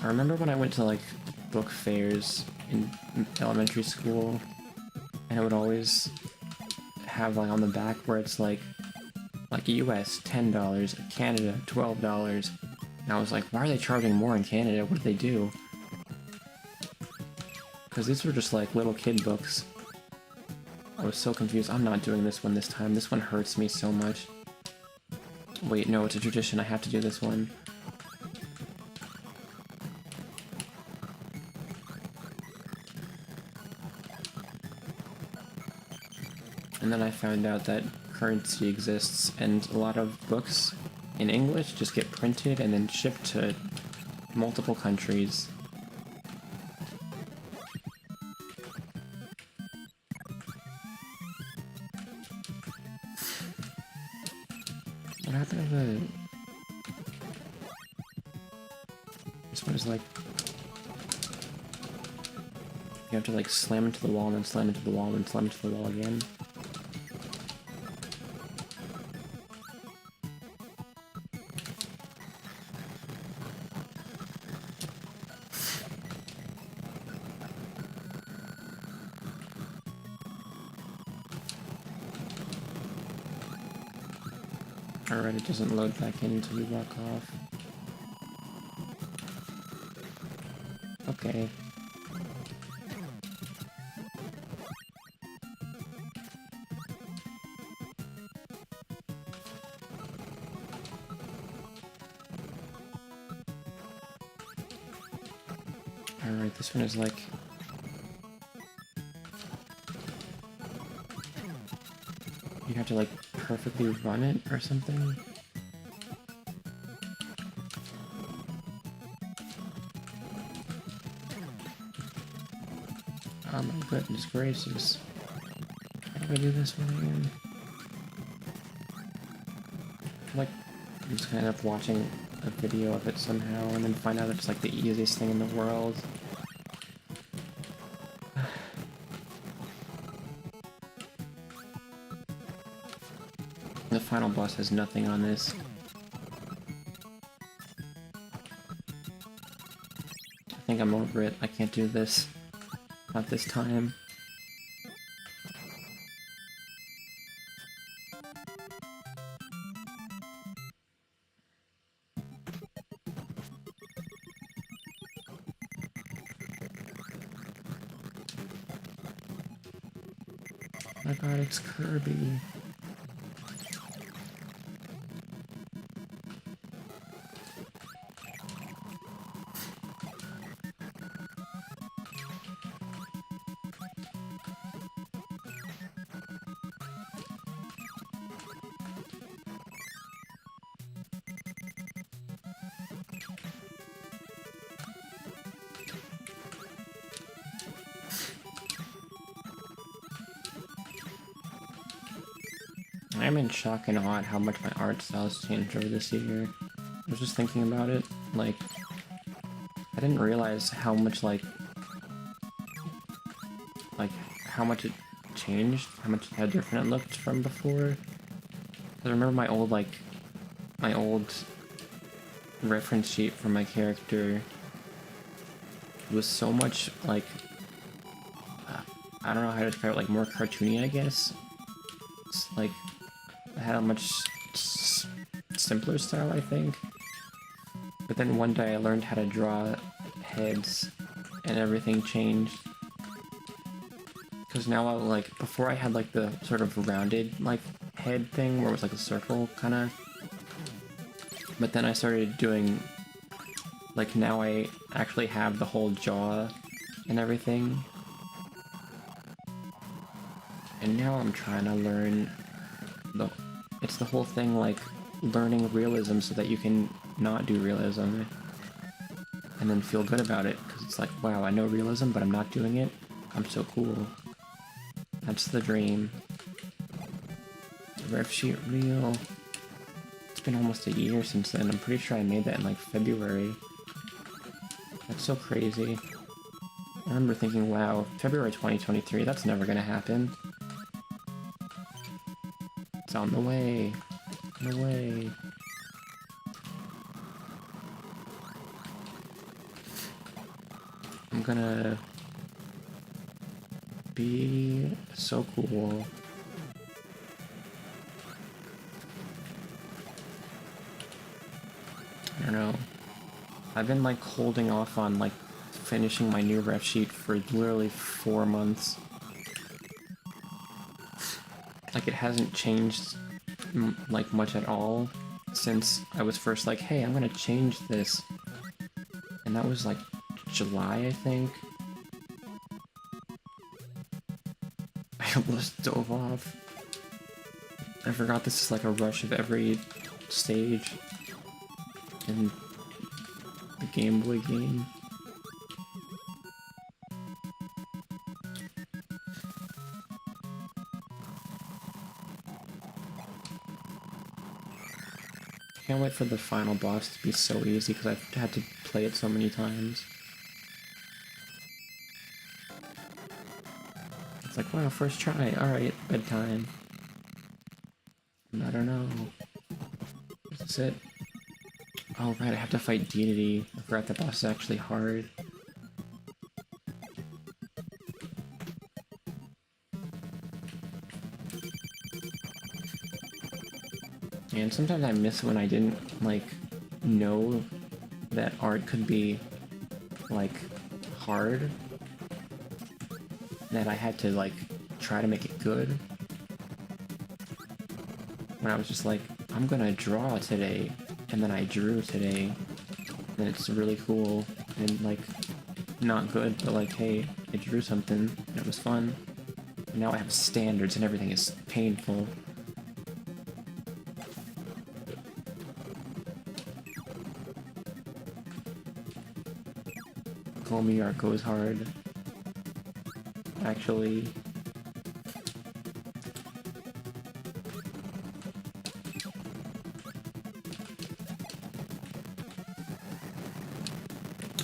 I remember when I went to like book fairs in elementary school, and it would always have like on the back where it's like US $10, Canada $12. And I was like, why are they charging more in Canada? What did they do? Because these were just like little kid books. I was so confused. I'm not doing this one this time. This one hurts me so much. Wait, no, it's a tradition. I have to do this one. And then I found out that currency exists, and a lot of books in English just get printed and then shipped to multiple countries. What happened to the... This one is like... You have to like slam into the wall and then slam into the wall and then slam into the wall again. Alright, it doesn't load back in until you walk off. Okay. Alright, this one is like... You have to like perfectly run it or something? Oh my goodness gracious. How do I do this one again? Like, I'm just gonna end up watching a video of it somehow and then find out it's like the easiest thing in the world. The final boss has nothing on this. I think I'm over it. I can't do this. Not this time. Oh my god, it's Kirby. I'm in shock and awe at how much my art style's changed over this year. I was just thinking about it, like, I didn't realize how much, how much it changed, how different it looked from before. I remember my old reference sheet for my character was so much, like, I don't know how to describe it, like, more cartoony, I guess. It's, like, it had a much simpler style, I think. But then one day I learned how to draw heads, and everything changed. Because now, like, before I had, like, the sort of rounded, like, head thing, where it was, like, a circle, kinda. But then I started doing, like, now I actually have the whole jaw and everything. And now I'm trying to learn it's the whole thing, like, learning realism so that you can not do realism. And then feel good about it, because it's like, wow, I know realism, but I'm not doing it. I'm so cool. That's the dream. The ref sheet reel. It's been almost a year since then. I'm pretty sure I made that in, like, February. That's so crazy. I remember thinking, wow, February 2023, that's never gonna happen. It's on the way. On the way. I'm gonna be so cool. I don't know. I've been like holding off on like finishing my new ref sheet for literally 4 months. Like it hasn't changed like much at all since I was first like, hey, I'm gonna change this. And that was like July, I think. I almost dove off. I forgot this is like a rush of every stage in the Game Boy game. Can't wait for the final boss to be so easy because I've had to play it so many times. It's like, wow, first try, alright, bedtime. I don't know. Is this it? Oh right, I have to fight Deity. I forgot that boss is actually hard. And sometimes I miss when I didn't, like, know that art could be, like, hard. That I had to, like, try to make it good. When I was just like, I'm gonna draw today, and then I drew today. And it's really cool, and, like, not good, but like, hey, I drew something, and it was fun. And now I have standards, and everything is painful. Kirby's art goes hard. Actually.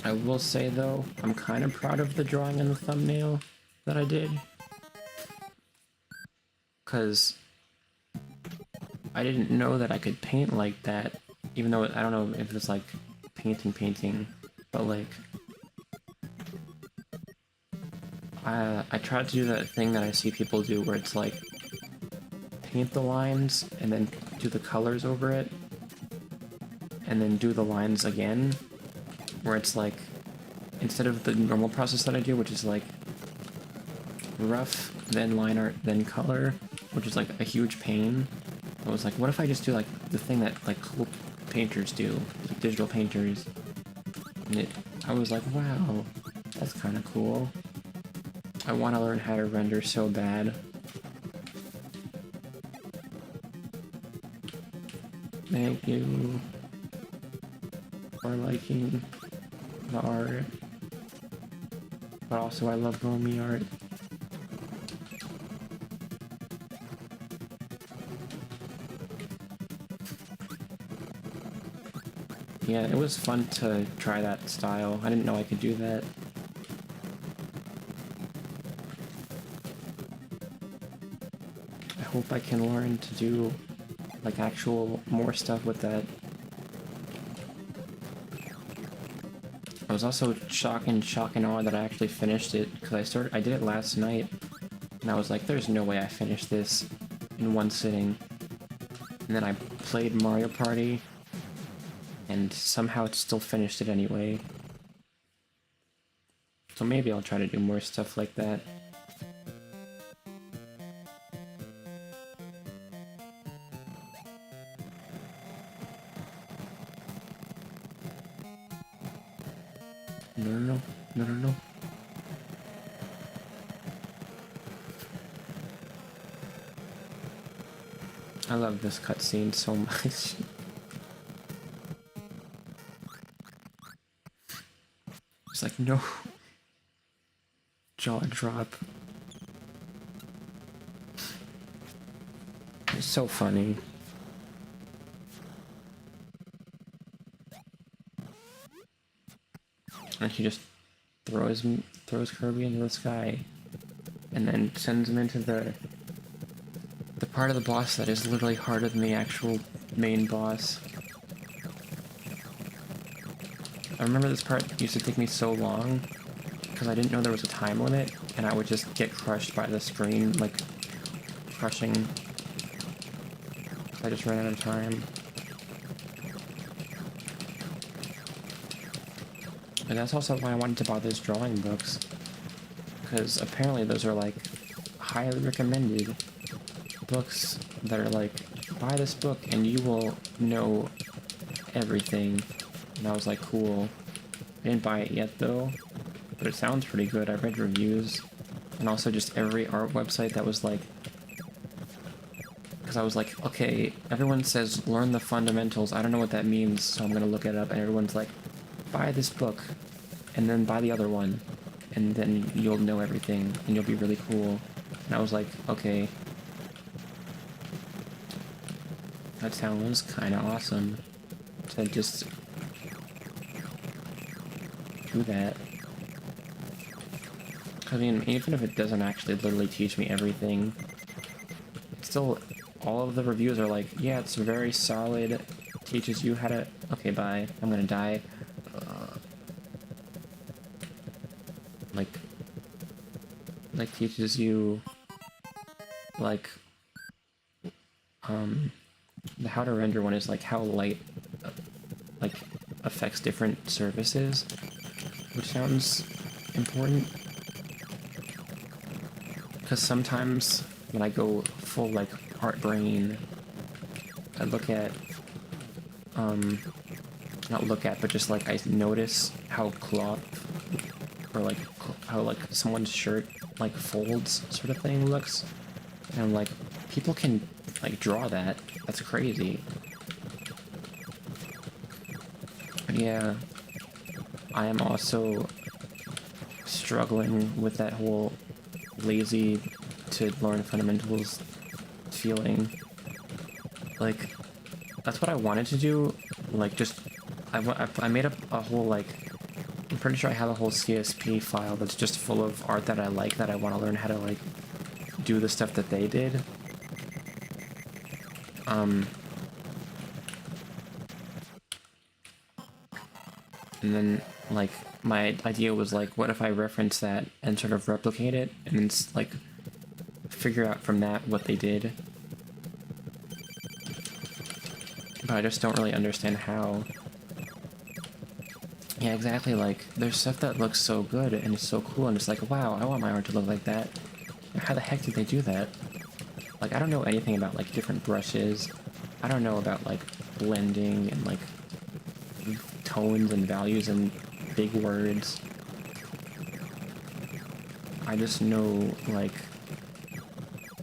I will say though, I'm kind of proud of the drawing in the thumbnail that I did. Cause I didn't know that I could paint like that, even though I don't know if it's like painting, but like I tried to do that thing that I see people do where it's like paint the lines and then do the colors over it and then do the lines again, where it's like instead of the normal process that I do, which is like rough, then line art, then color, which is like a huge pain. I was like, what if I just do like the thing that like cool painters do, like digital painters? And I was like, wow, that's kind of cool. I want to learn how to render so bad. Thank you for liking the art. But also I love Kirby's art. Yeah, it was fun to try that style. I didn't know I could do that. I hope I can learn to do like actual more stuff with that. I was also shocked and awe that I actually finished it, because I did it last night and I was like, there's no way I finished this in one sitting. And then I played Mario Party and somehow it still finished it anyway. So maybe I'll try to do more stuff like that. No. I love this cutscene so much. It's like, no. Jaw drop. It's so funny. And he just throws Kirby into the sky, and then sends him into the part of the boss that is literally harder than the actual main boss. I remember this part used to take me so long, because I didn't know there was a time limit, and I would just get crushed by the screen, like, crushing. I just ran out of time. And that's also why I wanted to buy those drawing books, because apparently those are, like, highly recommended books that are like, buy this book and you will know everything. And I was like, cool. I didn't buy it yet though, but it sounds pretty good. I read reviews, and also just every art website that was like, because I was like, okay, everyone says learn the fundamentals, I don't know what that means, so I'm gonna look it up, and everyone's like, buy this book and then buy the other one and then you'll know everything and you'll be really cool. And I was like, okay, that sounds kind of awesome to just do that. I mean, even if it doesn't actually literally teach me everything, still, all of the reviews are like, yeah, it's very solid, teaches you how to... Okay, bye, I'm gonna die. Like, teaches you, like, the how to render one is like how light, like, affects different surfaces, which sounds important. Because sometimes when I go full, like, art brain, I look at, not look at, but just, like, I notice how cloth, or, like, how, like, someone's shirt, like, folds sort of thing looks. And I'm like, people can, like, draw that. That's crazy. But yeah, I am also struggling with that whole lazy to learn fundamentals feeling. Like, that's what I wanted to do. Like, just, I made up a whole, like, I'm pretty sure I have a whole CSP file that's just full of art that I like, that I want to learn how to, like, do the stuff that they did. And then, like, my idea was, like, what if I reference that and sort of replicate it, and then, like, figure out from that what they did. But I just don't really understand how. Yeah, exactly, like, there's stuff that looks so good, and it's so cool, and it's like, wow, I want my art to look like that. How the heck did they do that? Like, I don't know anything about, like, different brushes. I don't know about, like, blending and, like, tones and values and big words. I just know, like,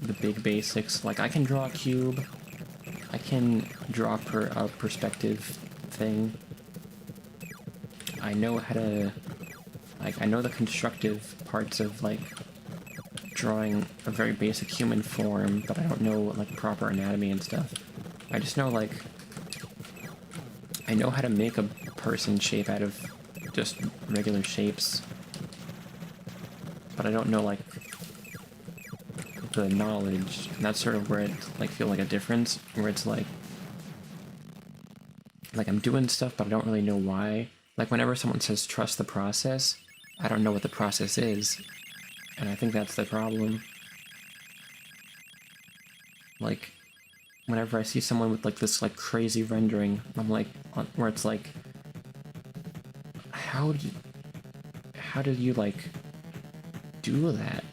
the big basics. Like, I can draw a cube. I can draw a perspective thing. I know how to... Like, I know the constructive parts of, like, drawing a very basic human form, but I don't know, like, proper anatomy and stuff. I just know, like, I know how to make a person shape out of just regular shapes, but I don't know, like, the knowledge, and that's sort of where it, like, feel like a difference, where it's like I'm doing stuff, but I don't really know why. Like, whenever someone says trust the process, I don't know what the process is, and I think that's the problem. Like, whenever I see someone with, like, this, like, crazy rendering, I'm like, where it's like, how did you, like, do that?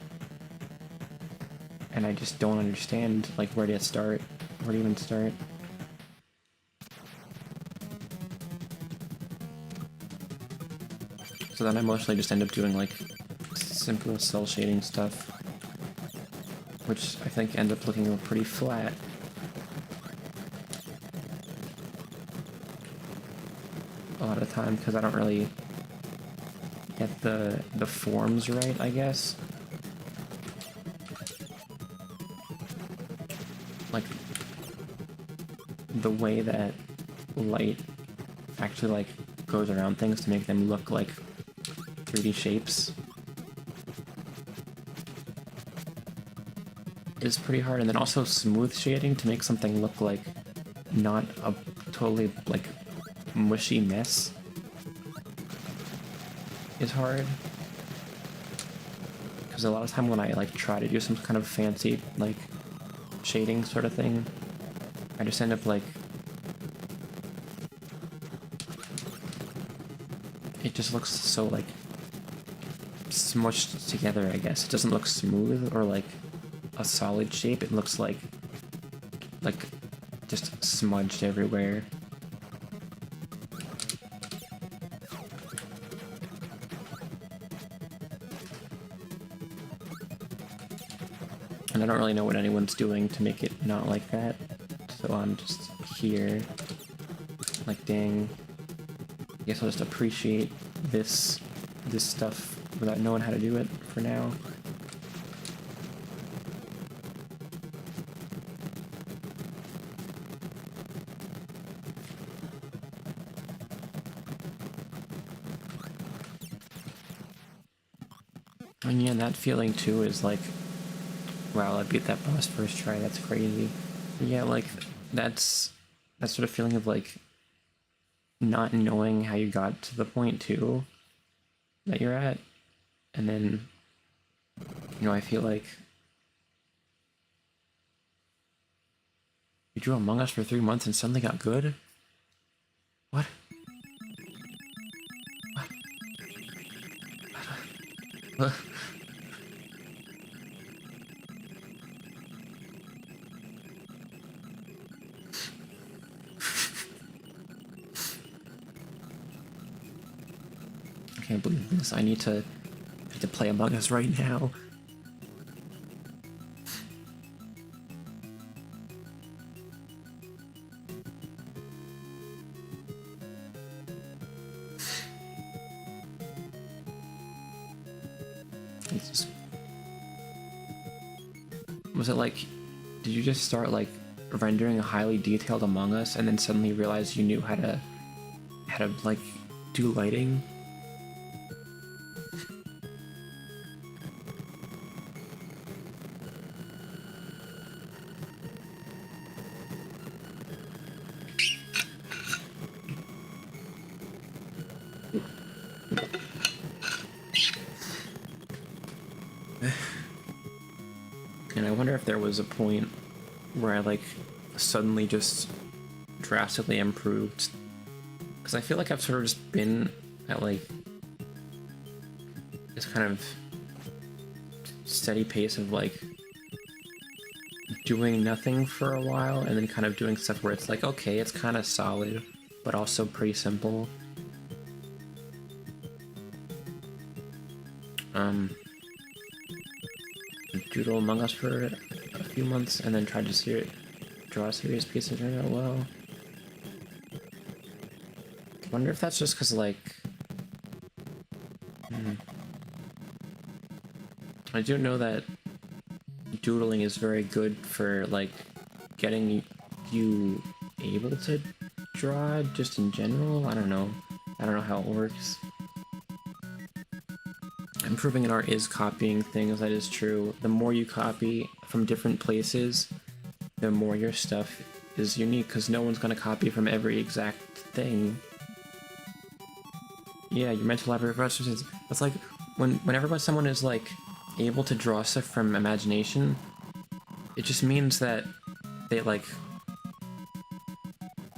And I just don't understand, like, where to start, where to even start. So then I mostly just end up doing, like, simple cell shading stuff, which I think ends up looking pretty flat. A lot of the time, because I don't really get the forms right, I guess. Like, the way that light actually, like, goes around things to make them look like 3D shapes is pretty hard, and then also smooth shading to make something look like not a totally, like, mushy mess is hard. because a lot of time when I like try to do some kind of fancy like shading sort of thing, I just end up like it just looks so like smushed together, I guess. It doesn't look smooth or like a solid shape. It looks like just smudged everywhere. And I don't really know what anyone's doing to make it not like that. So I'm just here like, dang. I guess I'll just appreciate this stuff without knowing how to do it for now. And yeah, that feeling too is like, wow, I beat that boss first try, that's crazy. But yeah, like, that's that sort of feeling of like not knowing how you got to the point too that you're at. And then, you know, I feel like you drew Among Us for 3 months and suddenly got good? What? What? I can't believe this. I need to play Among Us right now. Was it like, did you just start like rendering a highly detailed Among Us and then suddenly realize you knew how to like do lighting? And I wonder if there was a point where I like suddenly just drastically improved, because I feel like I've sort of just been at like this kind of steady pace of like doing nothing for a while and then kind of doing stuff where it's like, okay, it's kind of solid but also pretty simple. Doodle Among Us for a few months and then tried to draw a serious piece and turned out well. I wonder if that's just because, like... I do know that doodling is very good for, like, getting you able to draw, just in general. I don't know how it works. Improving in art is copying things, that is true. The more you copy from different places, the more your stuff is unique, because no one's going to copy from every exact thing. Yeah, your mental library of references. It's like, whenever someone is, like, able to draw stuff from imagination, it just means that they, like,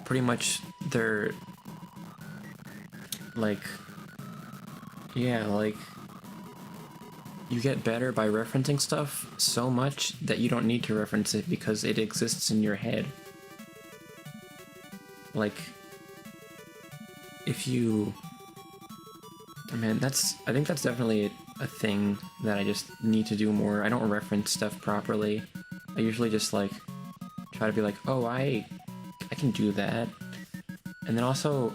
pretty much they're, like, yeah, like, you get better by referencing stuff so much that you don't need to reference it because it exists in your head. Like, if you... Man, I think that's definitely a thing that I just need to do more. I don't reference stuff properly. I usually just, like, try to be like, oh, I can do that. And then also,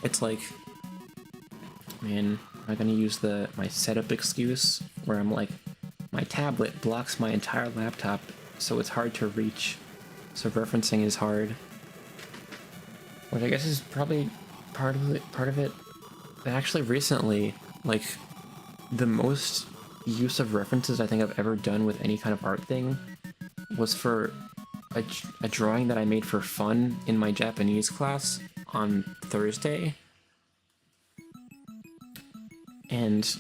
it's like, man, I'm gonna use my setup excuse where I'm like, my tablet blocks my entire laptop, so it's hard to reach. So referencing is hard. Which I guess is probably part of it. But actually recently, like, the most use of references I think I've ever done with any kind of art thing was for a drawing that I made for fun in my Japanese class on Thursday. And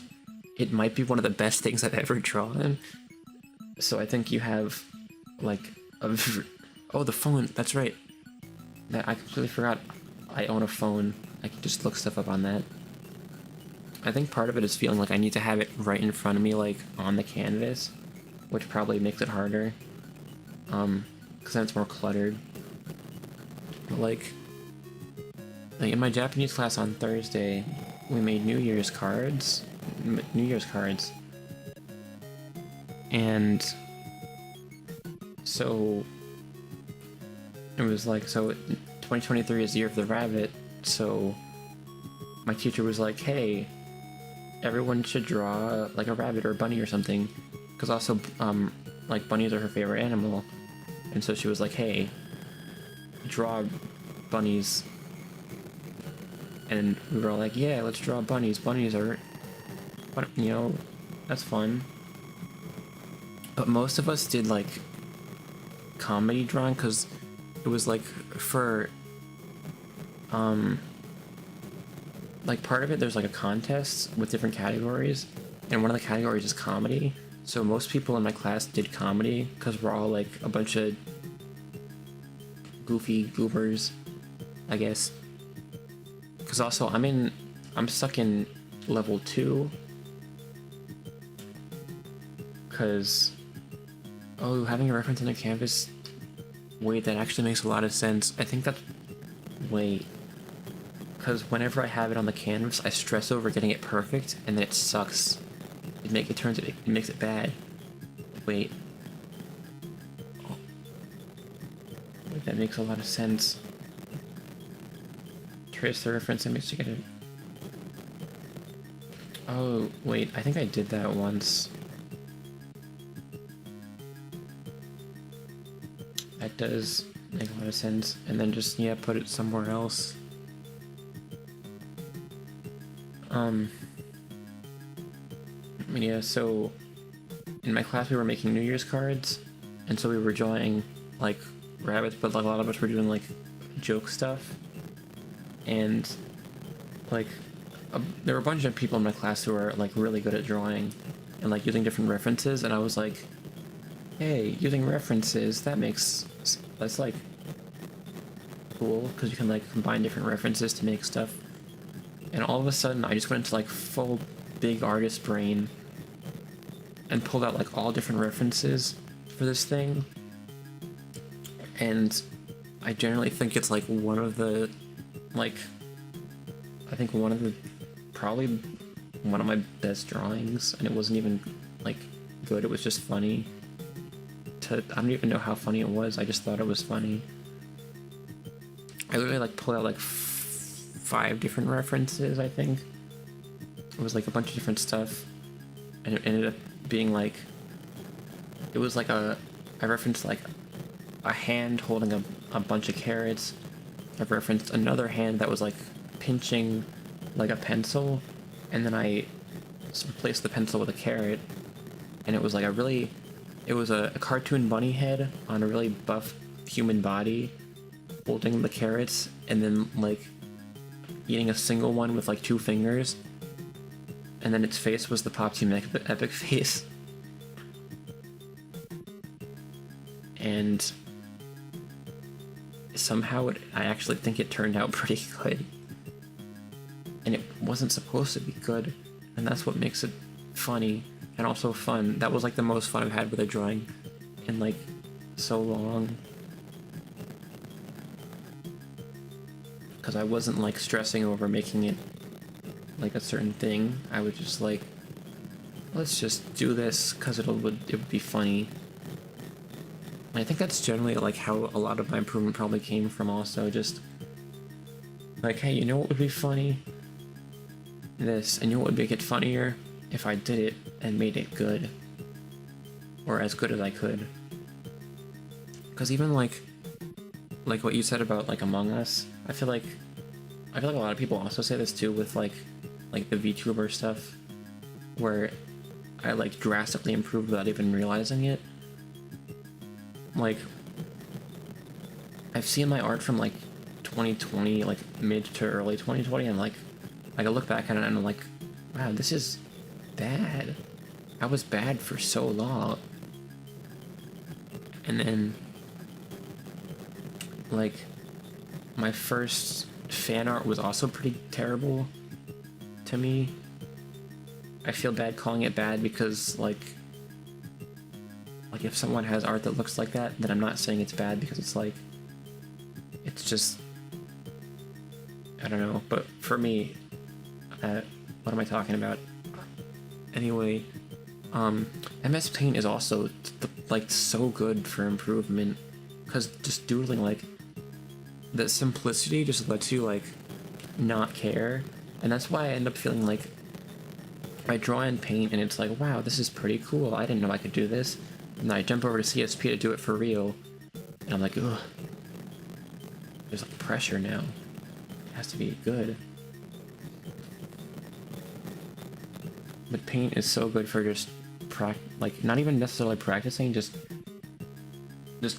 it might be one of the best things I've ever drawn. So I think you have, like, oh, the phone, that's right. I completely forgot I own a phone. I can just look stuff up on that. I think part of it is feeling like I need to have it right in front of me, like, on the canvas, which probably makes it harder. Because then it's more cluttered. But, like, in my Japanese class on Thursday, we made New Year's cards. And so it was like, so 2023 is the year of the rabbit, so my teacher was like, hey, everyone should draw like a rabbit or a bunny or something, because also like bunnies are her favorite animal. And so she was like, hey, draw bunnies. And we were all like, yeah, let's draw bunnies. Bunnies are, you know, that's fun. But most of us did like comedy drawing, because it was like for like part of it there's like a contest with different categories, and one of the categories is comedy. So most people in my class did comedy because we're all like a bunch of goofy goobers, I guess. Because also I'm stuck in level 2 because, oh, having a reference on the canvas, wait, that actually makes a lot of sense. I think that's, wait, because whenever I have it on the canvas, I stress over getting it perfect, and then it sucks. It makes it bad. Wait. Oh. Wait, that makes a lot of sense. Trace the reference image to get it. Oh, wait, I think I did that once. That does make a lot of sense. And then just, yeah, put it somewhere else. Yeah, so in my class we were making New Year's cards, and so we were drawing like rabbits, but like a lot of us were doing like joke stuff. And like there were a bunch of people in my class who are like really good at drawing and like using different references, and I was like, hey, using references, that's like cool, because you can like combine different references to make stuff. And all of a sudden I just went into like full big artist brain and pulled out like all different references for this thing. And I generally think it's like one of the, like, I think probably one of my best drawings, and it wasn't even like good, it was just funny. I don't even know how funny it was, I just thought it was funny. I literally like pulled out like 5 different references, I think. It was like a bunch of different stuff, and it ended up being like, it was like I referenced like a hand holding a bunch of carrots. I referenced another hand that was like pinching like a pencil, and then I replaced the pencil with a carrot, and it was like it was a cartoon bunny head on a really buff human body holding the carrots, and then like eating a single one with like 2 fingers, and then its face was the Pop Team Epic face. And somehow I actually think it turned out pretty good. And it wasn't supposed to be good, and that's what makes it funny and also fun. That was like the most fun I've had with a drawing in like so long. Because I wasn't like stressing over making it like a certain thing. I would just like, let's just do this because it would be funny. And I think that's generally like how a lot of my improvement probably came from, also just like, hey, you know what would be funny? This. And you know what would make it funnier? If I did it and made it good, or as good as I could. Because even like what you said about like Among Us, I feel like a lot of people also say this too with like the VTuber stuff, where I like drastically improved without even realizing it. Like, I've seen my art from like 2020, like mid to early 2020, and like I look back at it and I'm like, wow, this is bad. I was bad for so long. And then, like, my first fan art was also pretty terrible to me. I feel bad calling it bad because, like if someone has art that looks like that, then I'm not saying it's bad because it's like, it's just, I don't know. But for me, what am I talking about? Anyway, MS Paint is also like so good for improvement, because just doodling, like, the simplicity just lets you like not care, and that's why I end up feeling like I draw in Paint and it's like, wow, this is pretty cool. I didn't know I could do this, and then I jump over to CSP to do it for real, and I'm like, ugh, there's like pressure now. It has to be good. But Paint is so good for just like, not even necessarily practicing, just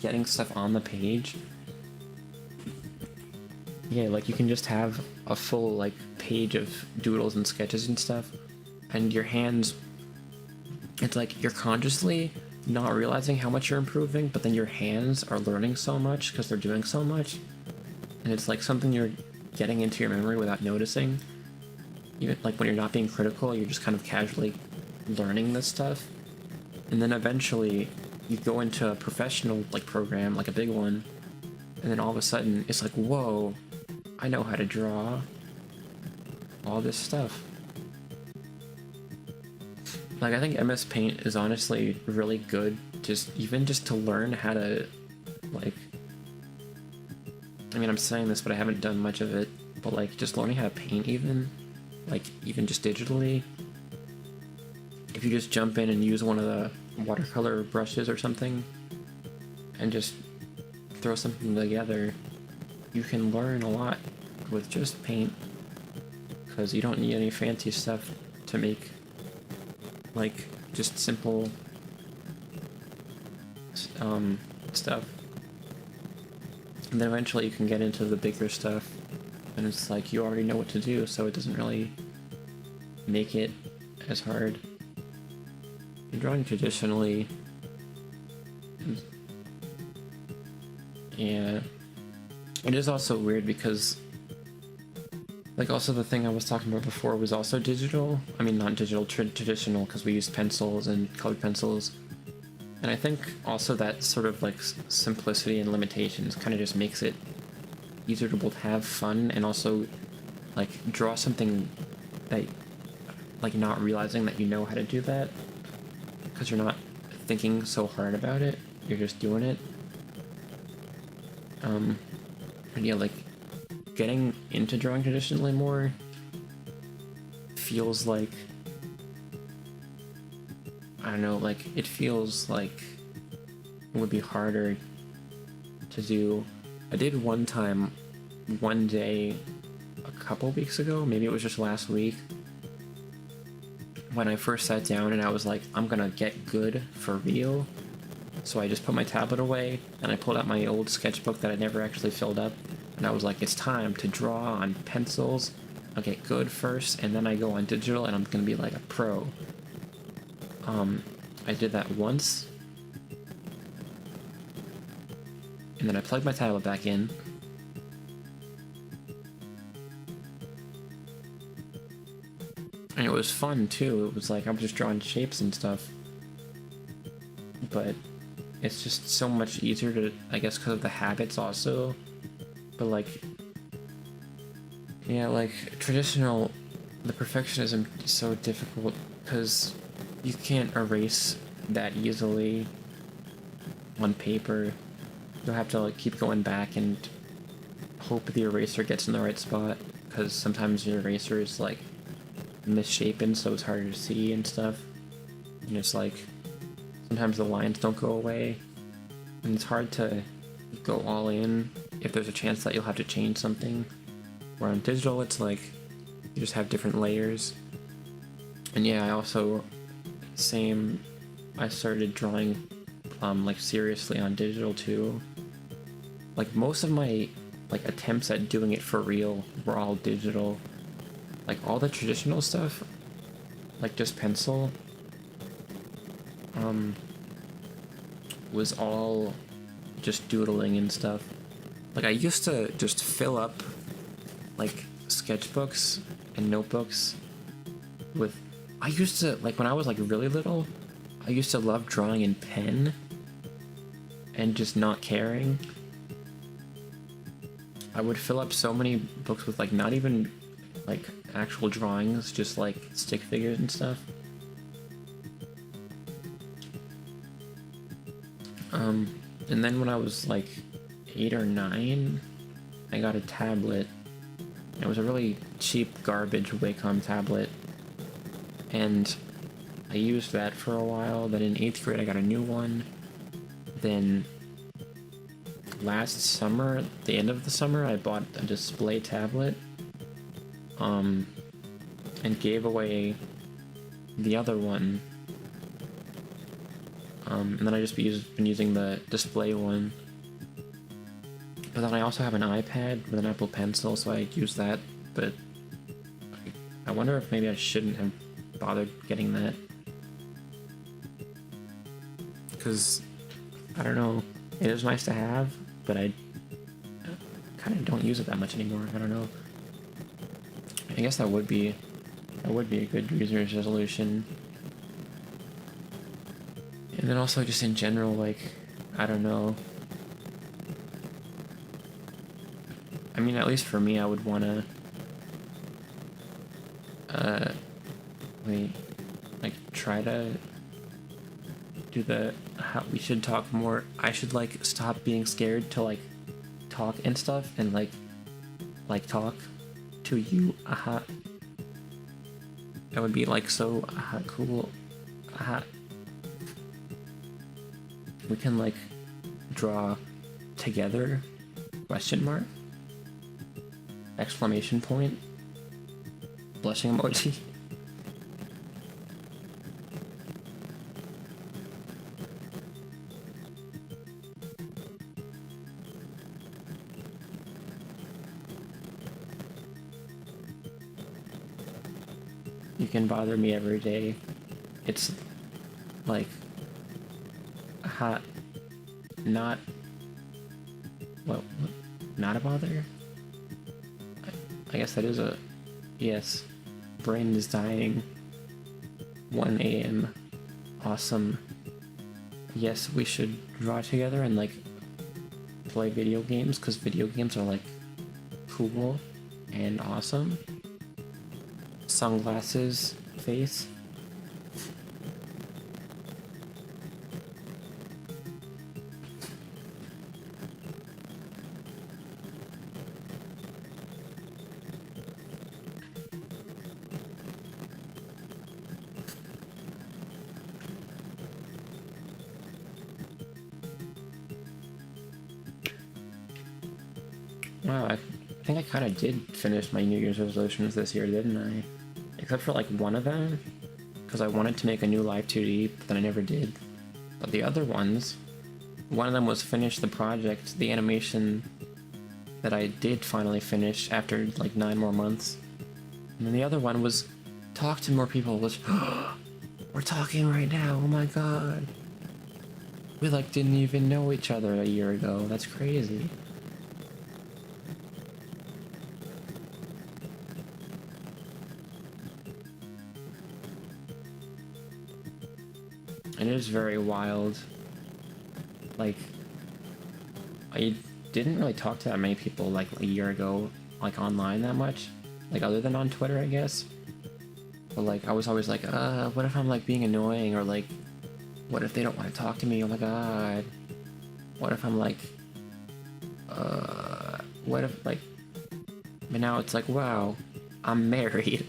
getting stuff on the page. Yeah, like, you can just have a full like page of doodles and sketches and stuff, and your hands, it's like you're consciously not realizing how much you're improving, but then your hands are learning so much because they're doing so much, and it's like something you're getting into your memory without noticing. Even like when you're not being critical, you're just kind of casually learning this stuff, and then eventually you go into a professional like program, like a big one, and then all of a sudden it's like, whoa, I know how to draw all this stuff. Like, I think MS Paint is honestly really good, even just to learn how to, like, I mean, I'm saying this, but I haven't done much of it, but like, just learning how to paint, even just digitally. If you just jump in and use one of the watercolor brushes or something, and just throw something together, you can learn a lot with just Paint, because you don't need any fancy stuff to make, like, just simple stuff. And then eventually you can get into the bigger stuff, and it's like you already know what to do, so it doesn't really make it as hard. You're drawing traditionally, yeah. It is also weird because, like, also the thing I was talking about before was also digital. I mean, not digital, traditional, because we used pencils and colored pencils. And I think also that sort of like simplicity and limitations kind of just makes it easier to both have fun and also like draw something that, like, not realizing that you know how to do that, because you're not thinking so hard about it, you're just doing it. And yeah, like, getting into drawing traditionally more feels like, I don't know, like, it feels like it would be harder to do. I did one time, one day, a couple weeks ago, maybe it was just last week, when I first sat down and I was like, I'm gonna get good for real. So I just put my tablet away and I pulled out my old sketchbook that I never actually filled up, and I was like, it's time to draw on pencils. I'll get good first, and then I go on digital and I'm gonna be like a pro. I did that once, and then I plugged my tablet back in, and it was fun too. It was like I was just drawing shapes and stuff, but it's just so much easier to, I guess, because of the habits also. But like, yeah, like, traditional, the perfectionism is so difficult because you can't erase that easily on paper. You'll have to like keep going back and hope the eraser gets in the right spot, because sometimes your eraser is like misshapen, so it's harder to see and stuff. And it's like, sometimes the lines don't go away, and it's hard to go all in if there's a chance that you'll have to change something. Where on digital, it's like you just have different layers. And yeah, I also, I started drawing like seriously on digital too. Like, most of my like attempts at doing it for real were all digital. Like, all the traditional stuff, like just pencil, was all just doodling and stuff. Like I used to just fill up like sketchbooks and notebooks with, I used to, like when I was like really little, I used to love drawing in pen and just not caring. I would fill up so many books with like not even like actual drawings, just like stick figures and stuff. And then when I was like 8 or 9, I got a tablet. It was a really cheap garbage Wacom tablet, and I used that for a while. Then in 8th grade I got a new one. Then last summer, the end of the summer, I bought a display tablet, and gave away the other one. And then I just been using the display one. But then I also have an iPad with an Apple Pencil, so I use that. But I wonder if maybe I shouldn't have bothered getting that. Because, I don't know, it is nice to have, but I kind of don't use it that much anymore. I don't know. I guess that would be a good New Year's resolution. And then also just in general, like, I don't know. I mean, at least for me, I would want to, like, try to do how we should talk more. I should, like, stop being scared to, like, talk and stuff, and, like, talk to you, That would be, like, so, cool, We can, like, draw together, question mark, exclamation point, blushing emoji. You can bother me every day. It's, like, not, what, not a bother? I guess that is a, yes. Brain is dying. 1 a.m. Awesome. Yes, we should draw together and, like, play video games, because video games are, like, cool and awesome. Sunglasses, face. Wow, I think I kind of did finish my New Year's resolutions this year, didn't I? Except for, like, one of them, because I wanted to make a new Live 2D, but then I never did. But the other ones, one of them was finish the project, the animation that I did finally finish after, like, 9 more months. And then the other one was talk to more people, which, we're talking right now, oh my god. We, like, didn't even know each other a year ago, that's crazy. And it is very wild. Like, I didn't really talk to that many people, like, a year ago, like, online that much. Like, other than on Twitter, I guess. But, like, I was always like, what if I'm, like, being annoying? Or, like, what if they don't want to talk to me? Oh my god. What if I'm, like, what if, like... But now it's like, wow, I'm married.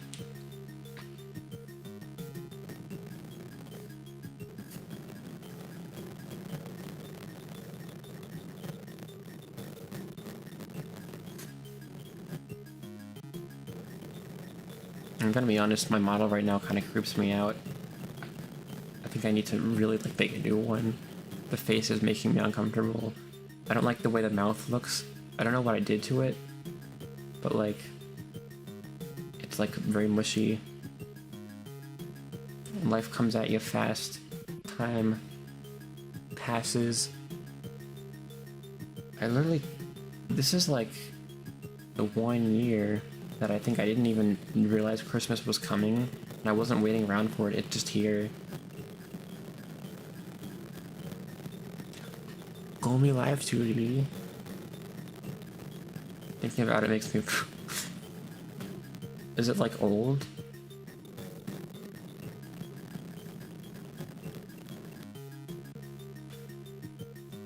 I'm gonna be honest, my model right now kind of creeps me out. I think I need to really, like, make a new one. The face is making me uncomfortable. I don't like the way the mouth looks. I don't know what I did to it, but, like, it's, like, very mushy. Life comes at you fast. Time passes. I literally... This is like the 1 year that I think I didn't even realize Christmas was coming. And I wasn't waiting around for it. It's just here. Gomi Live 2D. Thinking about it makes me... Is it like old?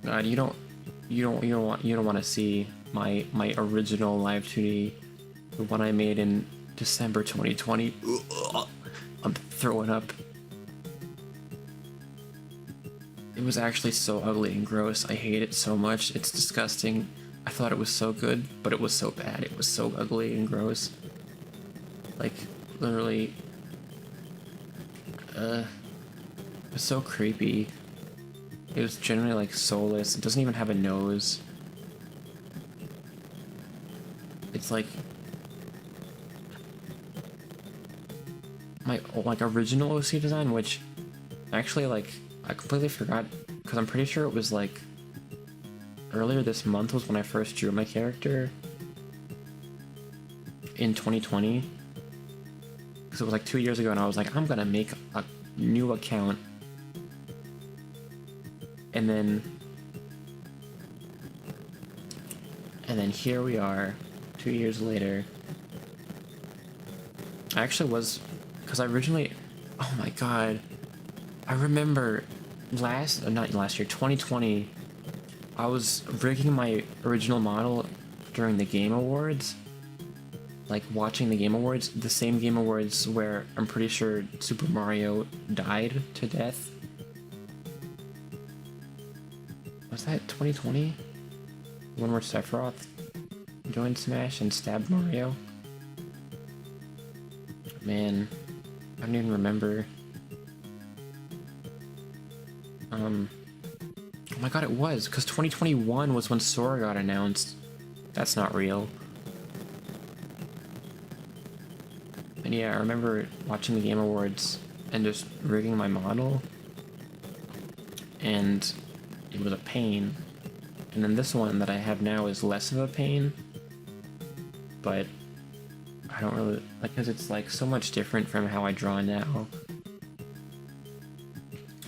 God, you don't want to see my original Live 2D, the one I made in December 2020. I'm throwing up. It was actually so ugly and gross. I hate it so much. It's disgusting. I thought it was so good, but it was so bad. It was so ugly and gross. Like, literally... it was so creepy. It was generally like soulless. It doesn't even have a nose. It's like... my original OC design, which actually like I completely forgot, because I'm pretty sure it was like earlier this month was when I first drew my character in 2020, because it was like 2 years ago, and I was like, I'm gonna make a new account, and then here we are 2 years later. I actually was, because I originally, oh my god, I remember not last year, 2020, I was rigging my original model during the Game Awards, like watching the Game Awards, the same Game Awards where I'm pretty sure Super Mario died to death. Was that 2020? One where Sephiroth joined Smash and stabbed Mario? Man, I don't even remember. Oh my god, it was, because 2021 was when Sora got announced. That's not real. And yeah, I remember watching the Game Awards and just rigging my model, and it was a pain. And then this one that I have now is less of a pain, but I don't really, like, because it's like so much different from how I draw now.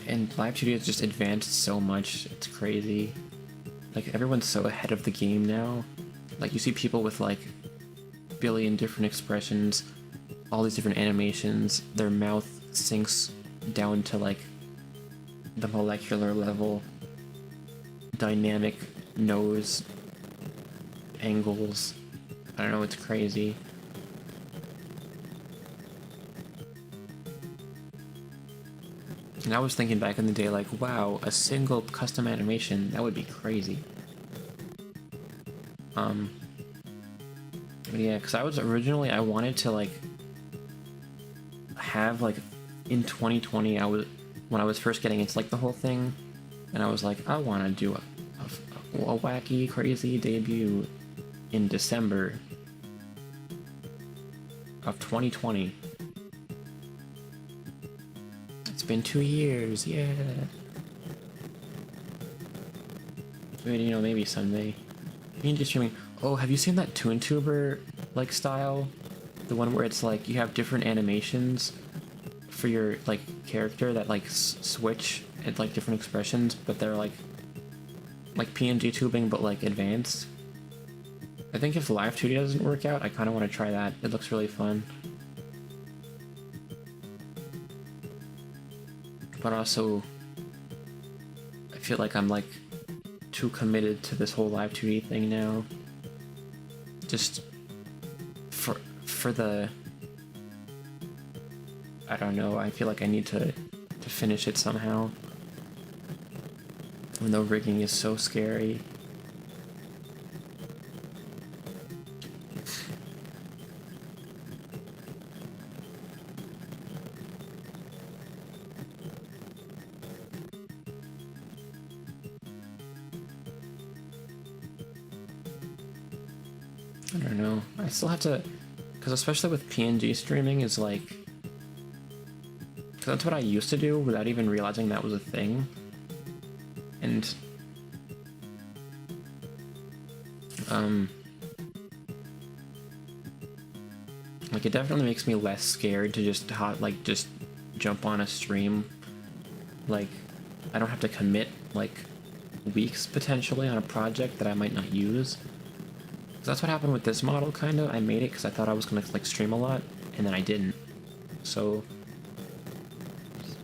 And Live 2D has just advanced so much, it's crazy. Like, everyone's so ahead of the game now. Like, you see people with like a billion different expressions, all these different animations, their mouth sinks down to like the molecular level, dynamic nose angles. I don't know, it's crazy. And I was thinking back in the day, like, wow, a single custom animation, that would be crazy. But yeah, because I was originally, I wanted to like have like in 2020, when I was first getting into like the whole thing, and I was like, I want to do a wacky, crazy debut in December of 2020. It's been 2 years, yeah. I mean, you know, maybe someday. Me and just streaming. Oh, have you seen that ToonTuber like style? The one where it's like you have different animations for your like character that like switch at like different expressions, but they're like PNG tubing, but like advanced. I think if Live 2D doesn't work out, I kind of want to try that. It looks really fun. But also, I feel like I'm like too committed to this whole Live 2D thing now. Just for the, I don't know, I feel like I need to finish it somehow. Even though rigging is so scary. I don't know. I still have to, because especially with PNG streaming is like, because So that's what I used to do without even realizing that was a thing. And like it definitely makes me less scared to just just jump on a stream. Like I don't have to commit like weeks potentially on a project that I might not use. So that's what happened with this model, kind of. I made it because I thought I was gonna like stream a lot, and then I didn't. So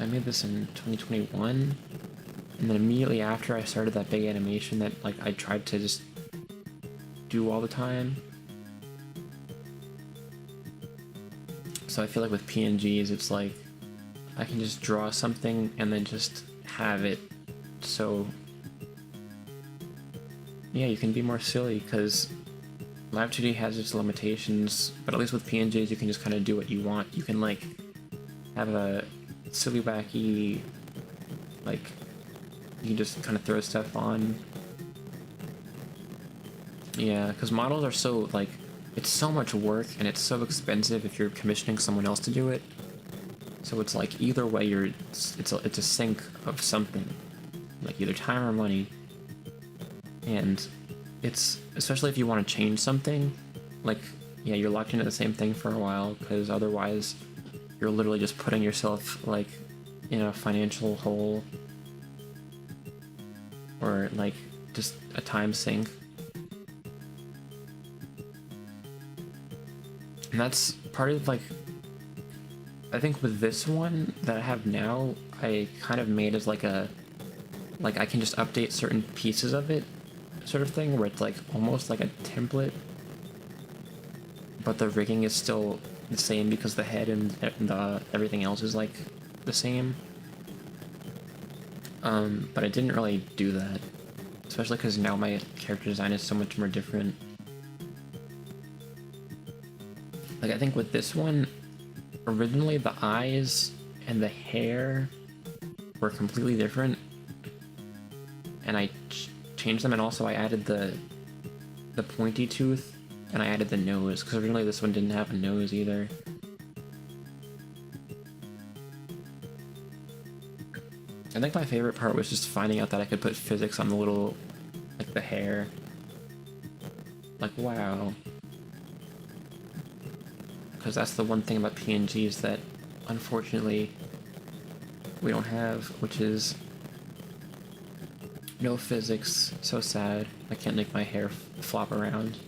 I made this in 2021, and then immediately after I started that big animation that like I tried to just do all the time. So I feel like with PNGs, it's like I can just draw something and then just have it. So yeah, you can be more silly because Live 2D has its limitations, but at least with PNGs you can just kind of do what you want. You can like have a silly wacky, like you can just kind of throw stuff on. Yeah, because models are so like, it's so much work and it's so expensive if you're commissioning someone else to do it. So it's like either way it's a sink of something, like either time or money. And it's, especially if you want to change something, like, yeah, you're locked into the same thing for a while, because otherwise you're literally just putting yourself, like, in a financial hole, or, like, just a time sink. And that's part of, like, I think with this one that I have now, I kind of made as, like, a, like, I can just update certain pieces of it, sort of thing, where it's like almost like a template, but the rigging is still the same because the head and everything else is like the same. But I didn't really do that, especially because now my character design is so much more different. Like I think with this one, originally the eyes and the hair were completely different, and I changed them, and also I added the pointy tooth, and I added the nose, because originally this one didn't have a nose either. I think my favorite part was just finding out that I could put physics on the little, like the hair. Like, wow. Because that's the one thing about PNGs that, unfortunately, we don't have, which is no physics. So sad. I can't make my hair flop around.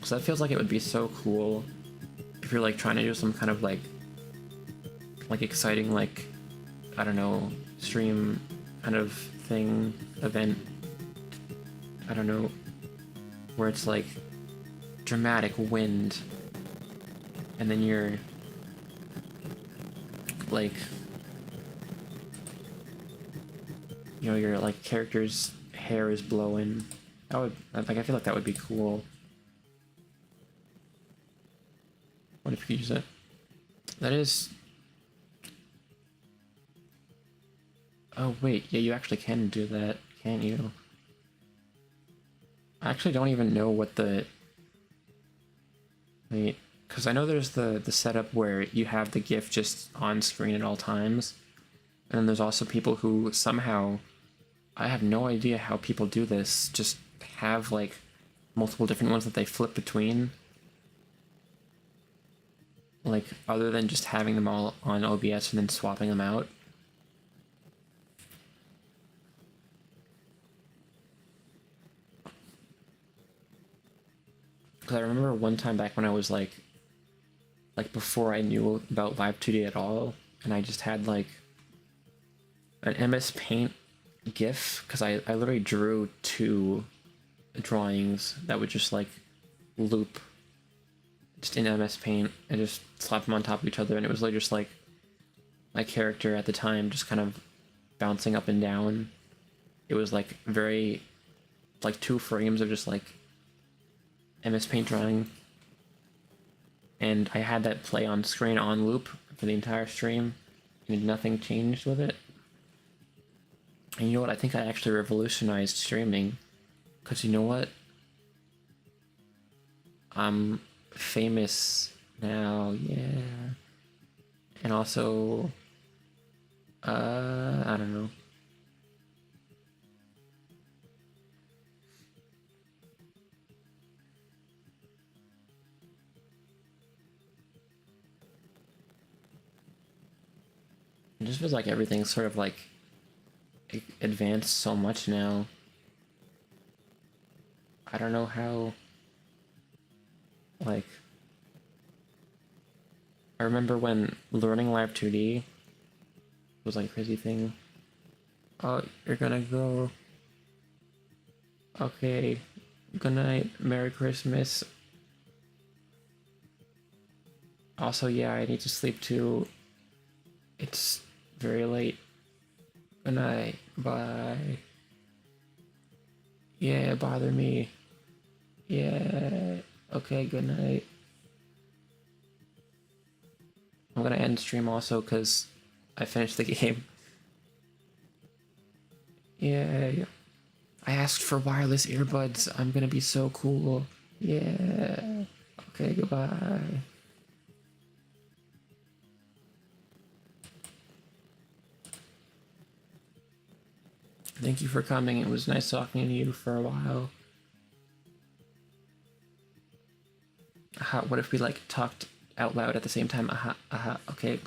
So that feels like it would be so cool if you're like trying to do some kind of like exciting, like, I don't know, stream kind of thing, event, I don't know, where it's like dramatic wind, and then you're like, you know, your like character's hair is blowing. That would, like, I feel like that would be cool. What if you could use it? That is... Oh wait, yeah, you actually can do that, can't you? I actually don't even know what the... Wait, because I know there's the setup where you have the GIF just on screen at all times, and then there's also people who somehow... I have no idea how people do this, just have like multiple different ones that they flip between. Like, other than just having them all on OBS and then swapping them out. Because I remember one time back when I was like before I knew about Live 2D at all, and I just had like an MS Paint GIF, because I literally drew 2 drawings that would just like loop just in MS Paint and just slap them on top of each other, and it was literally just like my character at the time just kind of bouncing up and down. It was like very, like 2 frames of just like MS Paint drawing, and I had that play on screen on loop for the entire stream, and nothing changed with it. And you know what, I think I actually revolutionized streaming, because you know what? famous now, yeah. And also, I don't know. It just feels like everything's sort of like advanced so much now. I don't know how, like, I remember when learning Live 2D was like a crazy thing. Oh, you're gonna go. Okay. Good night. Merry Christmas. Also, yeah, I need to sleep too. It's very late. Good night. Bye. Yeah, bother me. Yeah. Okay, good night. I'm gonna end stream also because I finished the game. Yeah. I asked for wireless earbuds. I'm gonna be so cool. Yeah. Okay, goodbye. Thank you for coming. It was nice talking to you for a while. Aha, what if we like talked out loud at the same time? Aha, aha. Okay,